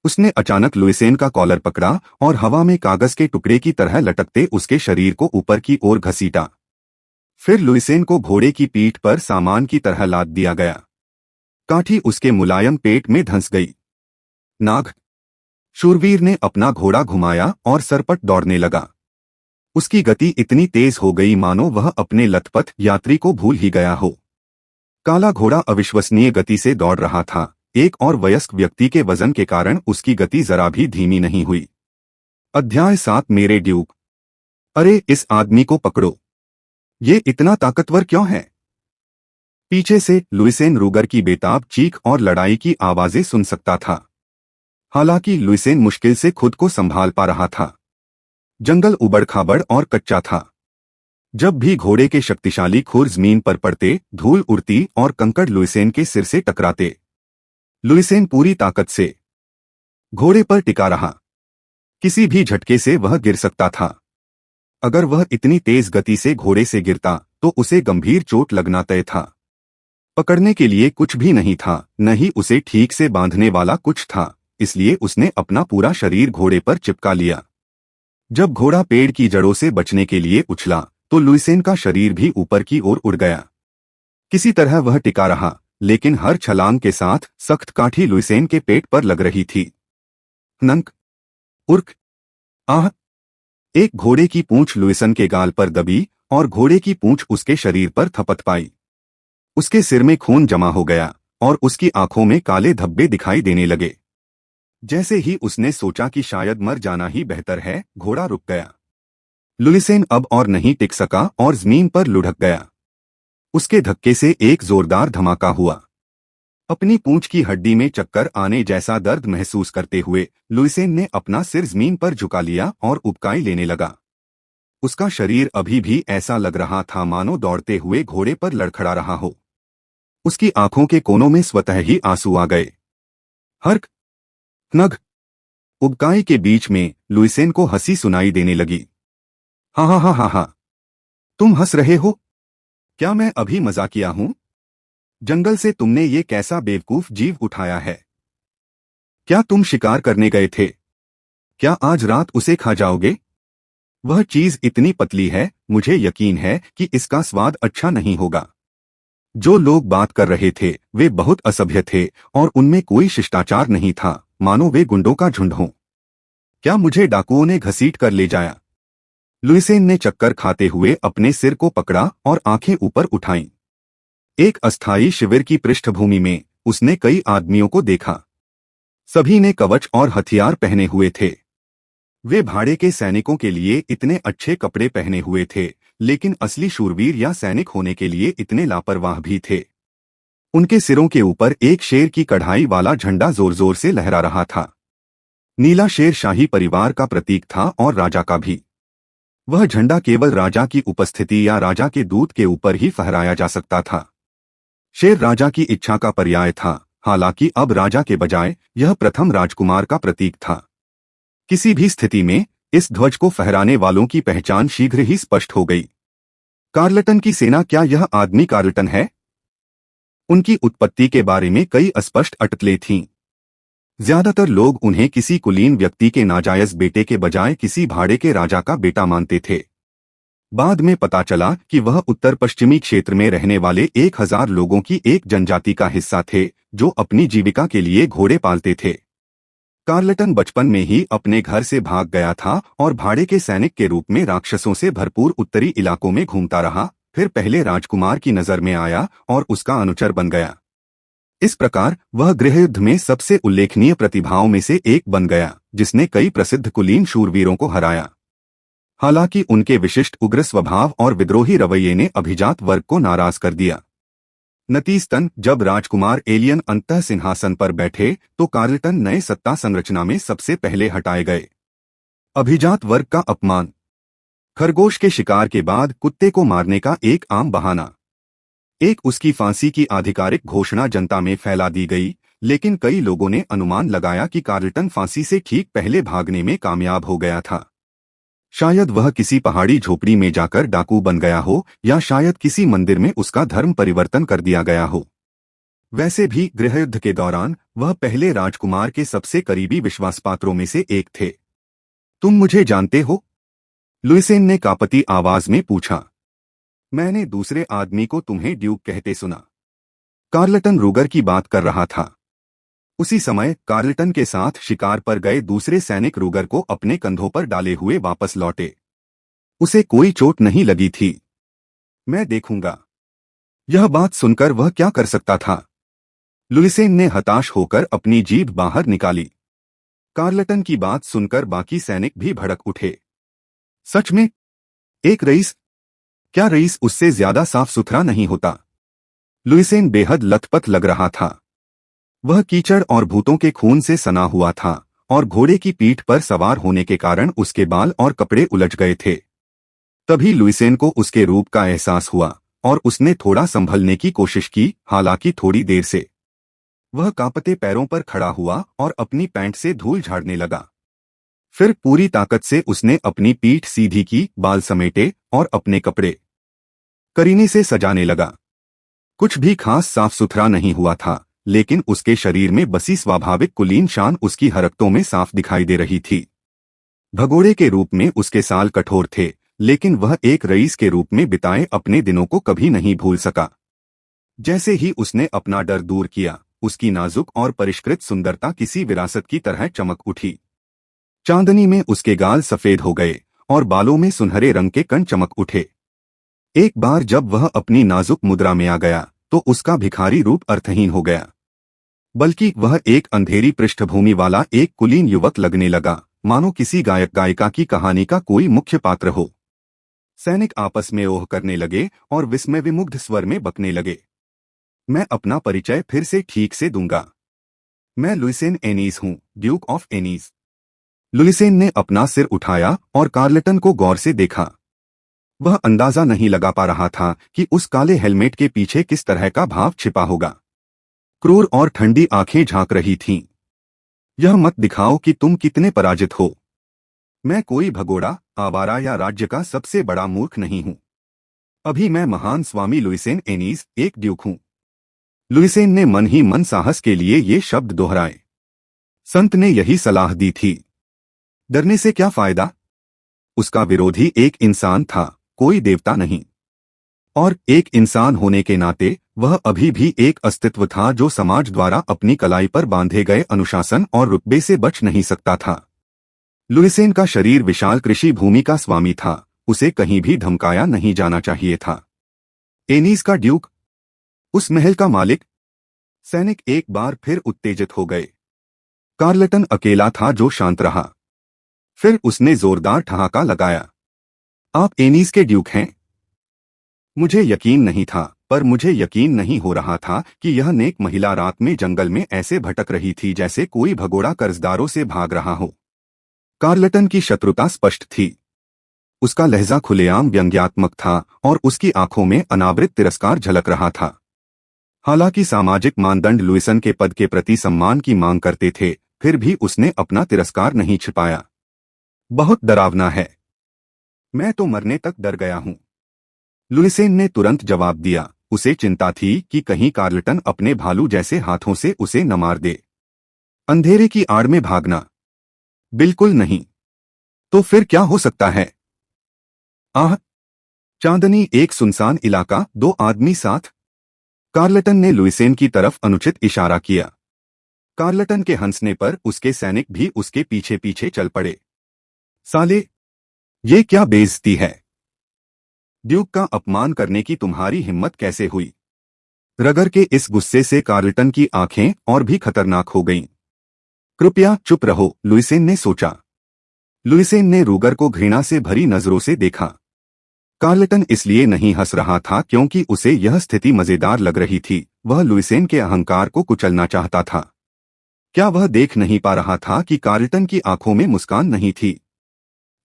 उसने अचानक लुइसेन का कॉलर पकड़ा और हवा में कागज के टुकड़े की तरह लटकते उसके शरीर को ऊपर की ओर घसीटा। फिर लुइसेन को घोड़े की पीठ पर सामान की तरह लाद दिया गया। काठी उसके मुलायम पेट में धंस गई। नाग। शूरवीर ने अपना घोड़ा घुमाया और सरपट दौड़ने लगा। उसकी गति इतनी तेज हो गई मानो वह अपने लथपथ यात्री को भूल ही गया हो। काला घोड़ा अविश्वसनीय गति से दौड़ रहा था। एक और वयस्क व्यक्ति के वजन के कारण उसकी गति जरा भी धीमी नहीं हुई। अध्याय 7 मेरे ड्यूक। अरे, इस आदमी को पकड़ो। ये इतना ताकतवर क्यों है? पीछे से लुइसेन रूगर की बेताब चीख और लड़ाई की आवाजें सुन सकता था। हालांकि लुइसेन मुश्किल से खुद को संभाल पा रहा था। जंगल उबड़-खाबड़ और कच्चा था। जब भी घोड़े के शक्तिशाली खुर जमीन पर पड़ते, धूल उड़ती और कंकड़ लुइसेन के सिर से टकराते। लुइसेन पूरी ताकत से घोड़े पर टिका रहा। किसी भी झटके से वह गिर सकता था। अगर वह इतनी तेज गति से घोड़े से गिरता तो उसे गंभीर चोट लगना तय था। पकड़ने के लिए कुछ भी नहीं था, न ही उसे ठीक से बांधने वाला कुछ था, इसलिए उसने अपना पूरा शरीर घोड़े पर चिपका लिया। जब घोड़ा पेड़ की जड़ों से बचने के लिए उछला तो लुइसेन का शरीर भी ऊपर की ओर उड़ गया। किसी तरह वह टिका रहा, लेकिन हर छलांग के साथ सख्त काठी लुइसेन के पेट पर लग रही थी। नंक। उर्क। आह। एक घोड़े की पूंछ लुइसन के गाल पर दबी और घोड़े की पूंछ उसके शरीर पर थपथ पाई। उसके सिर में खून जमा हो गया और उसकी आंखों में काले धब्बे दिखाई देने लगे। जैसे ही उसने सोचा कि शायद मर जाना ही बेहतर है, घोड़ा रुक गया। लुइसेन अब और नहीं टिक सका और जमीन पर लुढ़क गया। उसके धक्के से एक जोरदार धमाका हुआ। अपनी पूंछ की हड्डी में चक्कर आने जैसा दर्द महसूस करते हुए लुइसेन ने अपना सिर जमीन पर झुका लिया और उबकाई लेने लगा। उसका शरीर अभी भी ऐसा लग रहा था मानो दौड़ते हुए घोड़े पर लड़खड़ा रहा हो। उसकी आंखों के कोनों में स्वतः ही आंसू आ गए। हर्क। नग। उबकाई के बीच में लुइसेन को हंसी सुनाई देने लगी। हा हा हा हा हा। तुम हंस रहे हो? क्या मैं अभी मजाकिया हूं? जंगल से तुमने ये कैसा बेवकूफ जीव उठाया है? क्या तुम शिकार करने गए थे? क्या आज रात उसे खा जाओगे? वह चीज इतनी पतली है, मुझे यकीन है कि इसका स्वाद अच्छा नहीं होगा। जो लोग बात कर रहे थे वे बहुत असभ्य थे और उनमें कोई शिष्टाचार नहीं था, मानो वे गुंडों का झुंड हों। क्या मुझे डाकुओं ने घसीट कर ले जाया? लुइसेन ने चक्कर खाते हुए अपने सिर को पकड़ा और आंखें ऊपर उठाईं। एक अस्थायी शिविर की पृष्ठभूमि में उसने कई आदमियों को देखा। सभी ने कवच और हथियार पहने हुए थे। वे भाड़े के सैनिकों के लिए इतने अच्छे कपड़े पहने हुए थे, लेकिन असली शूरवीर या सैनिक होने के लिए इतने लापरवाह भी थे। उनके सिरों के ऊपर एक शेर की कढ़ाई वाला झंडा जोर जोर से लहरा रहा था। नीला शेर शाही परिवार का प्रतीक था और राजा का भी। वह झंडा केवल राजा की उपस्थिति या राजा के दूत के ऊपर ही फहराया जा सकता था। शेर राजा की इच्छा का पर्याय था, हालांकि अब राजा के बजाय यह प्रथम राजकुमार का प्रतीक था। किसी भी स्थिति में इस ध्वज को फहराने वालों की पहचान शीघ्र ही स्पष्ट हो गई। कार्लटन की सेना, क्या यह आदमी कार्लटन है? उनकी उत्पत्ति के बारे में कई अस्पष्ट अटकलें थीं। ज्यादातर लोग उन्हें किसी कुलीन व्यक्ति के नाजायज बेटे के बजाय किसी भाड़े के राजा का बेटा मानते थे। बाद में पता चला कि वह उत्तर पश्चिमी क्षेत्र में रहने वाले 1000 लोगों की एक जनजाति का हिस्सा थे जो अपनी जीविका के लिए घोड़े पालते थे। कार्लटन बचपन में ही अपने घर से भाग गया था और भाड़े के सैनिक के रूप में राक्षसों से भरपूर उत्तरी इलाकों में घूमता रहा, फिर पहले राजकुमार की नजर में आया और उसका अनुचर बन गया। इस प्रकार वह गृहयुद्ध में सबसे उल्लेखनीय प्रतिभाओं में से एक बन गया, जिसने कई प्रसिद्ध कुलीन शूरवीरों को हराया। हालांकि उनके विशिष्ट उग्र स्वभाव और विद्रोही रवैये ने अभिजात वर्ग को नाराज कर दिया। नतीजतन जब राजकुमार एलियन अंतः सिंहासन पर बैठे तो कार्लटन नए सत्ता संरचना में सबसे पहले हटाए गए। अभिजात वर्ग का अपमान। खरगोश के शिकार के बाद कुत्ते को मारने का एक आम बहाना। एक उसकी फांसी की आधिकारिक घोषणा जनता में फैला दी गई, लेकिन कई लोगों ने अनुमान लगाया कि कार्लटन फांसी से ठीक पहले भागने में कामयाब हो गया था। शायद वह किसी पहाड़ी झोपड़ी में जाकर डाकू बन गया हो, या शायद किसी मंदिर में उसका धर्म परिवर्तन कर दिया गया हो। वैसे भी गृहयुद्ध के दौरान वह पहले राजकुमार के सबसे करीबी विश्वासपात्रों में से एक थे। तुम मुझे जानते हो? लुइसेन ने कांपती आवाज में पूछा। मैंने दूसरे आदमी को तुम्हें ड्यूक कहते सुना। कार्लटन रूगर की बात कर रहा था। उसी समय कार्लटन के साथ शिकार पर गए दूसरे सैनिक रूगर को अपने कंधों पर डाले हुए वापस लौटे। उसे कोई चोट नहीं लगी थी। मैं देखूंगा। यह बात सुनकर वह क्या कर सकता था? लुइसेन ने हताश होकर अपनी जीभ बाहर निकाली। कार्लटन की बात सुनकर बाकी सैनिक भी भड़क उठे। सच में? एक रईस? क्या रईस उससे ज्यादा साफ सुथरा नहीं होता? लुइसेन बेहद लथपथ लग रहा था। वह कीचड़ और भूतों के खून से सना हुआ था और घोड़े की पीठ पर सवार होने के कारण उसके बाल और कपड़े उलझ गए थे। तभी लुइसेन को उसके रूप का एहसास हुआ और उसने थोड़ा संभलने की कोशिश की, हालांकि थोड़ी देर से। वह कांपते पैरों पर खड़ा हुआ और अपनी पैंट से धूल झाड़ने लगा। फिर पूरी ताकत से उसने अपनी पीठ सीधी की, बाल समेटे और अपने कपड़े करीने से सजाने लगा। कुछ भी खास साफ सुथरा नहीं हुआ था, लेकिन उसके शरीर में बसी स्वाभाविक कुलीन शान उसकी हरकतों में साफ दिखाई दे रही थी। भगोड़े के रूप में उसके साल कठोर थे, लेकिन वह एक रईस के रूप में बिताए अपने दिनों को कभी नहीं भूल सका। जैसे ही उसने अपना डर दूर किया, उसकी नाजुक और परिष्कृत सुंदरता किसी विरासत की तरह चमक उठी। चांदनी में उसके गाल सफेद हो गए और बालों में सुनहरे रंग के कण चमक उठे। एक बार जब वह अपनी नाजुक मुद्रा में आ गया तो उसका भिखारी रूप अर्थहीन हो गया, बल्कि वह एक अंधेरी पृष्ठभूमि वाला एक कुलीन युवक लगने लगा, मानो किसी गायक गायिका की कहानी का कोई मुख्य पात्र हो। सैनिक आपस में ओह करने लगे और विस्मय विमुग्ध स्वर में बकने लगे। मैं अपना परिचय फिर से ठीक से दूंगा। मैं लुइसेन एनीस हूँ, ड्यूक ऑफ एनीस। लुइसेन ने अपना सिर उठाया और कार्लटन को गौर से देखा। वह अंदाजा नहीं लगा पा रहा था कि उस काले हेलमेट के पीछे किस तरह का भाव छिपा होगा। क्रूर और ठंडी आंखें झांक रही थीं। यह मत दिखाओ कि तुम कितने पराजित हो। मैं कोई भगोड़ा, आवारा या राज्य का सबसे बड़ा मूर्ख नहीं हूं। अभी मैं महान स्वामी लुइसेन एनीस, एक ड्यूक हूं। लुइसेन ने मन ही मन साहस के लिए ये शब्द दोहराए। संत ने यही सलाह दी थी। डरने से क्या फायदा? उसका विरोधी एक इंसान था, कोई देवता नहीं। और एक इंसान होने के नाते वह अभी भी एक अस्तित्व था जो समाज द्वारा अपनी कलाई पर बांधे गए अनुशासन और रुतबे से बच नहीं सकता था। लुइसेन का शरीर विशाल कृषि भूमि का स्वामी था, उसे कहीं भी धमकाया नहीं जाना चाहिए था। एनीस का ड्यूक, उस महल का मालिक। सैनिक एक बार फिर उत्तेजित हो गए। कार्लटन अकेला था जो शांत रहा। फिर उसने जोरदार ठहाका लगाया। आप एनीस के ड्यूक हैं? मुझे यकीन नहीं था, पर मुझे यकीन नहीं हो रहा था कि यह नेक महिला रात में जंगल में ऐसे भटक रही थी जैसे कोई भगोड़ा कर्जदारों से भाग रहा हो। कार्लटन की शत्रुता स्पष्ट थी। उसका लहजा खुलेआम व्यंग्यात्मक था और उसकी आंखों में अनावृत तिरस्कार झलक रहा था। हालांकि सामाजिक मानदंड लुइसन के पद के प्रति सम्मान की मांग करते थे, फिर भी उसने अपना तिरस्कार नहीं छिपाया। बहुत डरावना है। मैं तो मरने तक डर गया हूं। लुइसेन ने तुरंत जवाब दिया। उसे चिंता थी कि कहीं कार्लटन अपने भालू जैसे हाथों से उसे न मार दे। अंधेरे की आड़ में भागना? बिल्कुल नहीं। तो फिर क्या हो सकता है? आह! चांदनी, एक सुनसान इलाका, दो आदमी साथ। कार्लटन ने लुइसेन की तरफ अनुचित इशारा किया। कार्लटन के हंसने पर उसके सैनिक भी उसके पीछे पीछे चल पड़े। साले, ये क्या बेइज्जती है? ड्यूक का अपमान करने की तुम्हारी हिम्मत कैसे हुई? रगर के इस गुस्से से कार्लटन की आंखें और भी खतरनाक हो गईं। कृपया चुप रहो, लुइसेन ने सोचा। लुइसेन ने रूगर को घृणा से भरी नजरों से देखा। कार्लटन इसलिए नहीं हंस रहा था क्योंकि उसे यह स्थिति मजेदार लग रही थी, वह लुइसेन के अहंकार को कुचलना चाहता था। क्या वह देख नहीं पा रहा था कि कार्लटन की आंखों में मुस्कान नहीं थी?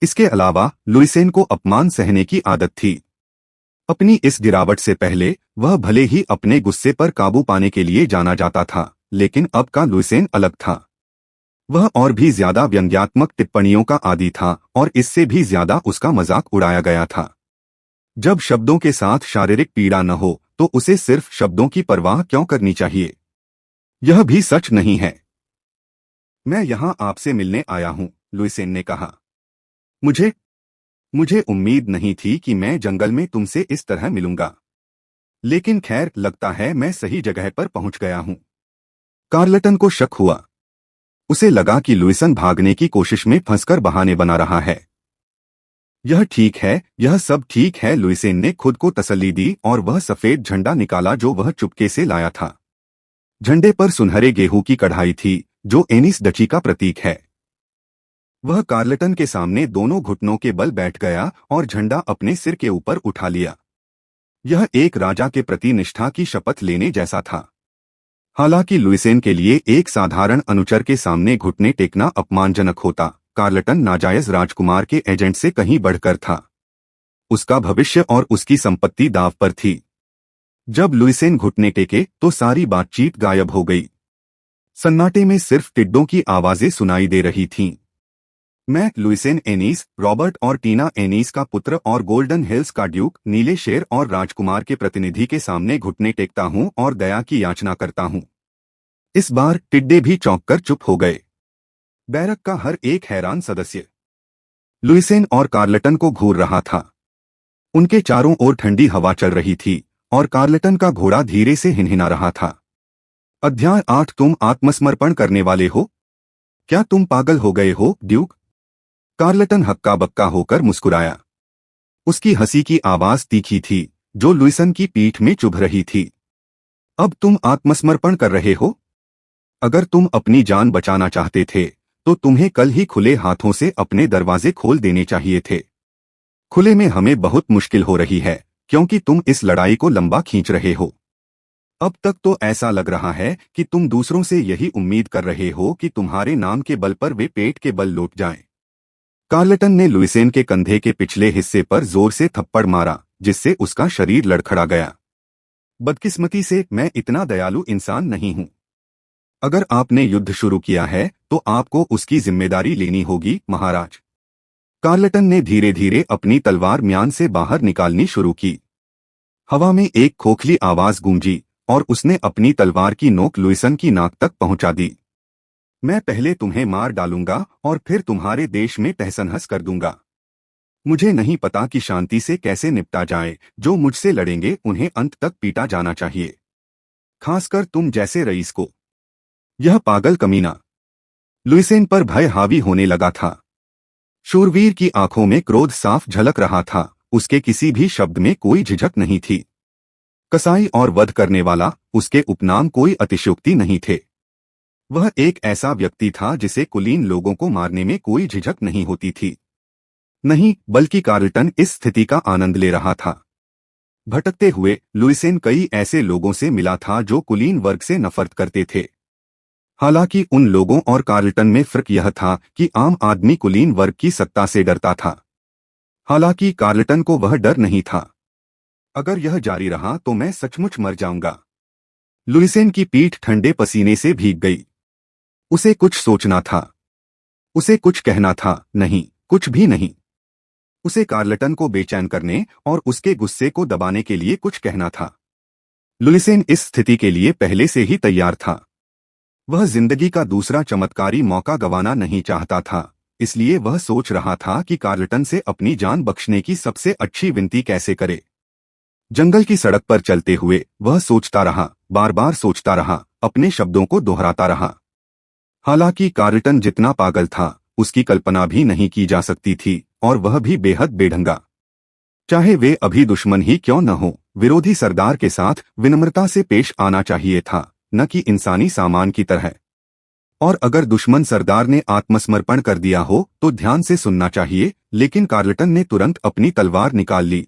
इसके अलावा लुइसेन को अपमान सहने की आदत थी। अपनी इस गिरावट से पहले वह भले ही अपने गुस्से पर काबू पाने के लिए जाना जाता था, लेकिन अब का लुइसेन अलग था। वह और भी ज्यादा व्यंग्यात्मक टिप्पणियों का आदी था और इससे भी ज्यादा उसका मजाक उड़ाया गया था। जब शब्दों के साथ शारीरिक पीड़ा न हो तो उसे सिर्फ शब्दों की परवाह क्यों करनी चाहिए? यह भी सच नहीं है। मैं यहां आपसे मिलने आया हूं, लुइसेन ने कहा। मुझे मुझे उम्मीद नहीं थी कि मैं जंगल में तुमसे इस तरह मिलूंगा। लेकिन खैर, लगता है मैं सही जगह पर पहुंच गया हूं। कार्लटन को शक हुआ। उसे लगा कि लुइसन भागने की कोशिश में फंसकर बहाने बना रहा है। यह ठीक है, यह सब ठीक है, लुइसेन ने खुद को तसल्ली दी और वह सफेद झंडा निकाला जो वह चुपके से लाया था। झंडे पर सुनहरे गेहूं की कढ़ाई थी, जो एनिस डची का प्रतीक है। वह कार्लटन के सामने दोनों घुटनों के बल बैठ गया और झंडा अपने सिर के ऊपर उठा लिया। यह एक राजा के प्रति निष्ठा की शपथ लेने जैसा था। हालांकि लुइसेन के लिए एक साधारण अनुचर के सामने घुटने टेकना अपमानजनक होता, कार्लटन नाजायज राजकुमार के एजेंट से कहीं बढ़कर था। उसका भविष्य और उसकी संपत्ति दांव पर थी। जब लुइसेन घुटने टेके तो सारी बातचीत गायब हो गई। सन्नाटे में सिर्फ टिड्डों की आवाजें सुनाई दे रही थीं। मैं लुइसेन एनीस, रॉबर्ट और टीना एनीस का पुत्र और गोल्डन हिल्स का ड्यूक, नीले शेर और राजकुमार के प्रतिनिधि के सामने घुटने टेकता हूं और दया की याचना करता हूं। इस बार टिड्डे भी चौंककर चुप हो गए। बैरक का हर एक हैरान सदस्य लुइसेन और कार्लटन को घूर रहा था। उनके चारों ओर ठंडी हवा चल रही थी और कार्लटन का घोड़ा धीरे से हिनहिना रहा था। अध्याय 8। तुम आत्मसमर्पण करने वाले हो? क्या तुम पागल हो गए हो, ड्यूक? कार्लटन हक्का बक्का होकर मुस्कुराया। उसकी हंसी की आवाज तीखी थी, जो लुइसन की पीठ में चुभ रही थी। अब तुम आत्मसमर्पण कर रहे हो? अगर तुम अपनी जान बचाना चाहते थे तो तुम्हें कल ही खुले हाथों से अपने दरवाजे खोल देने चाहिए थे। खुले में हमें बहुत मुश्किल हो रही है क्योंकि तुम इस लड़ाई को लंबा खींच रहे हो। अब तक तो ऐसा लग रहा है कि तुम दूसरों से यही उम्मीद कर रहे हो कि तुम्हारे नाम के बल पर वे पेट के बल लौट जाएं। कार्लटन ने लुइसेन के कंधे के पिछले हिस्से पर जोर से थप्पड़ मारा, जिससे उसका शरीर लड़खड़ा गया। बदकिस्मती से मैं इतना दयालु इंसान नहीं हूं। अगर आपने युद्ध शुरू किया है तो आपको उसकी जिम्मेदारी लेनी होगी, महाराज। कार्लटन ने धीरे धीरे अपनी तलवार म्यान से बाहर निकालनी शुरू की। हवा में एक खोखली आवाज गूंजी और उसने अपनी तलवार की नोक लुइसन की नाक तक पहुंचा दी। मैं पहले तुम्हें मार डालूंगा और फिर तुम्हारे देश में तहस-नहस कर दूंगा। मुझे नहीं पता कि शांति से कैसे निपटा जाए। जो मुझसे लड़ेंगे उन्हें अंत तक पीटा जाना चाहिए, खासकर तुम जैसे रईस को। यह पागल कमीना। लुइसेन पर भय हावी होने लगा था। शूरवीर की आंखों में क्रोध साफ झलक रहा था, उसके किसी भी शब्द में कोई झिझक नहीं थी। कसाई और वध करने वाला, उसके उपनाम कोई अतिशयोक्ति नहीं थे। वह एक ऐसा व्यक्ति था जिसे कुलीन लोगों को मारने में कोई झिझक नहीं होती थी। नहीं, बल्कि कार्लटन इस स्थिति का आनंद ले रहा था। भटकते हुए लुइसेन कई ऐसे लोगों से मिला था जो कुलीन वर्ग से नफरत करते थे। हालांकि उन लोगों और कार्लटन में फर्क यह था कि आम आदमी कुलीन वर्ग की सत्ता से डरता था, हालांकि कार्लटन को वह डर नहीं था। अगर यह जारी रहा तो मैं सचमुच मर जाऊंगा। लुइसेन की पीठ ठंडे पसीने से भीग गई। उसे कुछ सोचना था, उसे कुछ कहना था। नहीं, कुछ भी नहीं। उसे कार्लटन को बेचैन करने और उसके गुस्से को दबाने के लिए कुछ कहना था। लुइसेन इस स्थिति के लिए पहले से ही तैयार था। वह जिंदगी का दूसरा चमत्कारी मौका गंवाना नहीं चाहता था, इसलिए वह सोच रहा था कि कार्लटन से अपनी जान बख्शने की सबसे अच्छी विनती कैसे करे। जंगल की सड़क पर चलते हुए वह सोचता रहा, बार बार सोचता रहा, अपने शब्दों को दोहराता रहा। हालांकि कार्लटन जितना पागल था उसकी कल्पना भी नहीं की जा सकती थी, और वह भी बेहद बेढंगा। चाहे वे अभी दुश्मन ही क्यों न हो, विरोधी सरदार के साथ विनम्रता से पेश आना चाहिए था, न कि इंसानी सामान की तरह। और अगर दुश्मन सरदार ने आत्मसमर्पण कर दिया हो तो ध्यान से सुनना चाहिए। लेकिन कार्लटन ने तुरंत अपनी तलवार निकाल ली।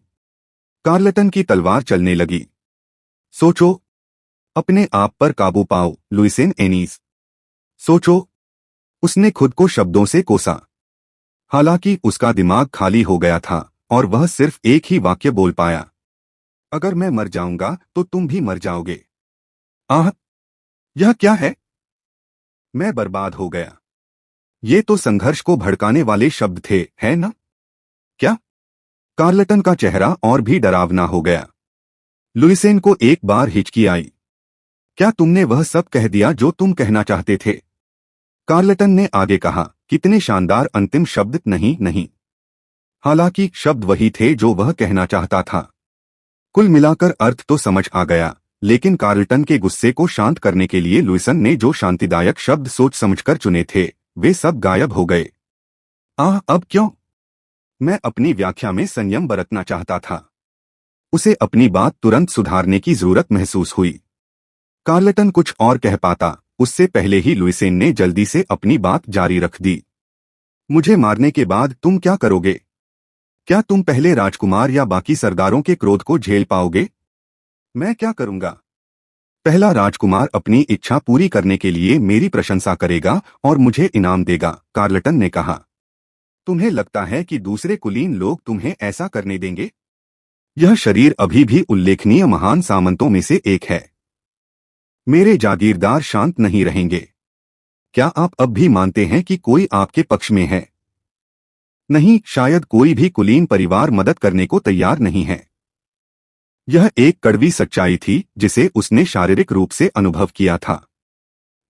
कार्लटन की तलवार चलने लगी। सोचो, अपने आप पर काबू पाओ लुइसेन एनीस। सोचो। उसने खुद को शब्दों से कोसा। हालांकि उसका दिमाग खाली हो गया था और वह सिर्फ एक ही वाक्य बोल पाया, अगर मैं मर जाऊंगा तो तुम भी मर जाओगे। आह, यह क्या है? मैं बर्बाद हो गया। ये तो संघर्ष को भड़काने वाले शब्द थे, है ना? क्या? कार्लटन का चेहरा और भी डरावना हो गया। लुइसेन को एक बार हिचकी आई। क्या तुमने वह सब कह दिया जो तुम कहना चाहते थे? कार्लटन ने आगे कहा, कितने शानदार अंतिम शब्द। नहीं नहीं, हालांकि शब्द वही थे जो वह कहना चाहता था। कुल मिलाकर अर्थ तो समझ आ गया, लेकिन कार्लटन के गुस्से को शांत करने के लिए लुइसन ने जो शांतिदायक शब्द सोच समझकर चुने थे वे सब गायब हो गए। अब क्यों? मैं अपनी व्याख्या में संयम बरतना चाहता था। उसे अपनी बात तुरंत सुधारने की जरूरत महसूस हुई। कार्लटन कुछ और कह पाता उससे पहले ही लुइसेन ने जल्दी से अपनी बात जारी रख दी। मुझे मारने के बाद तुम क्या करोगे? क्या तुम पहले राजकुमार या बाकी सरदारों के क्रोध को झेल पाओगे? मैं क्या करूंगा? पहला राजकुमार अपनी इच्छा पूरी करने के लिए मेरी प्रशंसा करेगा और मुझे इनाम देगा, कार्लटन ने कहा। तुम्हें लगता है कि दूसरे कुलीन लोग तुम्हें ऐसा करने देंगे? यह शरीर अभी भी उल्लेखनीय महान सामंतों में से एक है। मेरे जागीरदार शांत नहीं रहेंगे। क्या आप अब भी मानते हैं कि कोई आपके पक्ष में है? नहीं, शायद कोई भी कुलीन परिवार मदद करने को तैयार नहीं है। यह एक कड़वी सच्चाई थी जिसे उसने शारीरिक रूप से अनुभव किया था।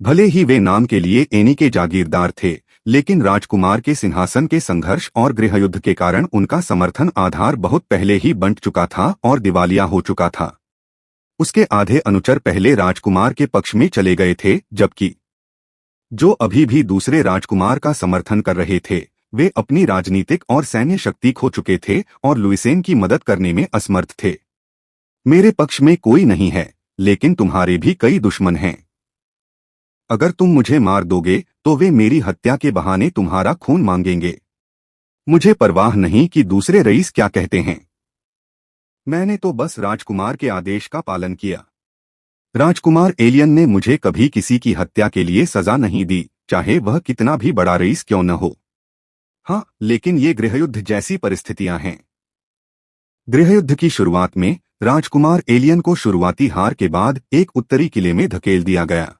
भले ही वे नाम के लिए एनी के जागीरदार थे, लेकिन राजकुमार के सिंहासन के संघर्ष और गृहयुद्ध के कारण उनका समर्थन आधार बहुत पहले ही बंट चुका था और दिवालिया हो चुका था। उसके आधे अनुचर पहले राजकुमार के पक्ष में चले गए थे, जबकि जो अभी भी दूसरे राजकुमार का समर्थन कर रहे थे वे अपनी राजनीतिक और सैन्य शक्ति खो चुके थे और लुइसेन की मदद करने में असमर्थ थे। मेरे पक्ष में कोई नहीं है, लेकिन तुम्हारे भी कई दुश्मन हैं। अगर तुम मुझे मार दोगे तो वे मेरी हत्या के बहाने तुम्हारा खून मांगेंगे। मुझे परवाह नहीं कि दूसरे रईस क्या कहते हैं। मैंने तो बस राजकुमार के आदेश का पालन किया। राजकुमार एलियन ने मुझे कभी किसी की हत्या के लिए सजा नहीं दी, चाहे वह कितना भी बड़ा रईस क्यों न हो। हाँ, लेकिन ये गृहयुद्ध जैसी परिस्थितियां हैं। गृहयुद्ध की शुरुआत में राजकुमार एलियन को शुरुआती हार के बाद एक उत्तरी किले में धकेल दिया गया।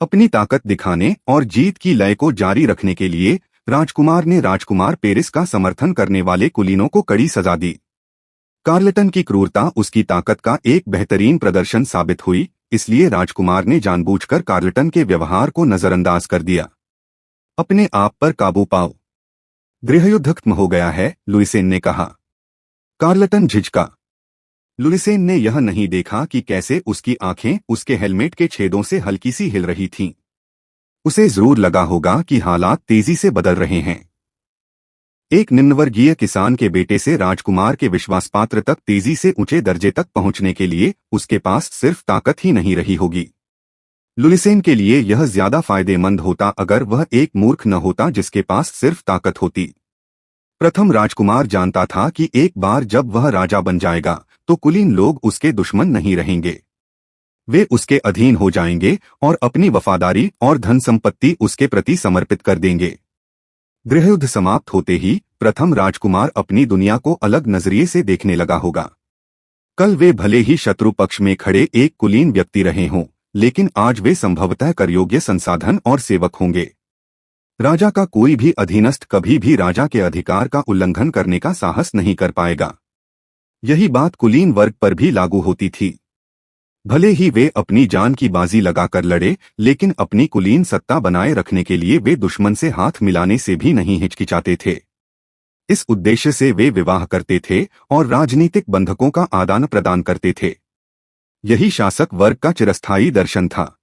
अपनी ताकत दिखाने और जीत की लय को जारी रखने के लिए राजकुमार ने राजकुमार पेरिस का समर्थन करने वाले कुलीनों को कड़ी सजा दी। कार्लटन की क्रूरता उसकी ताकत का एक बेहतरीन प्रदर्शन साबित हुई, इसलिए राजकुमार ने जानबूझकर कार्लटन के व्यवहार को नजरअंदाज कर दिया। अपने आप पर काबू पाओ। गृहयुद्ध खत्म हो गया है, लुइसेन ने कहा। कार्लटन झिझका। लुइसेन ने यह नहीं देखा कि कैसे उसकी आंखें उसके हेलमेट के छेदों से हल्की सी हिल रही थीं। उसे जरूर लगा होगा कि हालात तेजी से बदल रहे हैं। एक निम्नवर्गीय किसान के बेटे से राजकुमार के विश्वासपात्र तक तेजी से ऊंचे दर्जे तक पहुंचने के लिए उसके पास सिर्फ ताकत ही नहीं रही होगी। लुइसेन के लिए यह ज्यादा फायदेमंद होता अगर वह एक मूर्ख न होता जिसके पास सिर्फ ताकत होती। प्रथम राजकुमार जानता था कि एक बार जब वह राजा बन जाएगा तो कुलीन लोग उसके दुश्मन नहीं रहेंगे। वे उसके अधीन हो जाएंगे और अपनी वफादारी और धन संपत्ति उसके प्रति समर्पित कर देंगे। गृहयुद्ध समाप्त होते ही प्रथम राजकुमार अपनी दुनिया को अलग नजरिए से देखने लगा होगा। कल वे भले ही शत्रु पक्ष में खड़े एक कुलीन व्यक्ति रहे हों, लेकिन आज वे संभवतः करयोग्य संसाधन और सेवक होंगे। राजा का कोई भी अधीनस्थ कभी भी राजा के अधिकार का उल्लंघन करने का साहस नहीं कर पाएगा। यही बात कुलीन वर्ग पर भी लागू होती थी। भले ही वे अपनी जान की बाजी लगाकर लड़े, लेकिन अपनी कुलीन सत्ता बनाए रखने के लिए वे दुश्मन से हाथ मिलाने से भी नहीं हिचकिचाते थे। इस उद्देश्य से वे विवाह करते थे और राजनीतिक बंधकों का आदान प्रदान करते थे। यही शासक वर्ग का चिरस्थायी दर्शन था।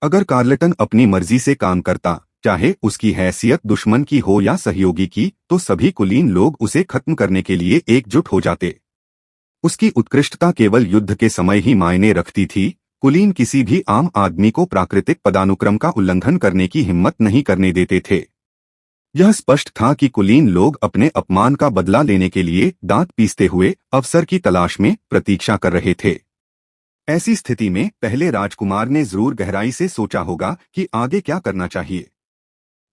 अगर कार्लटन अपनी मर्जी से काम करता, चाहे उसकी हैसियत दुश्मन की हो या सहयोगी की, तो सभी कुलीन लोग उसे खत्म करने के लिए एकजुट हो जाते। उसकी उत्कृष्टता केवल युद्ध के समय ही मायने रखती थी। कुलीन किसी भी आम आदमी को प्राकृतिक पदानुक्रम का उल्लंघन करने की हिम्मत नहीं करने देते थे। यह स्पष्ट था कि कुलीन लोग अपने अपमान का बदला लेने के लिए दांत पीसते हुए अवसर की तलाश में प्रतीक्षा कर रहे थे। ऐसी स्थिति में पहले राजकुमार ने जरूर गहराई से सोचा होगा कि आगे क्या करना चाहिए।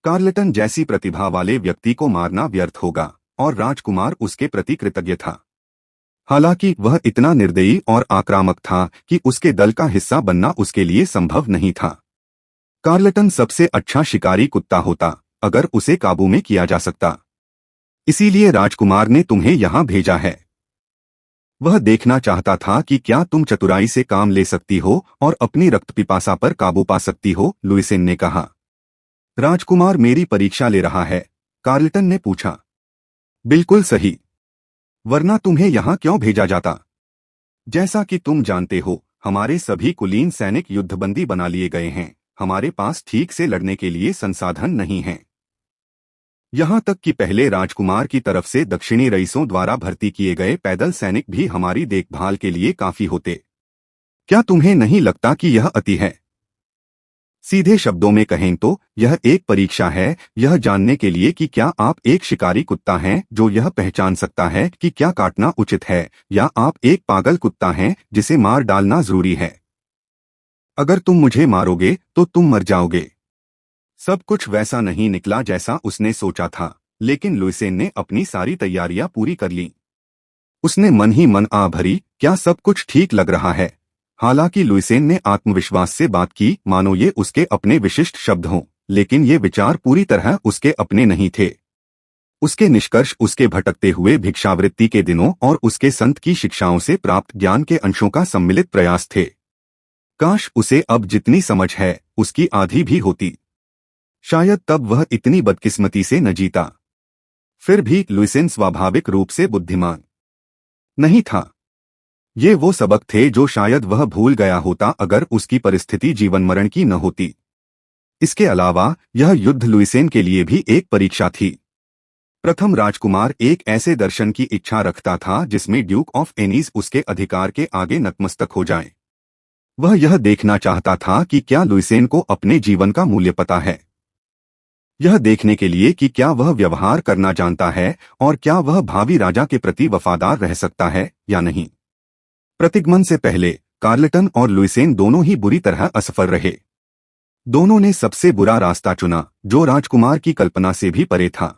कार्लटन जैसी प्रतिभा वाले व्यक्ति को मारना व्यर्थ होगा, और राजकुमार उसके प्रति कृतज्ञ था। हालांकि वह इतना निर्दयी और आक्रामक था कि उसके दल का हिस्सा बनना उसके लिए संभव नहीं था। कार्लटन सबसे अच्छा शिकारी कुत्ता होता अगर उसे काबू में किया जा सकता। इसीलिए राजकुमार ने तुम्हें यहां भेजा है। वह देखना चाहता था कि क्या तुम चतुराई से काम ले सकती हो और अपनी रक्त पिपासा पर काबू पा सकती हो, लुइसेन ने कहा। राजकुमार मेरी परीक्षा ले रहा है, कार्लटन ने पूछा। बिल्कुल सही, वरना तुम्हें यहां क्यों भेजा जाता? जैसा कि तुम जानते हो, हमारे सभी कुलीन सैनिक युद्धबंदी बना लिए गए हैं। हमारे पास ठीक से लड़ने के लिए संसाधन नहीं हैं। यहां तक कि पहले राजकुमार की तरफ से दक्षिणी रईसों द्वारा भर्ती किए गए पैदल सैनिक भी हमारी देखभाल के लिए काफी होते। क्या तुम्हें नहीं लगता कि यह अति है? सीधे शब्दों में कहें तो यह एक परीक्षा है, यह जानने के लिए कि क्या आप एक शिकारी कुत्ता हैं जो यह पहचान सकता है कि क्या काटना उचित है, या आप एक पागल कुत्ता हैं जिसे मार डालना जरूरी है। अगर तुम मुझे मारोगे तो तुम मर जाओगे। सब कुछ वैसा नहीं निकला जैसा उसने सोचा था, लेकिन लुइसेन ने अपनी सारी तैयारियां पूरी कर लीं। उसने मन ही मन आ भरी, क्या सब कुछ ठीक लग रहा है? हालांकि लुइसेन ने आत्मविश्वास से बात की मानो ये उसके अपने विशिष्ट शब्द हों, लेकिन ये विचार पूरी तरह उसके अपने नहीं थे। उसके निष्कर्ष उसके भटकते हुए भिक्षावृत्ति के दिनों और उसके संत की शिक्षाओं से प्राप्त ज्ञान के अंशों का सम्मिलित प्रयास थे। काश उसे अब जितनी समझ है उसकी आधी भी होती। शायद तब वह इतनी बदकिस्मती से न जीता। फिर भी लुइसेन स्वाभाविक रूप से बुद्धिमान नहीं था। ये वो सबक थे जो शायद वह भूल गया होता अगर उसकी परिस्थिति जीवन मरण की न होती। इसके अलावा यह युद्ध लुइसेन के लिए भी एक परीक्षा थी। प्रथम राजकुमार एक ऐसे दर्शन की इच्छा रखता था जिसमें ड्यूक ऑफ एनीज उसके अधिकार के आगे नतमस्तक हो जाए। वह यह देखना चाहता था कि क्या लुइसेन को अपने जीवन का मूल्य पता है, यह देखने के लिए कि क्या वह व्यवहार करना जानता है और क्या वह भावी राजा के प्रति वफादार रह सकता है या नहीं। प्रतिगमन से पहले कार्लटन और लुइसेन दोनों ही बुरी तरह असफल रहे। दोनों ने सबसे बुरा रास्ता चुना जो राजकुमार की कल्पना से भी परे था।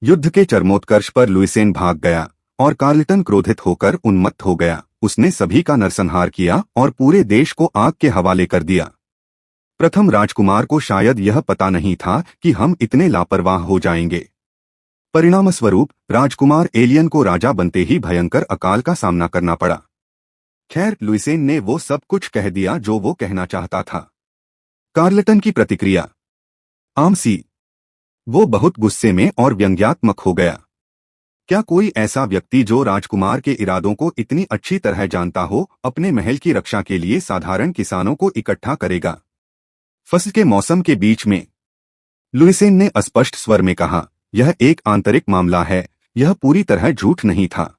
युद्ध के चरमोत्कर्ष पर लुइसेन भाग गया और कार्लटन क्रोधित होकर उन्मत्त हो गया। उसने सभी का नरसंहार किया और पूरे देश को आग के हवाले कर दिया। प्रथम राजकुमार को शायद यह पता नहीं था कि हम इतने लापरवाह हो जाएंगे। परिणामस्वरूप राजकुमार एलियन को राजा बनते ही भयंकर अकाल का सामना करना पड़ा। खैर, लुइसेन ने वो सब कुछ कह दिया जो वो कहना चाहता था। कार्लटन की प्रतिक्रिया आम सी। वो बहुत गुस्से में और व्यंग्यात्मक हो गया। क्या कोई ऐसा व्यक्ति जो राजकुमार के इरादों को इतनी अच्छी तरह जानता हो, अपने महल की रक्षा के लिए साधारण किसानों को इकट्ठा करेगा? फसल के मौसम के बीच में लुइसेन ने अस्पष्ट स्वर में कहा, यह एक आंतरिक मामला है, यह पूरी तरह झूठ नहीं था।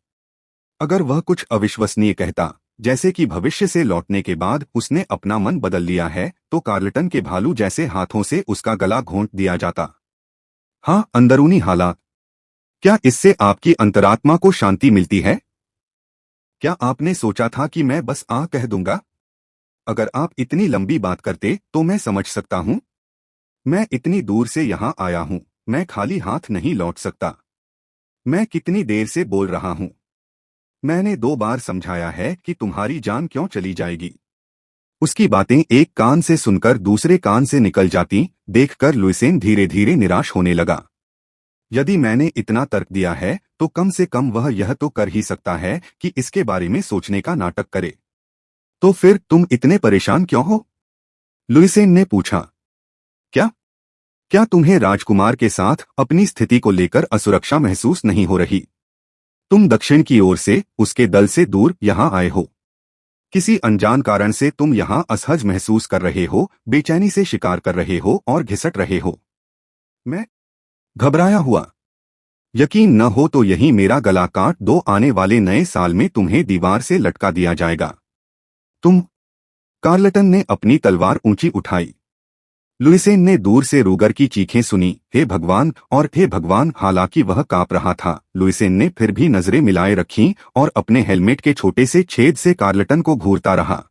अगर वह कुछ अविश्वसनीय कहता, जैसे कि भविष्य से लौटने के बाद उसने अपना मन बदल लिया है, तो कार्लटन के भालू जैसे हाथों से उसका गला घोंट दिया जाता। हाँ, अंदरूनी हालात। क्या इससे आपकी अंतरात्मा को शांति मिलती है? क्या आपने सोचा था कि मैं बस कह दूंगा? अगर आप इतनी लंबी बात करते तो मैं समझ सकता हूं। मैं इतनी दूर से यहां आया हूं, मैं खाली हाथ नहीं लौट सकता। मैं कितनी देर से बोल रहा हूं? मैंने 2 बार समझाया है कि तुम्हारी जान क्यों चली जाएगी। उसकी बातें एक कान से सुनकर दूसरे कान से निकल जाती देखकर लुइसेन धीरे धीरे निराश होने लगा। यदि मैंने इतना तर्क दिया है तो कम से कम वह यह तो कर ही सकता है कि इसके बारे में सोचने का नाटक करे। तो फिर तुम इतने परेशान क्यों हो? लुइसेन ने पूछा। क्या क्या तुम्हें राजकुमार के साथ अपनी स्थिति को लेकर असुरक्षा महसूस नहीं हो रही? तुम दक्षिण की ओर से उसके दल से दूर यहां आए हो। किसी अनजान कारण से तुम यहां असहज महसूस कर रहे हो, बेचैनी से शिकार कर रहे हो और घिसट रहे हो। मैं घबराया हुआ। यकीन न हो तो यही मेरा गला काट दो, आने वाले नए साल में तुम्हें दीवार से लटका दिया जाएगा। तुम? कार्लटन ने अपनी तलवार ऊंची उठाई। लुइसेन ने दूर से रूगर की चीखें सुनी, हे भगवान और हे भगवान। हालांकि वह कांप रहा था, लुइसेन ने फिर भी नजरें मिलाए रखीं और अपने हेलमेट के छोटे से छेद से कार्लटन को घूरता रहा।